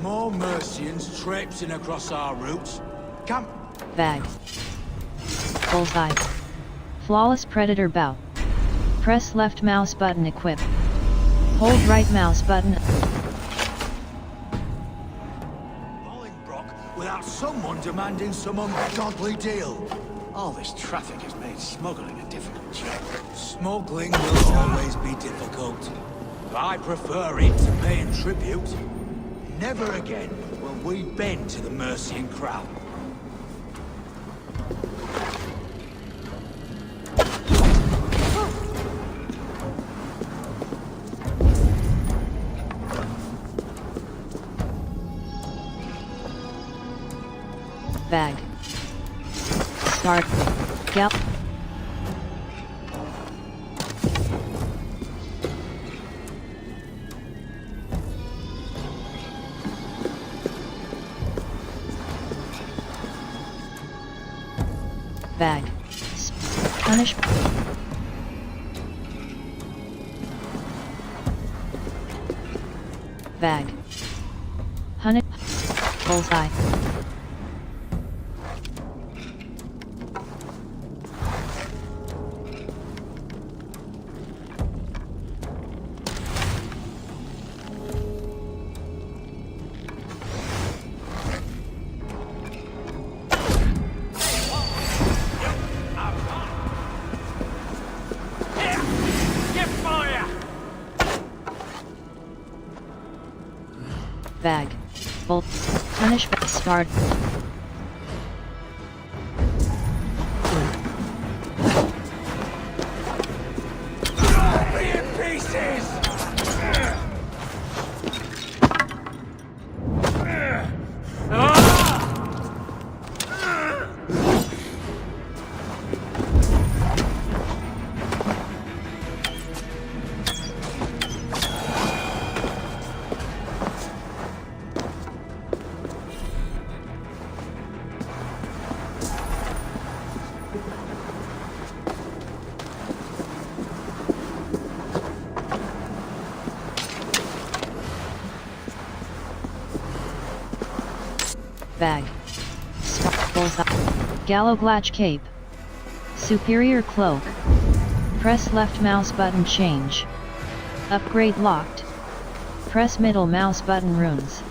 S9: More Mercians traipsing across our routes. Come.
S1: Bag. Bullseye. Flawless Predator bow. Press left mouse button equip. Hold right mouse button.
S9: Without someone demanding some ungodly deal. All this traffic has made smuggling a difficult job. Smuggling will always be difficult. I prefer it to paying tribute. Never again will we bend to the Mercian crown.
S1: Bag. Start. Gap. Bag. Punish. Bag. Hunt. Bullseye. Bag. Bolt. Punish. Start.
S9: Be in pieces!
S1: Bag. Bullseye. Gallowglatch cape. Superior cloak. Press left mouse button change. Upgrade locked. Press middle mouse button runes.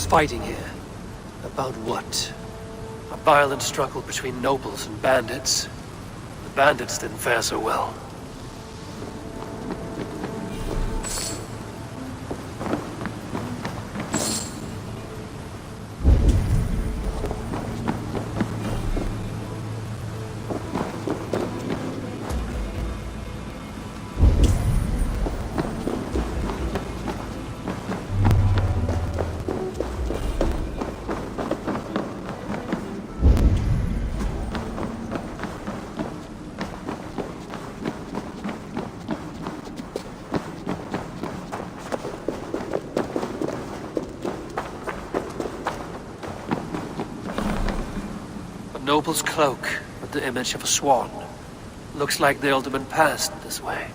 S17: fighting here. About what? A violent struggle between nobles and bandits. The bandits didn't fare so well. Noble's cloak with the image of a swan. Looks like the alderman passed this way.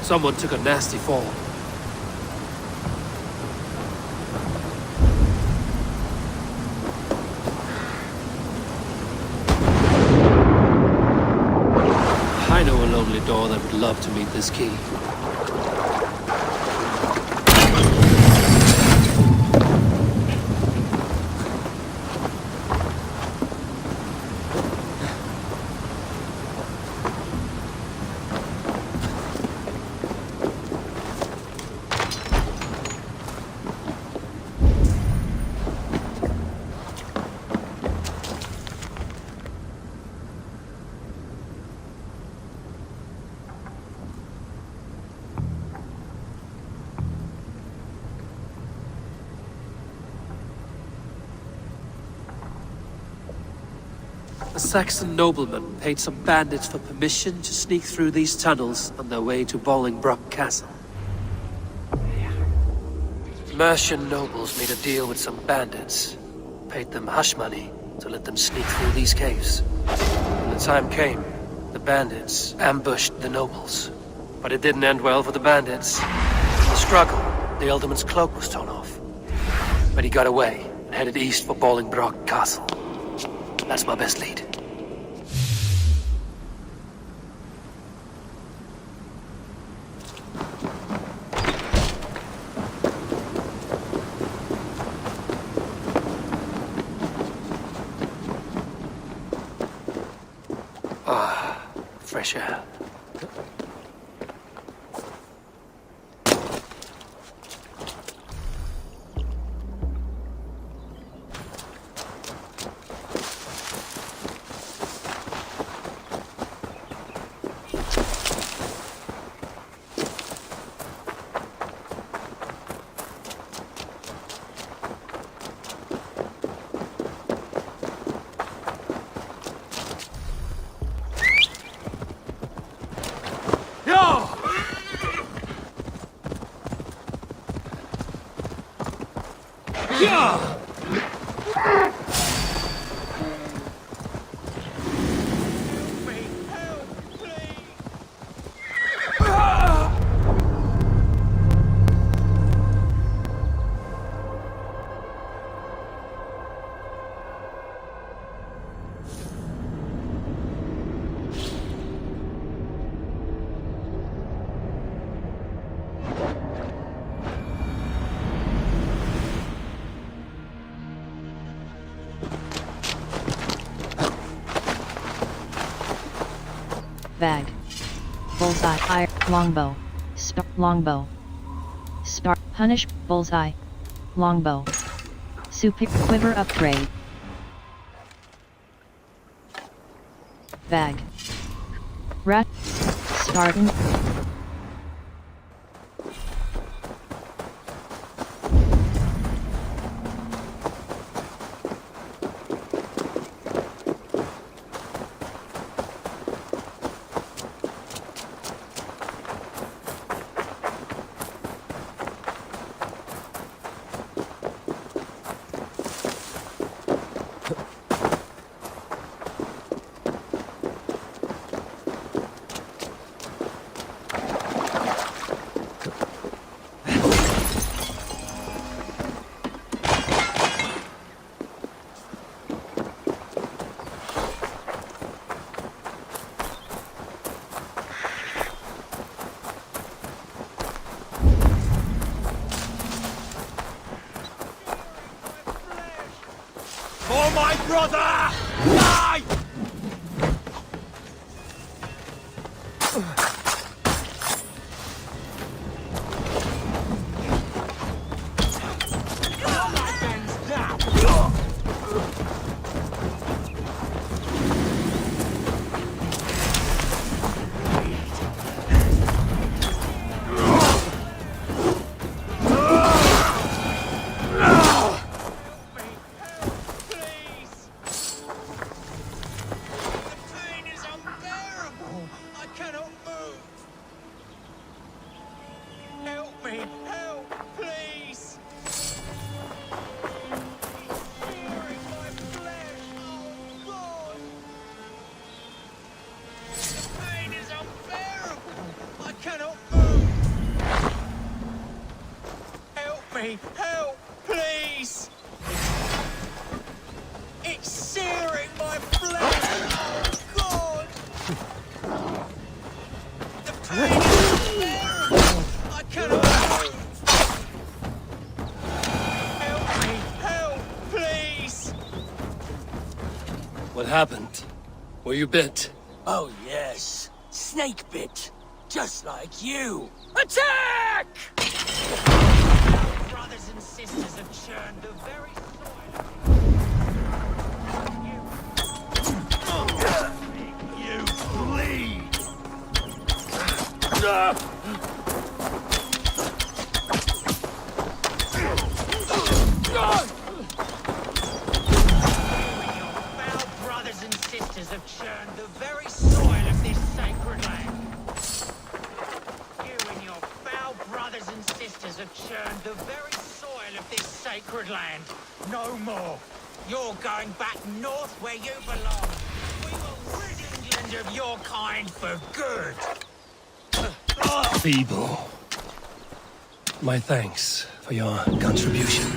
S17: Someone took a nasty fall. I know a lonely door that would love to meet this key. A Saxon nobleman paid some bandits for permission to sneak through these tunnels on their way to Bolingbroke Castle. Mercian nobles made a deal with some bandits, paid them hush money to let them sneak through these caves. When the time came, the bandits ambushed the nobles. But it didn't end well for the bandits. In the struggle, the Alderman's cloak was torn off. But he got away and headed east for Bolingbroke Castle. That's my best lead. Ah, fresh air.
S1: Bag. Bullseye. Iron. Longbow. Longbow. Punish. Bullseye. Longbow. Super quiver upgrade. Bag. Rat. Spartan.
S9: For my brother! Die!
S11: Help, please! It's searing my flesh! Oh, God! The pain is unbearable! I cannot move! Help me! Help, please!
S17: What happened? Were you bit?
S9: Oh, yes. Snake bit. Just like you. Attack!
S16: Brothers and sisters have churned the very soil.
S9: You bleed!
S16: Foul brothers and sisters have churned the very soil of this sacred land. You and your foul brothers and sisters have churned the very soil of this sacred land. No more. You're going back north where you belong. We will rid England of your kind for good.
S2: Feeble. My thanks for your contribution.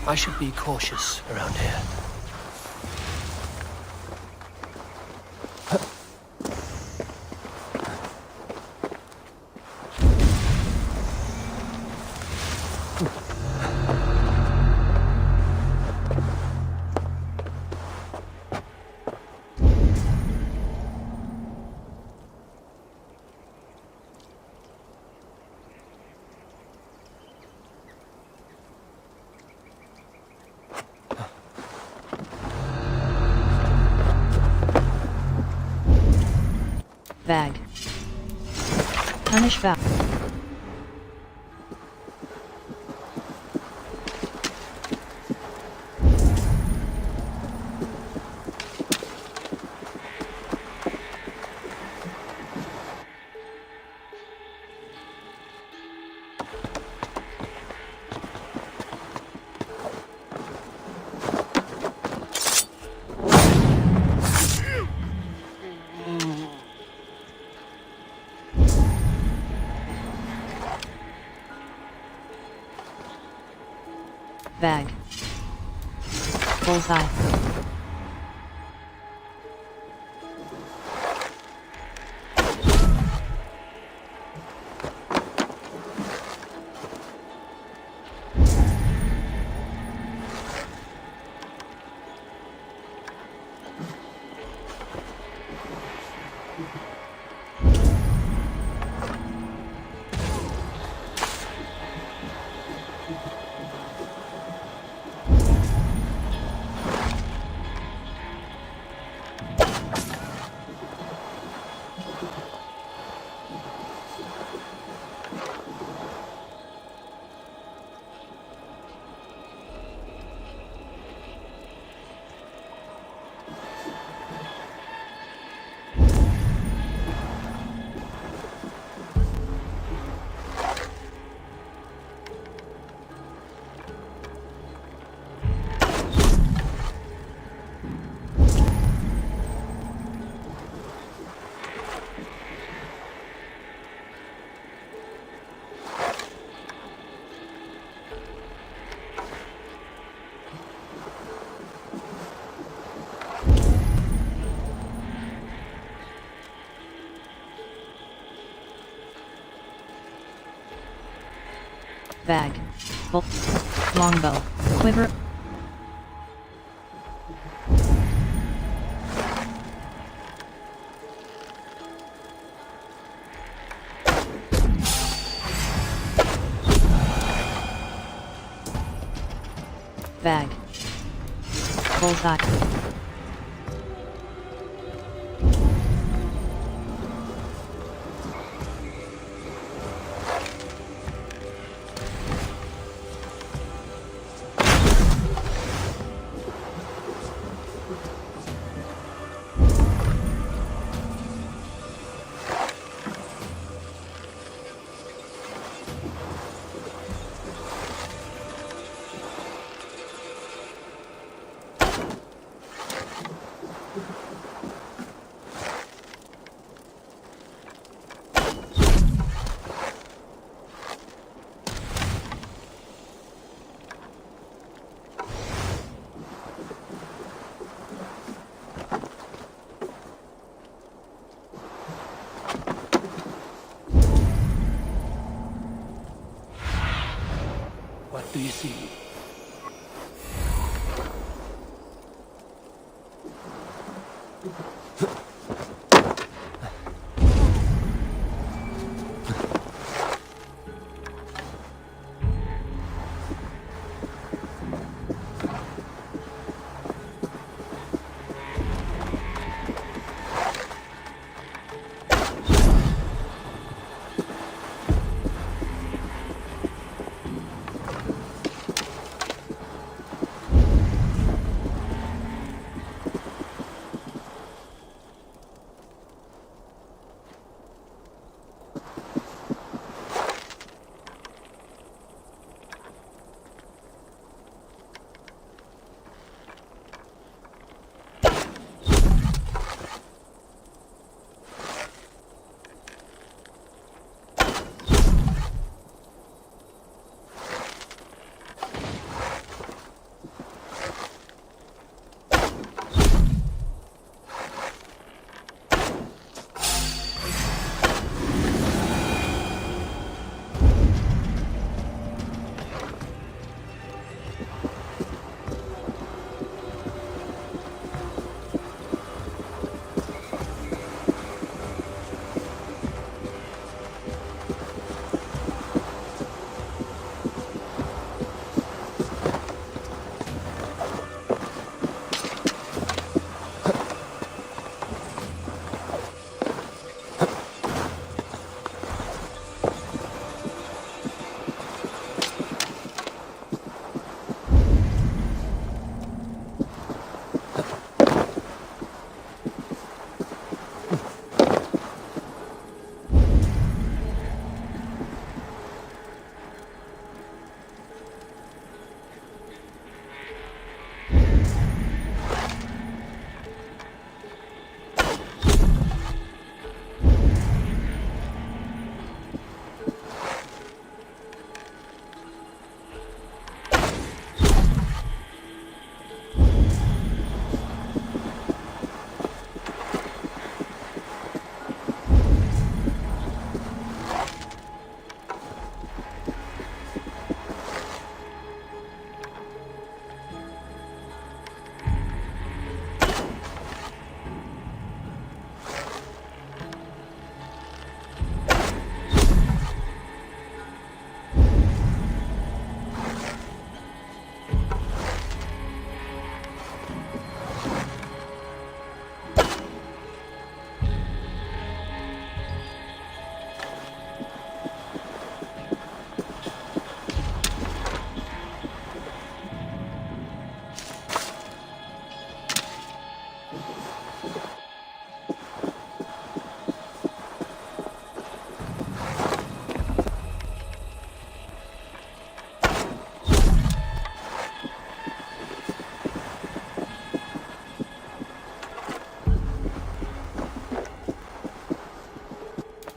S2: I should be cautious around here.
S1: Bag. Punish Val. Bag. Bullseye. Bag. Bull. Longbow. Quiver. Bag. Bullseye.
S17: What do you see?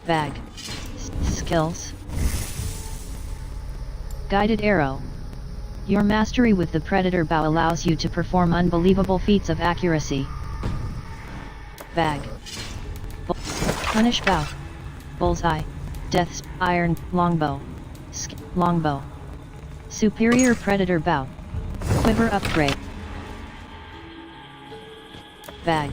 S1: Bag. Skills. Guided arrow. Your mastery with the Predator bow allows you to perform unbelievable feats of accuracy. Bag. Punish bow. Bullseye. Death's iron longbow. Longbow. Superior Predator bow. Quiver upgrade. Bag.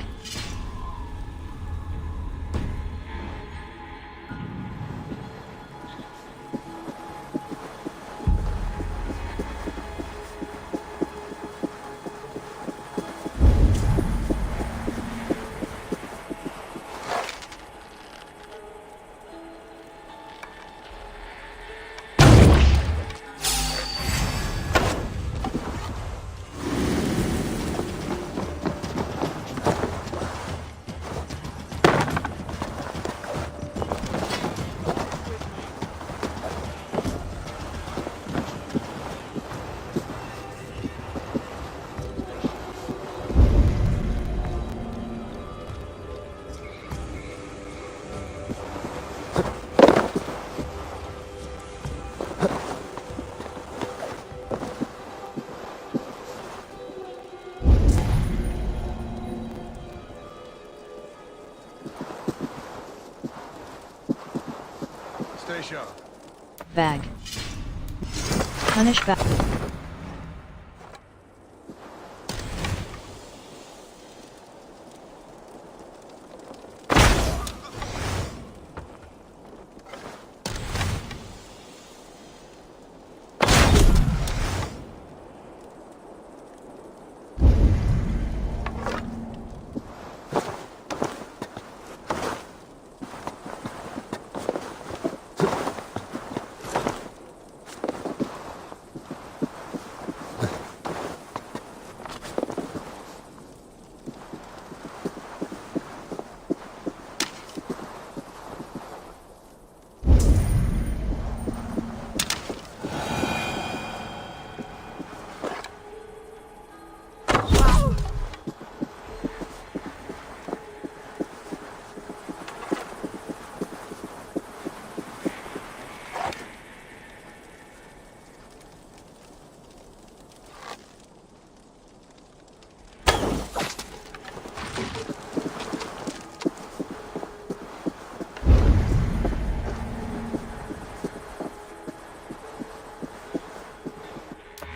S5: Stay sharp.
S1: Bag. Punish bag.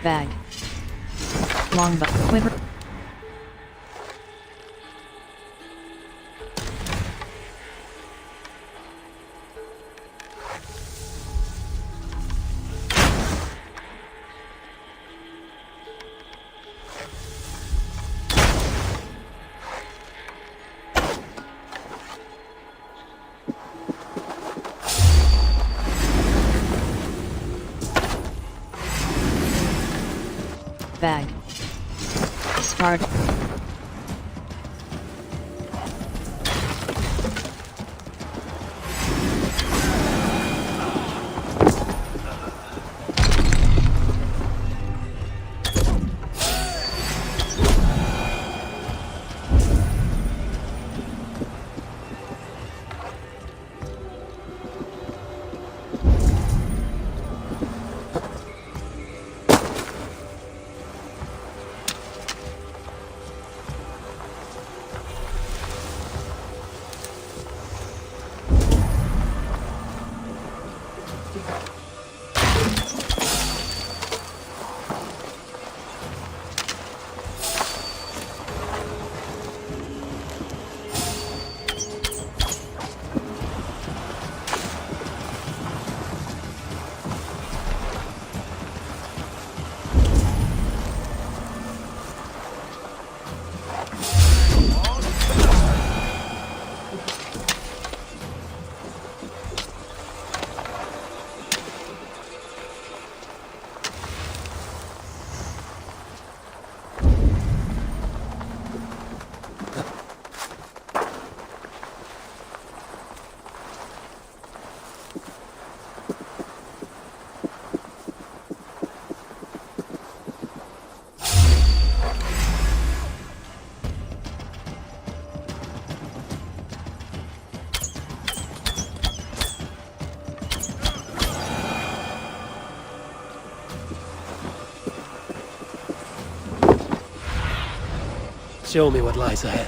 S1: Bag. Longbow. Quiver. Bag. Start.
S17: Show me what lies ahead.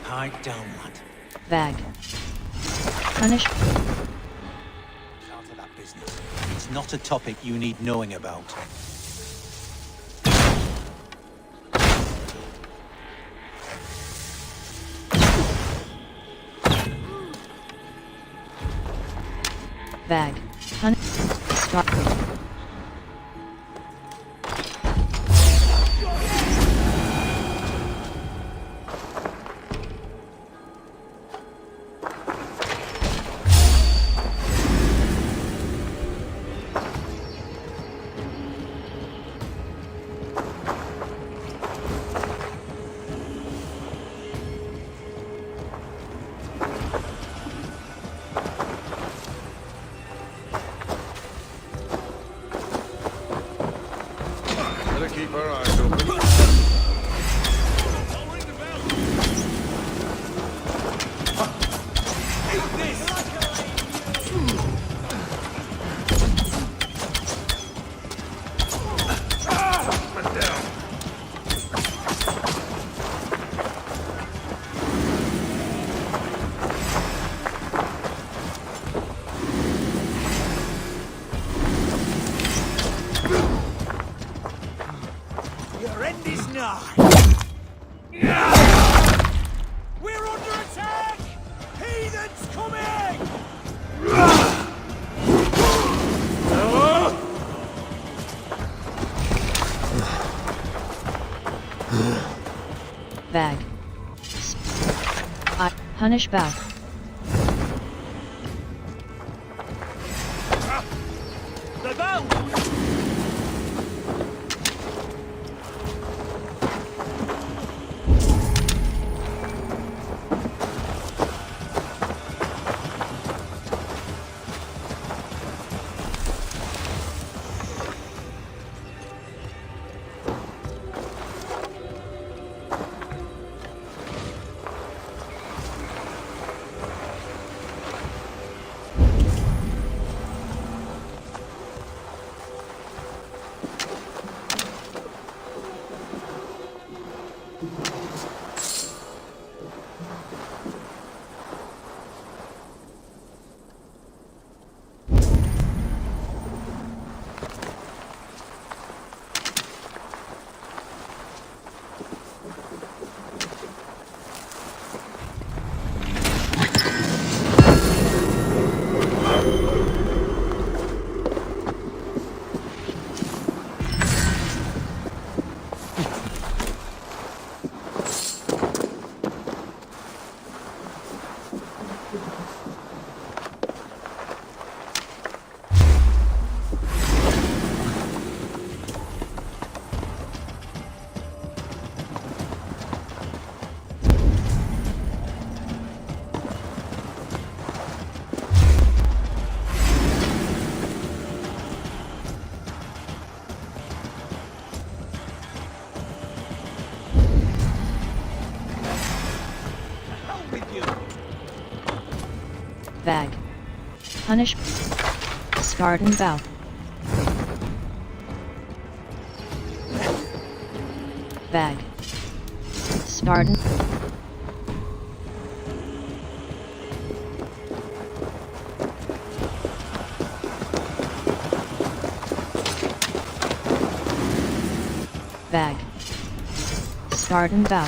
S18: Hide down, lad.
S1: Bag. Punish.
S18: Out of that business. It's not a topic you need knowing about.
S1: Bag. Punish. Start.
S21: Better keep our eyes open.
S9: Your end is nigh. We're under attack! Heathens coming!
S1: Bag. Punish bow.
S9: The bow!
S1: Bag. Punish. Spartan bow. Bag. Spartan. Bag. Spartan bow.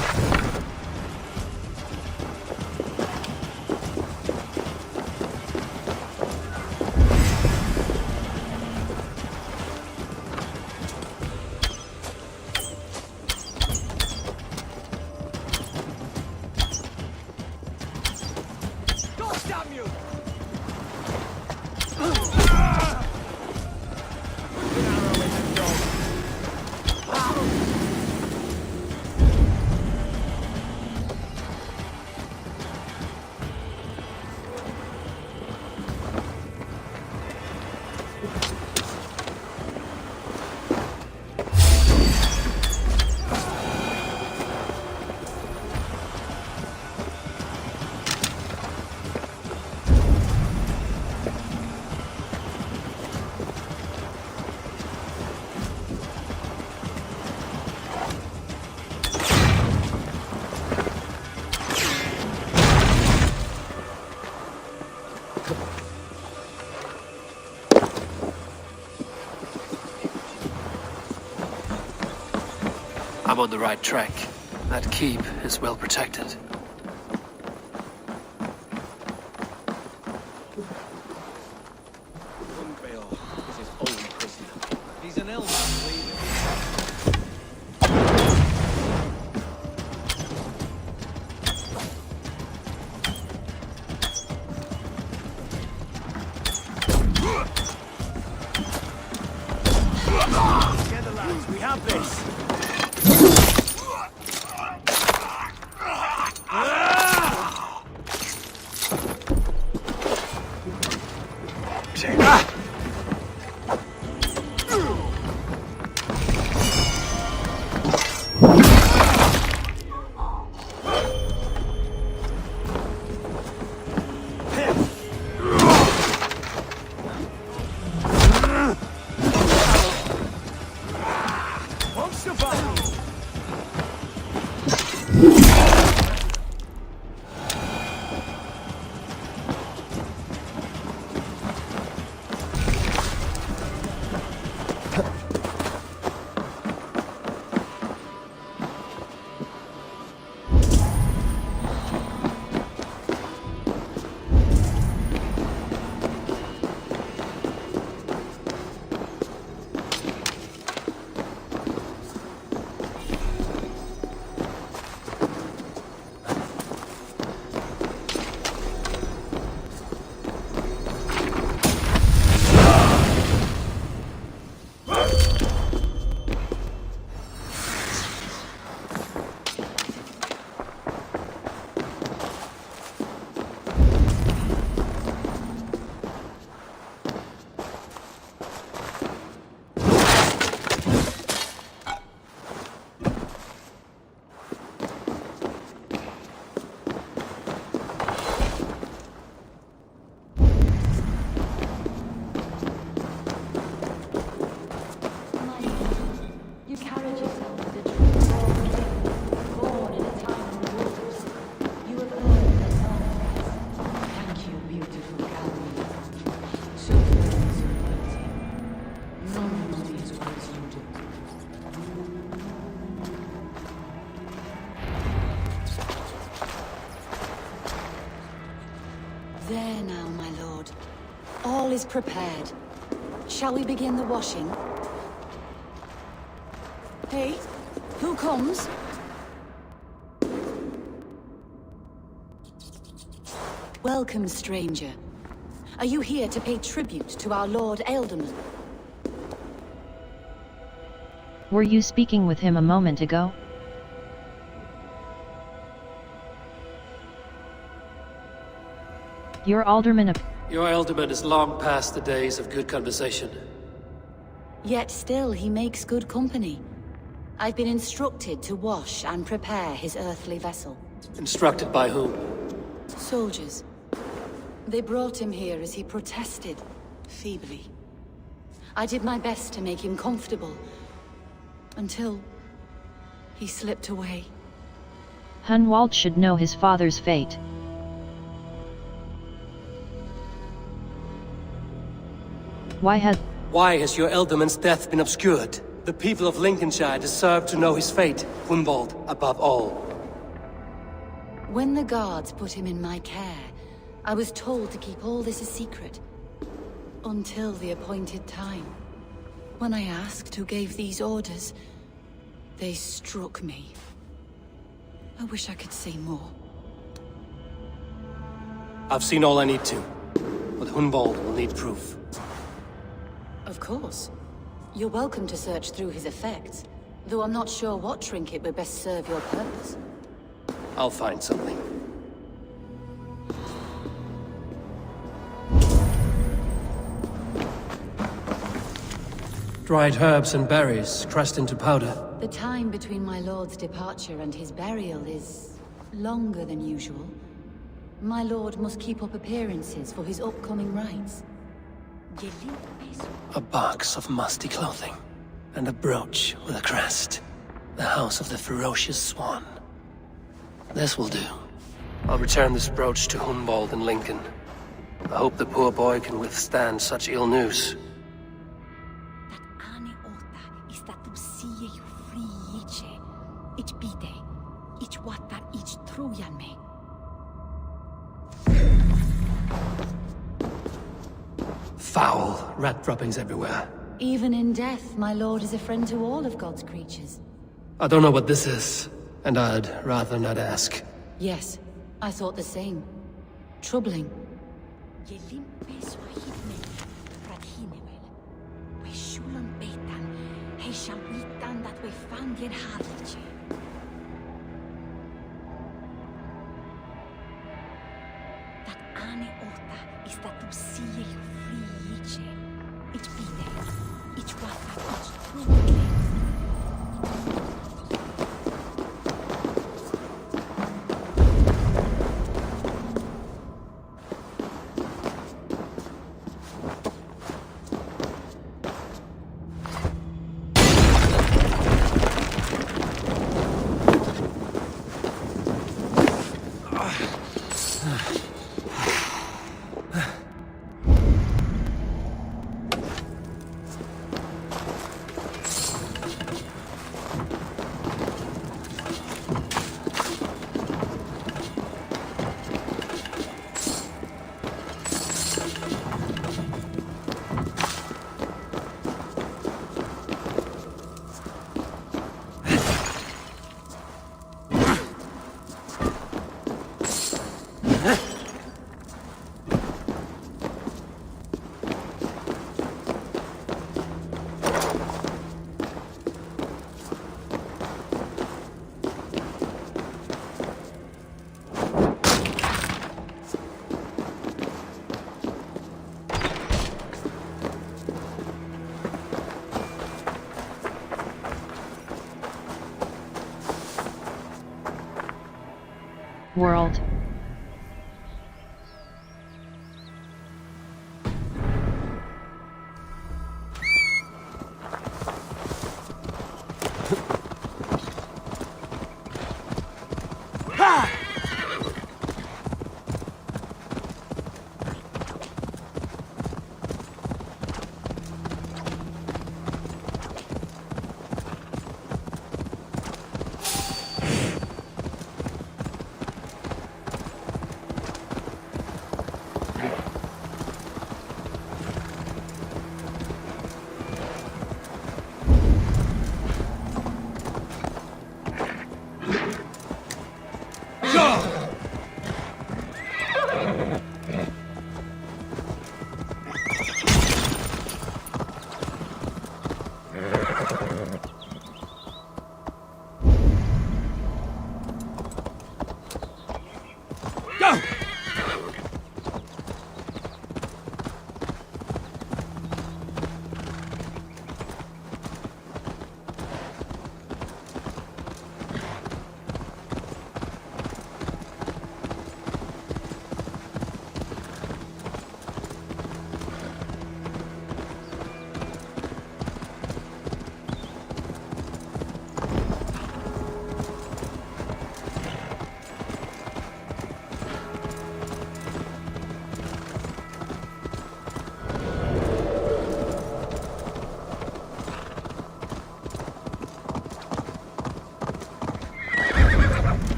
S2: I'm on the right track. That keep is well protected.
S5: Is his own prisoner. He's an elder.
S20: Together, lads, we have this.
S19: There now, my lord. All is prepared. Shall we begin the washing? Hey, who comes? Welcome, stranger. Are you here to pay tribute to our Lord Ealdorman?
S1: Were you speaking with him a moment ago? Your alderman of...
S17: Your alderman is long past the days of good conversation.
S19: Yet still he makes good company. I've been instructed to wash and prepare his earthly vessel.
S17: Instructed by whom?
S19: Soldiers. They brought him here as he protested, feebly. I did my best to make him comfortable, until he slipped away.
S1: Hunwald should know his father's fate. Why has
S2: your ealdorman's death been obscured? The people of Lincolnshire deserve to know his fate, Hunwald, above all.
S19: When the guards put him in my care, I was told to keep all this a secret. Until the appointed time. When I asked who gave these orders, they struck me. I wish I could say more.
S2: I've seen all I need to, but Hunwald will need proof.
S19: Of course. You're welcome to search through his effects, though I'm not sure what trinket would best serve your purpose.
S2: I'll find something. Dried herbs and berries crushed into powder.
S19: The time between my lord's departure and his burial is longer than usual. My lord must keep up appearances for his upcoming rites.
S2: A box of musty clothing, and a brooch with a crest. The House of the Ferocious Swan. This will do. I'll return this brooch to Hunwald in Lincoln. I hope the poor boy can withstand such ill news.
S19: Ich bitte. Ich wata ich trujan me.
S17: Foul rat droppings everywhere.
S19: Even in death, my lord is a friend to all of God's creatures.
S17: I don't know what this is, and I'd rather not ask.
S19: Yes, I thought the same. Troubling. Dat ane ota is dat du sie friice. Ich bitte. Ich wata ich trujan.
S1: World.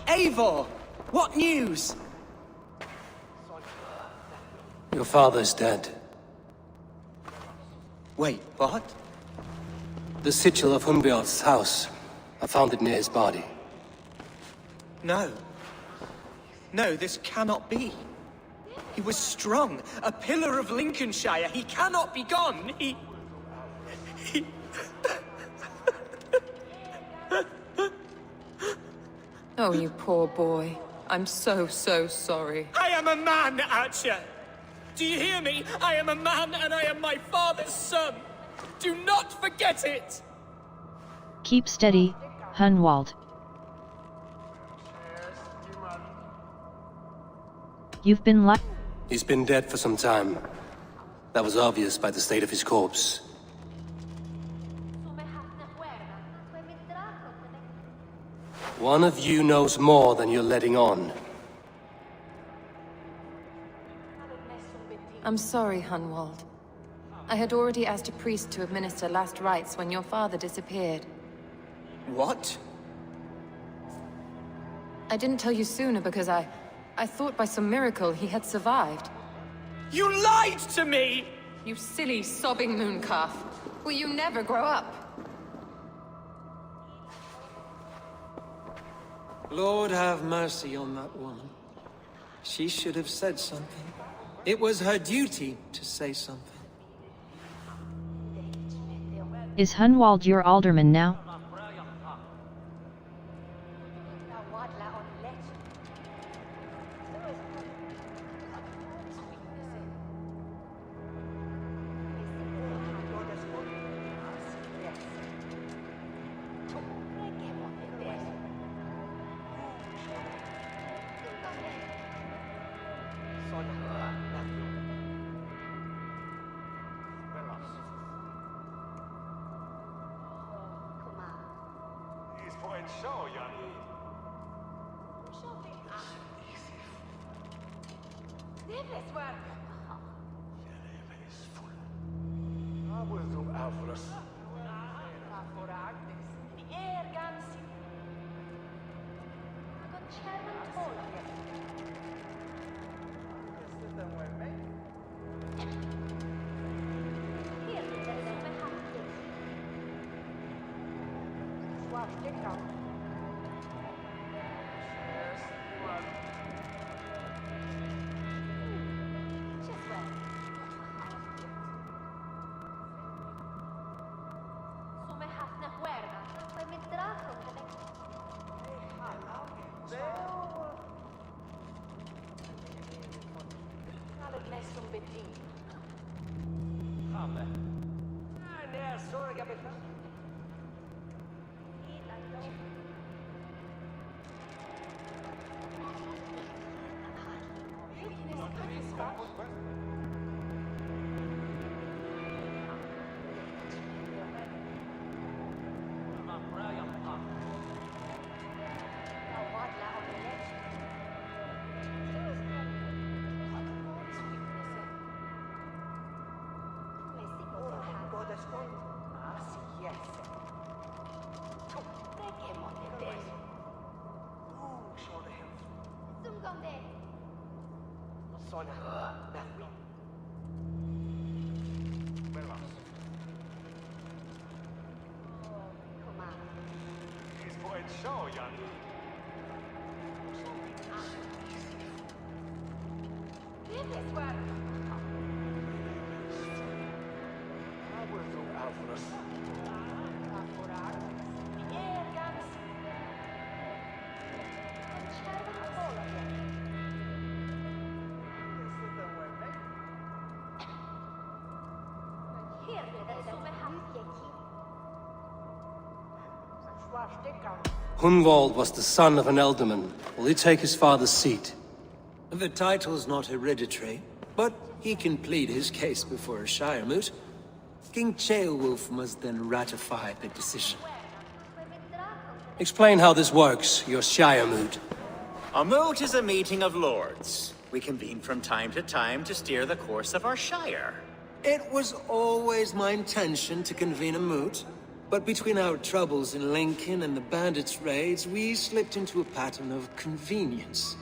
S16: Eivor! What news?
S17: Your father's dead.
S16: Wait, what?
S17: The sigil of Hunbjorn's house. I found it near his body.
S16: No. No, this cannot be. He was strong, a pillar of Lincolnshire. He cannot be gone. He...
S15: Oh, you poor boy. I'm so sorry.
S20: I am a man, Archer! Do you hear me? I am a man and I am my father's son! Do not forget it!
S1: Keep steady, Hunwald. You've been
S2: He's been dead for some time. That was obvious by the state of his corpse. One of you knows more than you're letting on.
S15: I'm sorry, Hunwald. I had already asked a priest to administer last rites when your father disappeared.
S20: What?
S15: I didn't tell you sooner because I thought by some miracle he had survived.
S20: You lied to me!
S15: You silly, sobbing mooncalf. Will you never grow up?
S8: Lord have mercy on that woman. She should have said something. It was her duty to say something.
S1: Is Hunwald your alderman now?
S2: Hunwald was the son of an ealdorman. Will he take his father's seat?
S8: The title's not hereditary, but he can plead his case before a Shire moot. King Ceolwulf must then ratify the decision.
S2: Explain how this works, your Shire moot.
S22: A moot is a meeting of lords. We convene from time to time to steer the course of our Shire.
S8: It was always my intention to convene a moot, but between our troubles in Lincoln and the bandits' raids, we slipped into a pattern of convenience.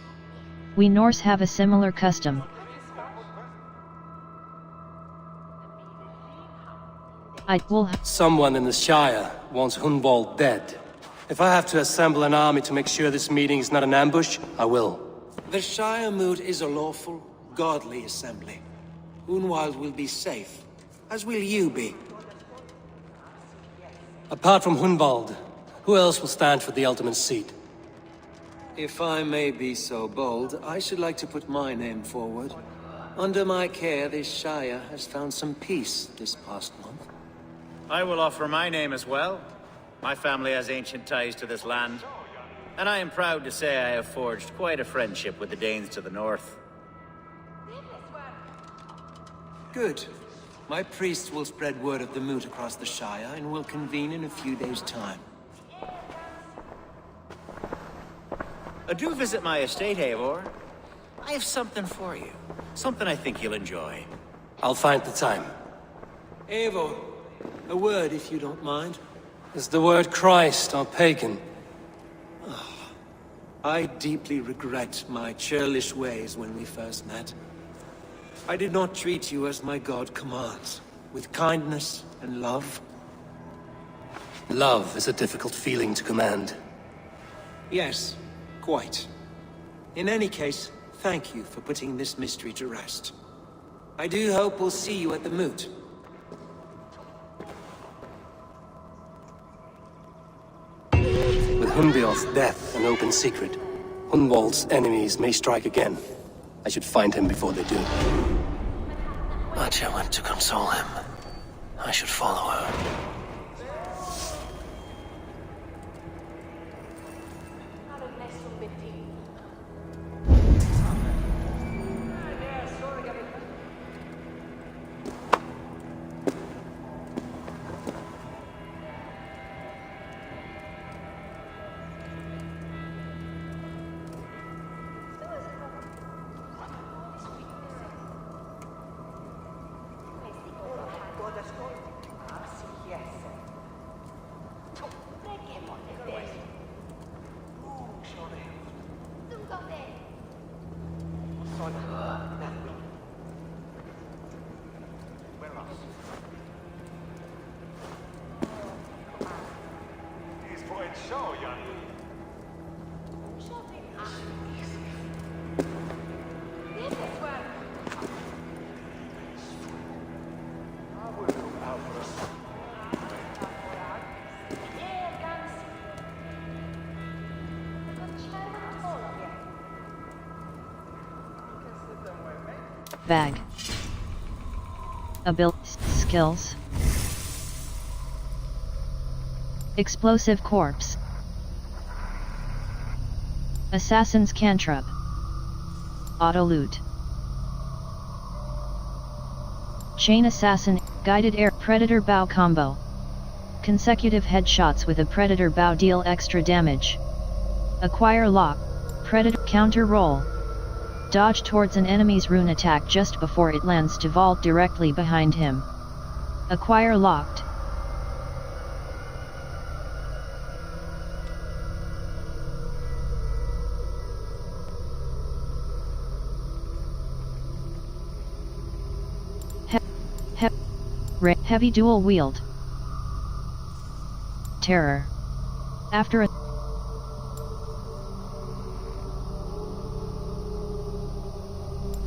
S1: We Norse have a similar custom.
S2: Someone in the Shire wants Hunwald dead. If I have to assemble an army to make sure this meeting is not an ambush, I will.
S8: The Shire moot is a lawful, godly assembly. Hunwald will be safe, as will you be.
S2: Apart from Hunwald, who else will stand for the ultimate seat?
S8: If I may be so bold, I should like to put my name forward. Under my care, this Shire has found some peace this past month.
S22: I will offer my name as well. My family has ancient ties to this land, and I am proud to say I have forged quite a friendship with the Danes to the north.
S8: Good. My priest will spread word of the moot across the Shire, and will convene in a few days' time.
S22: Do visit my estate, Eivor. I have something for you. Something I think you'll enjoy.
S2: I'll find the time.
S8: Eivor, a word if you don't mind.
S2: Is the word Christ or pagan?
S8: I deeply regret my churlish ways when we first met. I did not treat you as my god commands, with kindness and love.
S2: Love is a difficult feeling to command.
S8: Yes, quite. In any case, thank you for putting this mystery to rest. I do hope we'll see you at the moot.
S2: With Hunbeor's death an open secret, Hunwald's enemies may strike again. I should find him before they do. Atya went to console him. I should follow her.
S1: Bag. Skills. Explosive corpse. Assassin's cantrip. Auto loot. Chain assassin, guided air predator bow combo. Consecutive headshots with a predator bow deal extra damage. Acquire lock, predator counter roll. Dodge towards an enemy's rune attack just before it lands to vault directly behind him. Acquire locked. Heavy dual wield. Terror. After a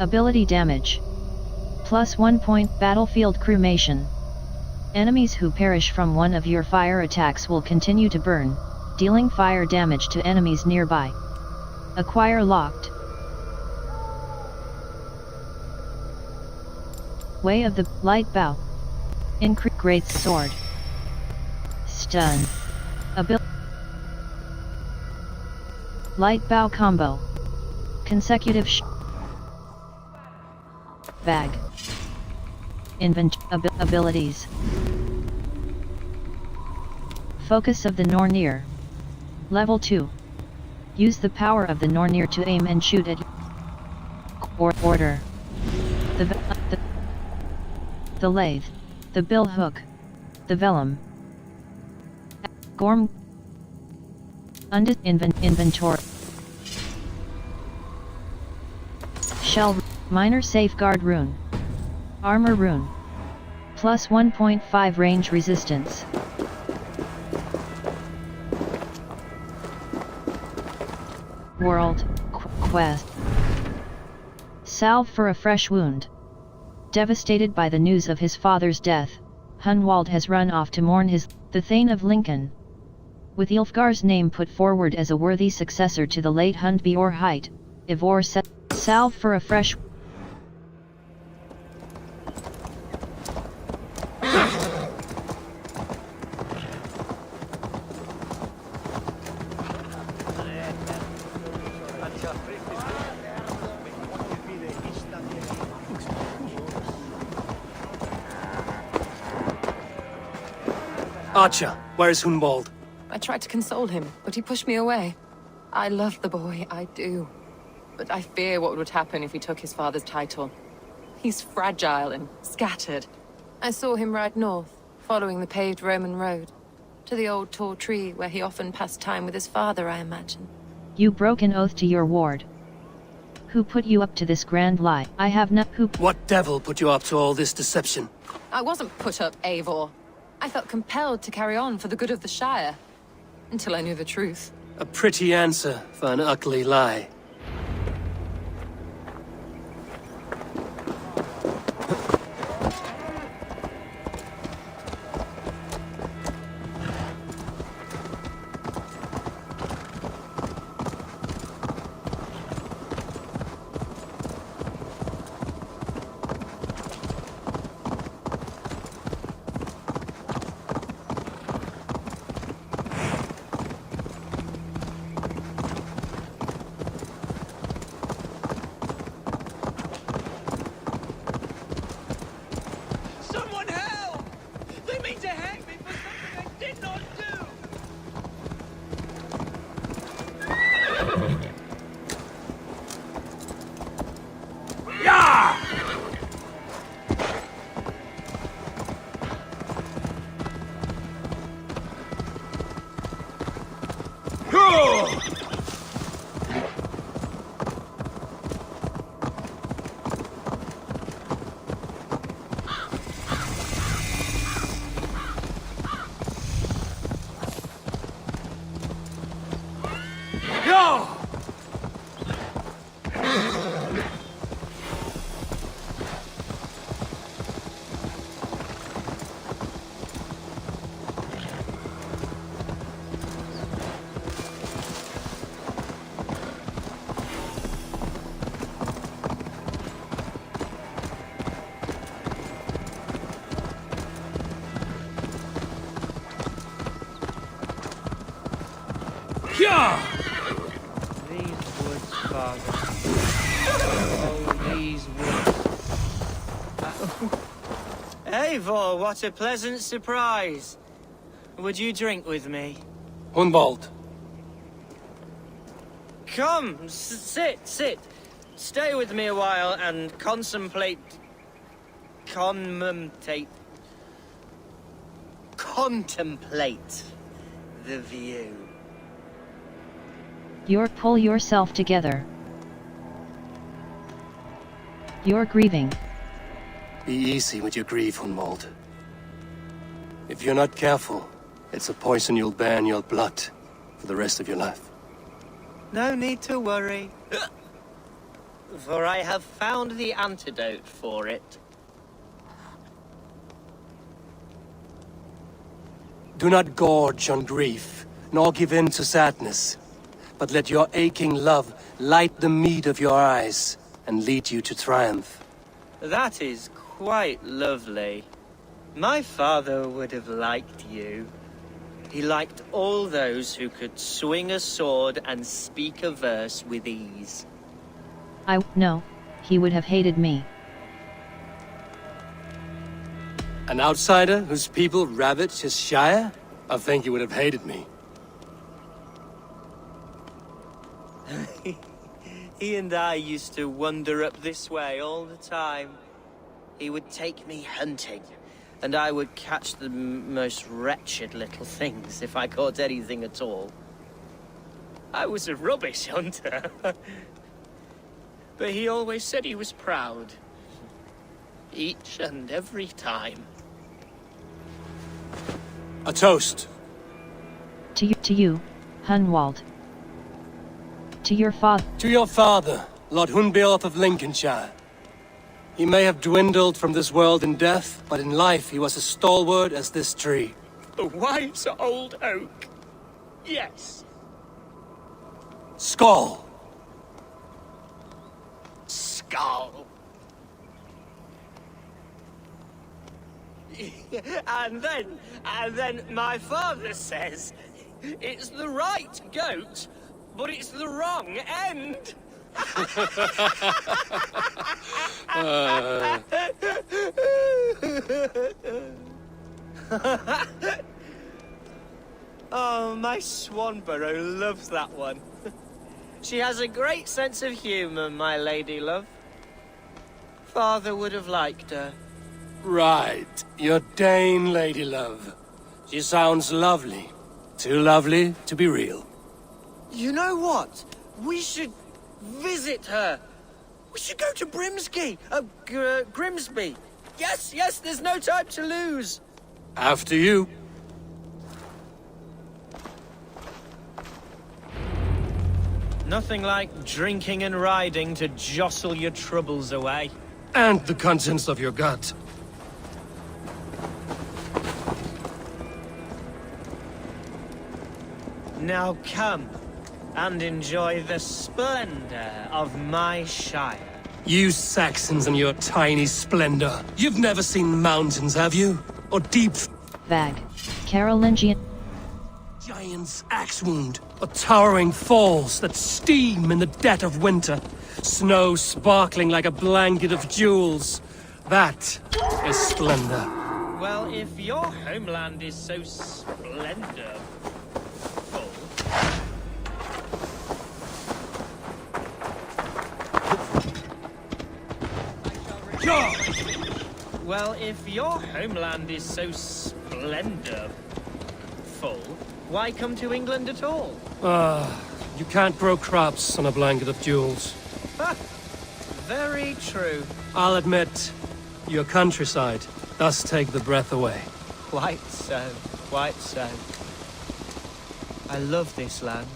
S1: ability damage. +1 point battlefield cremation. Enemies who perish from one of your fire attacks will continue to burn, dealing fire damage to enemies nearby. Acquire locked. Way of the light bow. Increase great sword. Stun. Light bow combo. Consecutive bag. Abilities. Focus of the Nornir. Level 2. Use the power of the Nornir to aim and shoot at order. The lathe. The bill hook. The vellum. Gorm. Inventory. Shell. Minor safeguard rune. Armor rune. +1.5 range resistance. World quest. Salve for a fresh wound. Devastated by the news of his father's death, Hunwald has run off to mourn the Thane of Lincoln. With Ylfgar's name put forward as a worthy successor to the late Hundbjorn Height, Ivor set salve for a fresh...
S17: Archer, where's Hunwald?
S15: I tried to console him, but he pushed me away. I love the boy, I do. But I fear what would happen if he took his father's title. He's fragile and scattered. I saw him ride north, following the paved Roman road. To the old tall tree where he often passed time with his father, I imagine.
S1: You broke an oath to your ward. Who put you up to this grand lie? I have not who...
S17: What devil put you up to all this deception?
S15: I wasn't put up, Eivor. I felt compelled to carry on for the good of the Shire. Until I knew the truth.
S17: A pretty answer for an ugly lie.
S11: Someone help! They mean to hang me for something I did not do!
S9: Yeah! Go! Yeah!
S16: These woods, Father. Oh, these woods. Eivor, what a pleasant surprise. Would you drink with me?
S17: Hunwald.
S16: Come, sit. Stay with me a while and contemplate the view.
S1: Pull yourself together. You're grieving.
S17: Be easy with your grief, Hunwald. If you're not careful, it's a poison you'll bear in your blood for the rest of your life.
S16: No need to worry. For I have found the antidote for it.
S17: Do not gorge on grief, nor give in to sadness, but let your aching love light the mead of your eyes and lead you to triumph.
S16: That is quite lovely. My father would have liked you. He liked all those who could swing a sword and speak a verse with ease.
S1: No, he would have hated me.
S17: An outsider whose people ravaged his shire? I think he would have hated me.
S16: He and I used to wander up this way all the time. He would take me hunting, and I would catch the most wretched little things if I caught anything at all. I was a rubbish hunter. But he always said he was proud. Each and every time.
S17: A toast.
S1: To you, Hunwald. To your father.
S17: To your father, Lord Hunbeorth of Lincolnshire. He may have dwindled from this world in death, but in life he was as stalwart as this tree.
S16: A wise old oak. Yes.
S17: Skull!
S16: Skull. And then my father says it's the right goat, but it's the wrong end. Oh, my Swanborough loves that one. She has a great sense of humor, my lady love. Father would have liked her.
S17: Right, your Dane lady love. She sounds lovely. Too lovely to be real.
S16: You know what? We should visit her. We should go to Grimsby. Yes, there's no time to lose.
S17: After you.
S16: Nothing like drinking and riding to jostle your troubles away.
S17: And the contents of your gut.
S16: Now come and enjoy the splendor of my shire.
S17: You Saxons and your tiny splendor. You've never seen mountains, have you? Or deep...
S1: Vag. Carolingian.
S17: Giant's axe wound. Or towering falls that steam in the dead of winter. Snow sparkling like a blanket of jewels. That is splendor.
S16: Well, if your homeland is so splendor... Well, if your homeland is so splendorful, why come to England at all?
S17: You can't grow crops on a blanket of jewels.
S16: Very true.
S17: I'll admit, your countryside does take the breath away.
S16: Quite so, quite so. I love this land.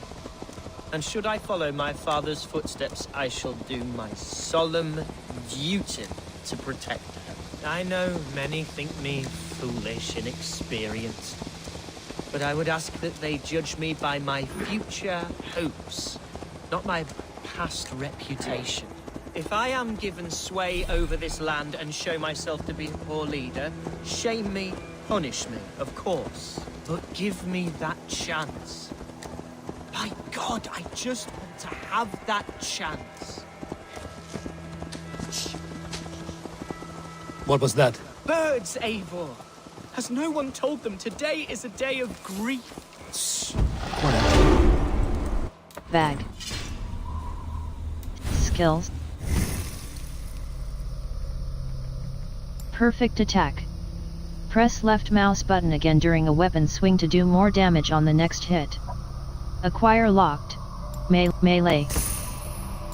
S16: And should I follow my father's footsteps, I shall do my solemn duty to protect her. I know many think me foolish, inexperienced, but I would ask that they judge me by my future hopes, not my past reputation. If I am given sway over this land and show myself to be a poor leader, shame me, punish me, of course, but give me that chance. By God, I just want to have that chance.
S17: What was that?
S16: Birds, Eivor! Has no one told them today is a day of grief?
S1: Vag. Skills. Perfect attack. Press left mouse button again during a weapon swing to do more damage on the next hit. Acquire locked. Melee.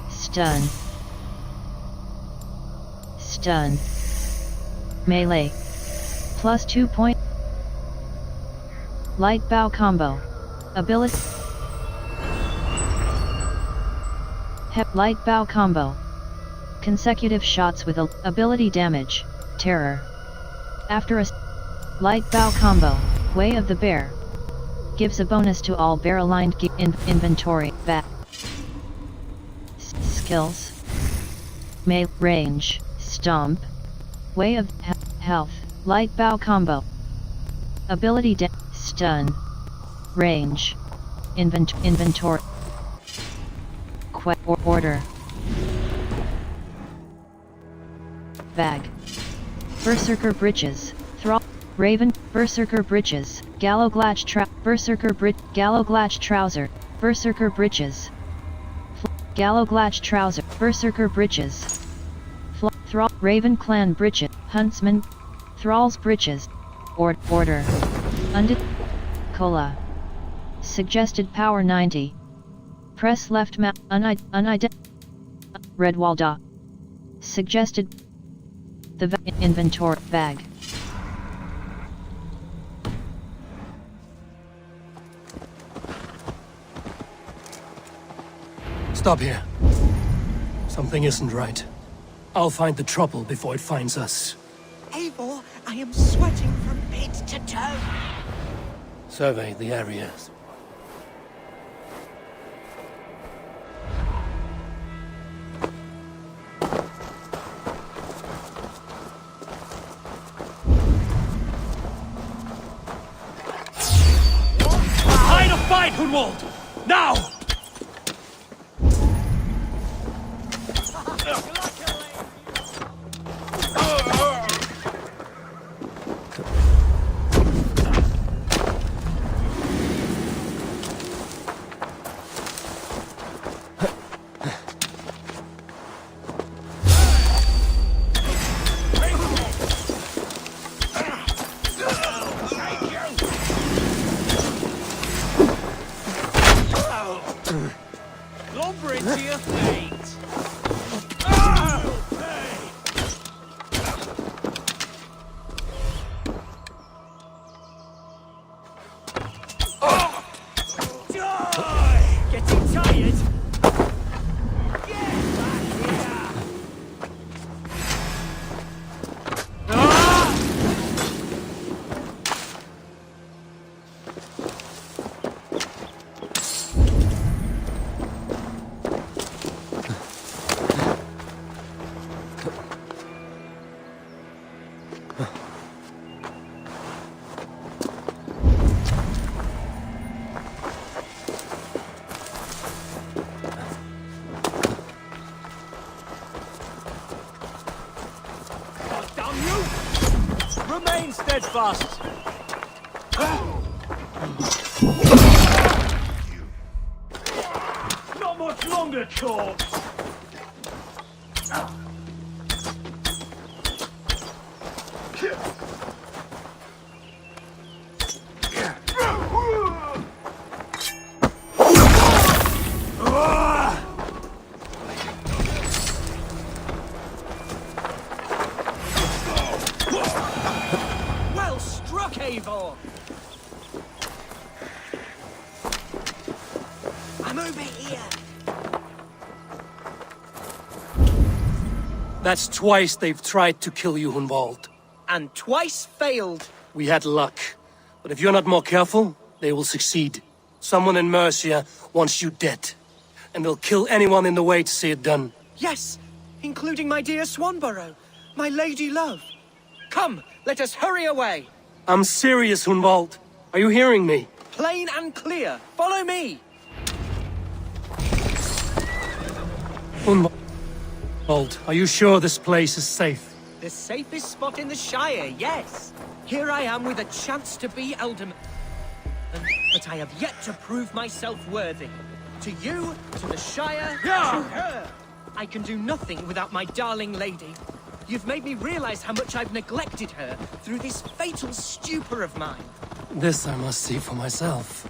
S1: Stun. Stun. Melee. Plus 2 point. Light bow combo. Ability. Light bow combo. Consecutive shots with ability damage. Terror. After a light bow combo. Way of the Bear. Gives a bonus to all bear-aligned inventory. Skills. Range. Stomp. Way of Health. Light bow combo. Ability Stun. Range. Inventory. Order. Vag. Berserker Breeches. Thrall. Raven. Berserker Breeches. Galloglatch Galloglatch Trouser. Berserker Breeches. Galloglatch Trouser. Berserker Breeches. Thrall. Raven Clan Breeches. Huntsman. Thrall's Breeches. Order. Cola. Suggested power 90. Press left mouse. Redwalda. Suggested. The inventory bag.
S17: Stop here. Something isn't right. I'll find the trouble before it finds us.
S16: Eivor, I am sweating from head to toe.
S17: Survey the area. Hunwald! Now!
S20: Lumber into your fate. Getting tired? Get back here! Remain steadfast. Not much longer, corpse. Well struck, Eivor! I'm over here.
S17: That's twice they've tried to kill you, Hunwald.
S16: And twice failed.
S17: We had luck. But if you're not more careful, they will succeed. Someone in Mercia wants you dead. And they'll kill anyone in the way to see it done.
S16: Yes, including my dear Swanborough, my lady love. Come, let us hurry away.
S17: I'm serious, Hunwald. Are you hearing me?
S16: Plain and clear. Follow me.
S17: Hunwald, are you sure this place is safe?
S16: The safest spot in the Shire, yes. Here I am with a chance to be Alderman. But I have yet to prove myself worthy. To you, to the Shire, to her. I can do nothing without my darling lady. You've made me realize how much I've neglected her through this fatal stupor of mine.
S17: This I must see for myself.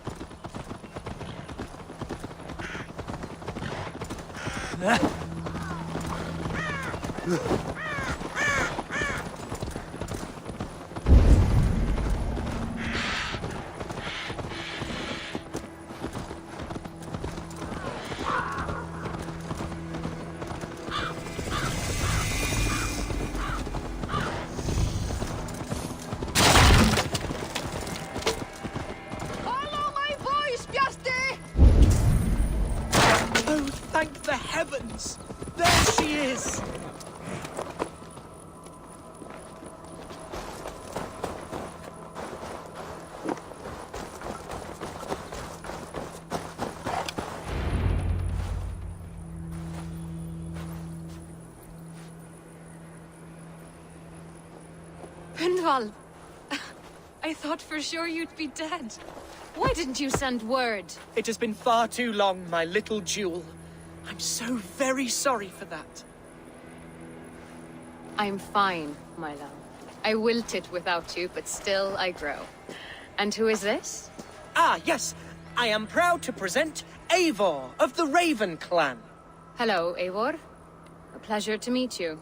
S16: Oh, thank the heavens! There she is!
S15: Hundwald, I thought for sure you'd be dead. Why didn't you send word?
S16: It has been far too long, my little jewel. I'm so very sorry for that.
S15: I'm fine, my love. I wilted without you, but still I grow. And who is this?
S16: Ah, yes. I am proud to present Eivor of the Raven clan.
S15: Hello, Eivor. A pleasure to meet you.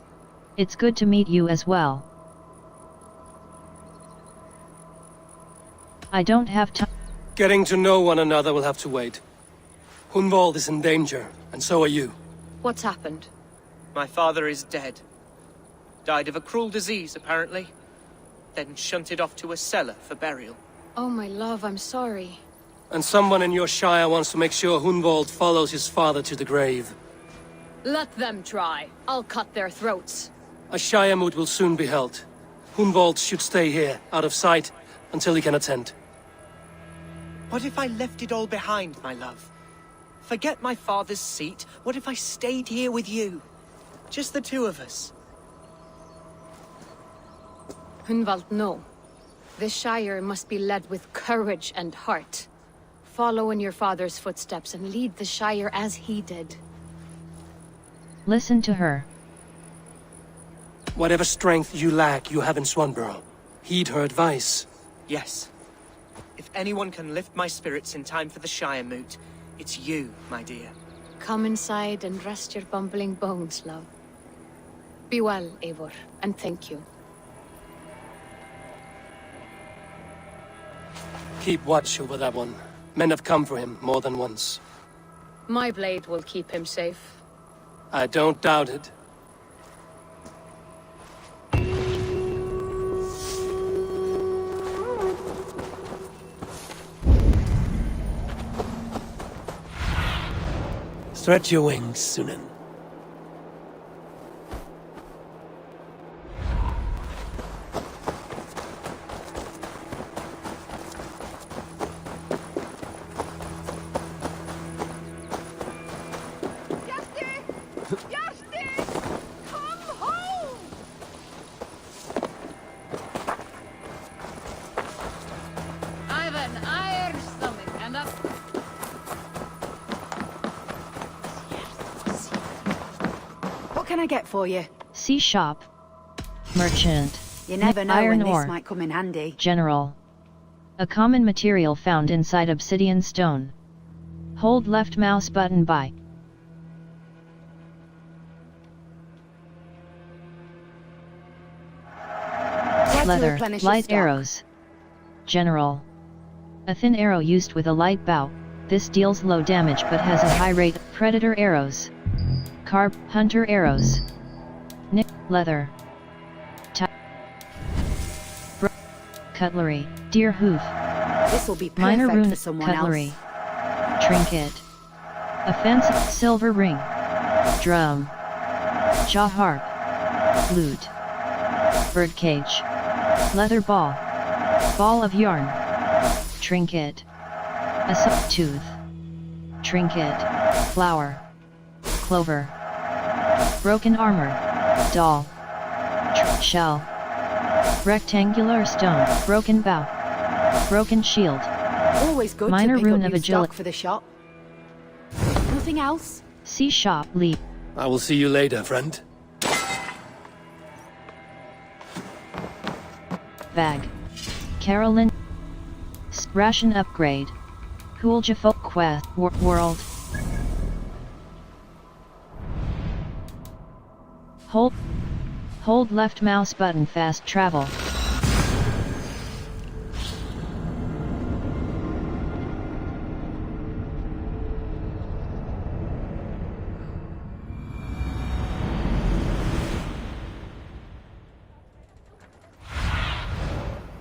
S1: It's good to meet you as well. I don't have time.
S17: Getting to know one another will have to wait. Hunwald is in danger, and so are you.
S15: What's happened?
S16: My father is dead. Died of a cruel disease, apparently. Then shunted off to a cellar for burial.
S15: Oh, my love, I'm sorry.
S17: And someone in your shire wants to make sure Hunwald follows his father to the grave.
S15: Let them try. I'll cut their throats.
S17: A shire moot will soon be held. Hunwald should stay here, out of sight, until he can attend.
S16: What if I left it all behind, my love? Forget my father's seat. What if I stayed here with you? Just the two of us.
S4: Hunwald, no. This Shire must be led with courage and heart. Follow in your father's footsteps and lead the Shire as he did.
S1: Listen to her.
S17: Whatever strength you lack, you have in Swanborough. Heed her advice.
S16: Yes. If anyone can lift my spirits in time for the Shire moot, it's you, my dear.
S4: Come inside and rest your bumbling bones, love. Be well, Eivor, and thank you.
S17: Keep watch over that one. Men have come for him more than once.
S4: My blade will keep him safe.
S17: I don't doubt it. Stretch your wings, Sunan.
S4: I've an iron stomach and a...
S19: What can I get for you?
S1: See shop. Merchant.
S19: You never know
S1: Iron
S19: when
S1: ore.
S19: this might come in handy.
S1: General. A common material found inside obsidian stone. Hold left mouse button by. Leather, light arrows. General. A thin arrow used with a light bow. This deals low damage but has a high rate. Predator arrows. Carp, hunter arrows. Nick, leather. Cutlery, deer hoof.
S19: This'll be
S1: Minor
S19: perfect
S1: rune,
S19: for someone
S1: cutlery.
S19: else.
S1: Trinket. A fancy silver ring. Drum. Jaw harp. Lute. Birdcage. Leather ball. Ball of yarn. Trinket. A tooth. Trinket. Flower. Clover. Broken armor. Doll. Shell. Rectangular stone. Broken bow. Broken shield.
S19: Always good
S1: Minor
S19: to pick
S1: rune
S19: up
S1: of
S19: new
S1: agility.
S19: stock for the shop. Nothing else?
S1: See shop leap.
S17: I will see you later, friend.
S1: Bag. Carolyn. Ration upgrade. Cool Jafo quest. World. Hold left mouse button fast travel.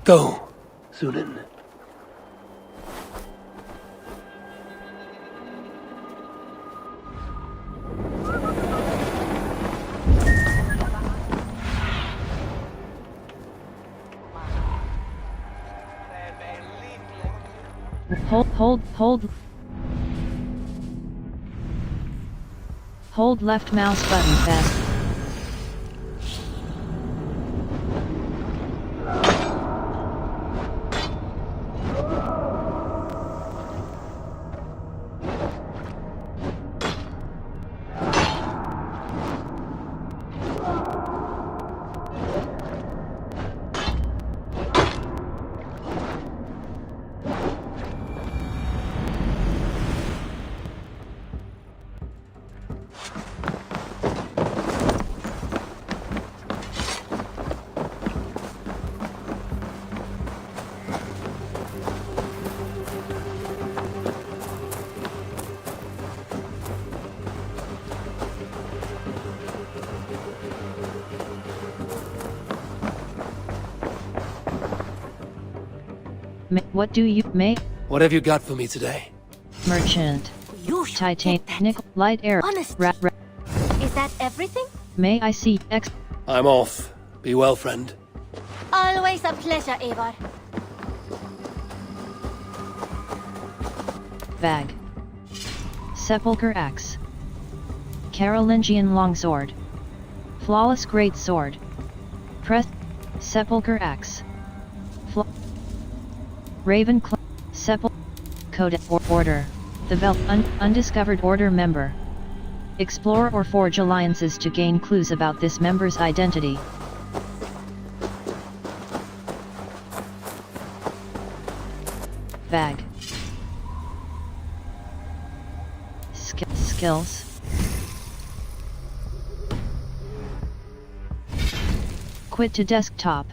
S17: Go, Sunan.
S1: Hold left mouse button fast. What do you make?
S17: What have you got for me today?
S1: Merchant. Titan. Nickel. Light arrow.
S12: Honest. Is that everything?
S1: May I see X?
S17: I'm off. Be well, friend.
S12: Always a pleasure, Eivor.
S1: Bag. Sepulchre Axe. Carolingian Longsword. Flawless Great Sword. Press. Sepulchre Axe. Raven Code Order. The Undiscovered Order member. Explore or forge alliances to gain clues about this member's identity. Bag. Skills. Quit to desktop.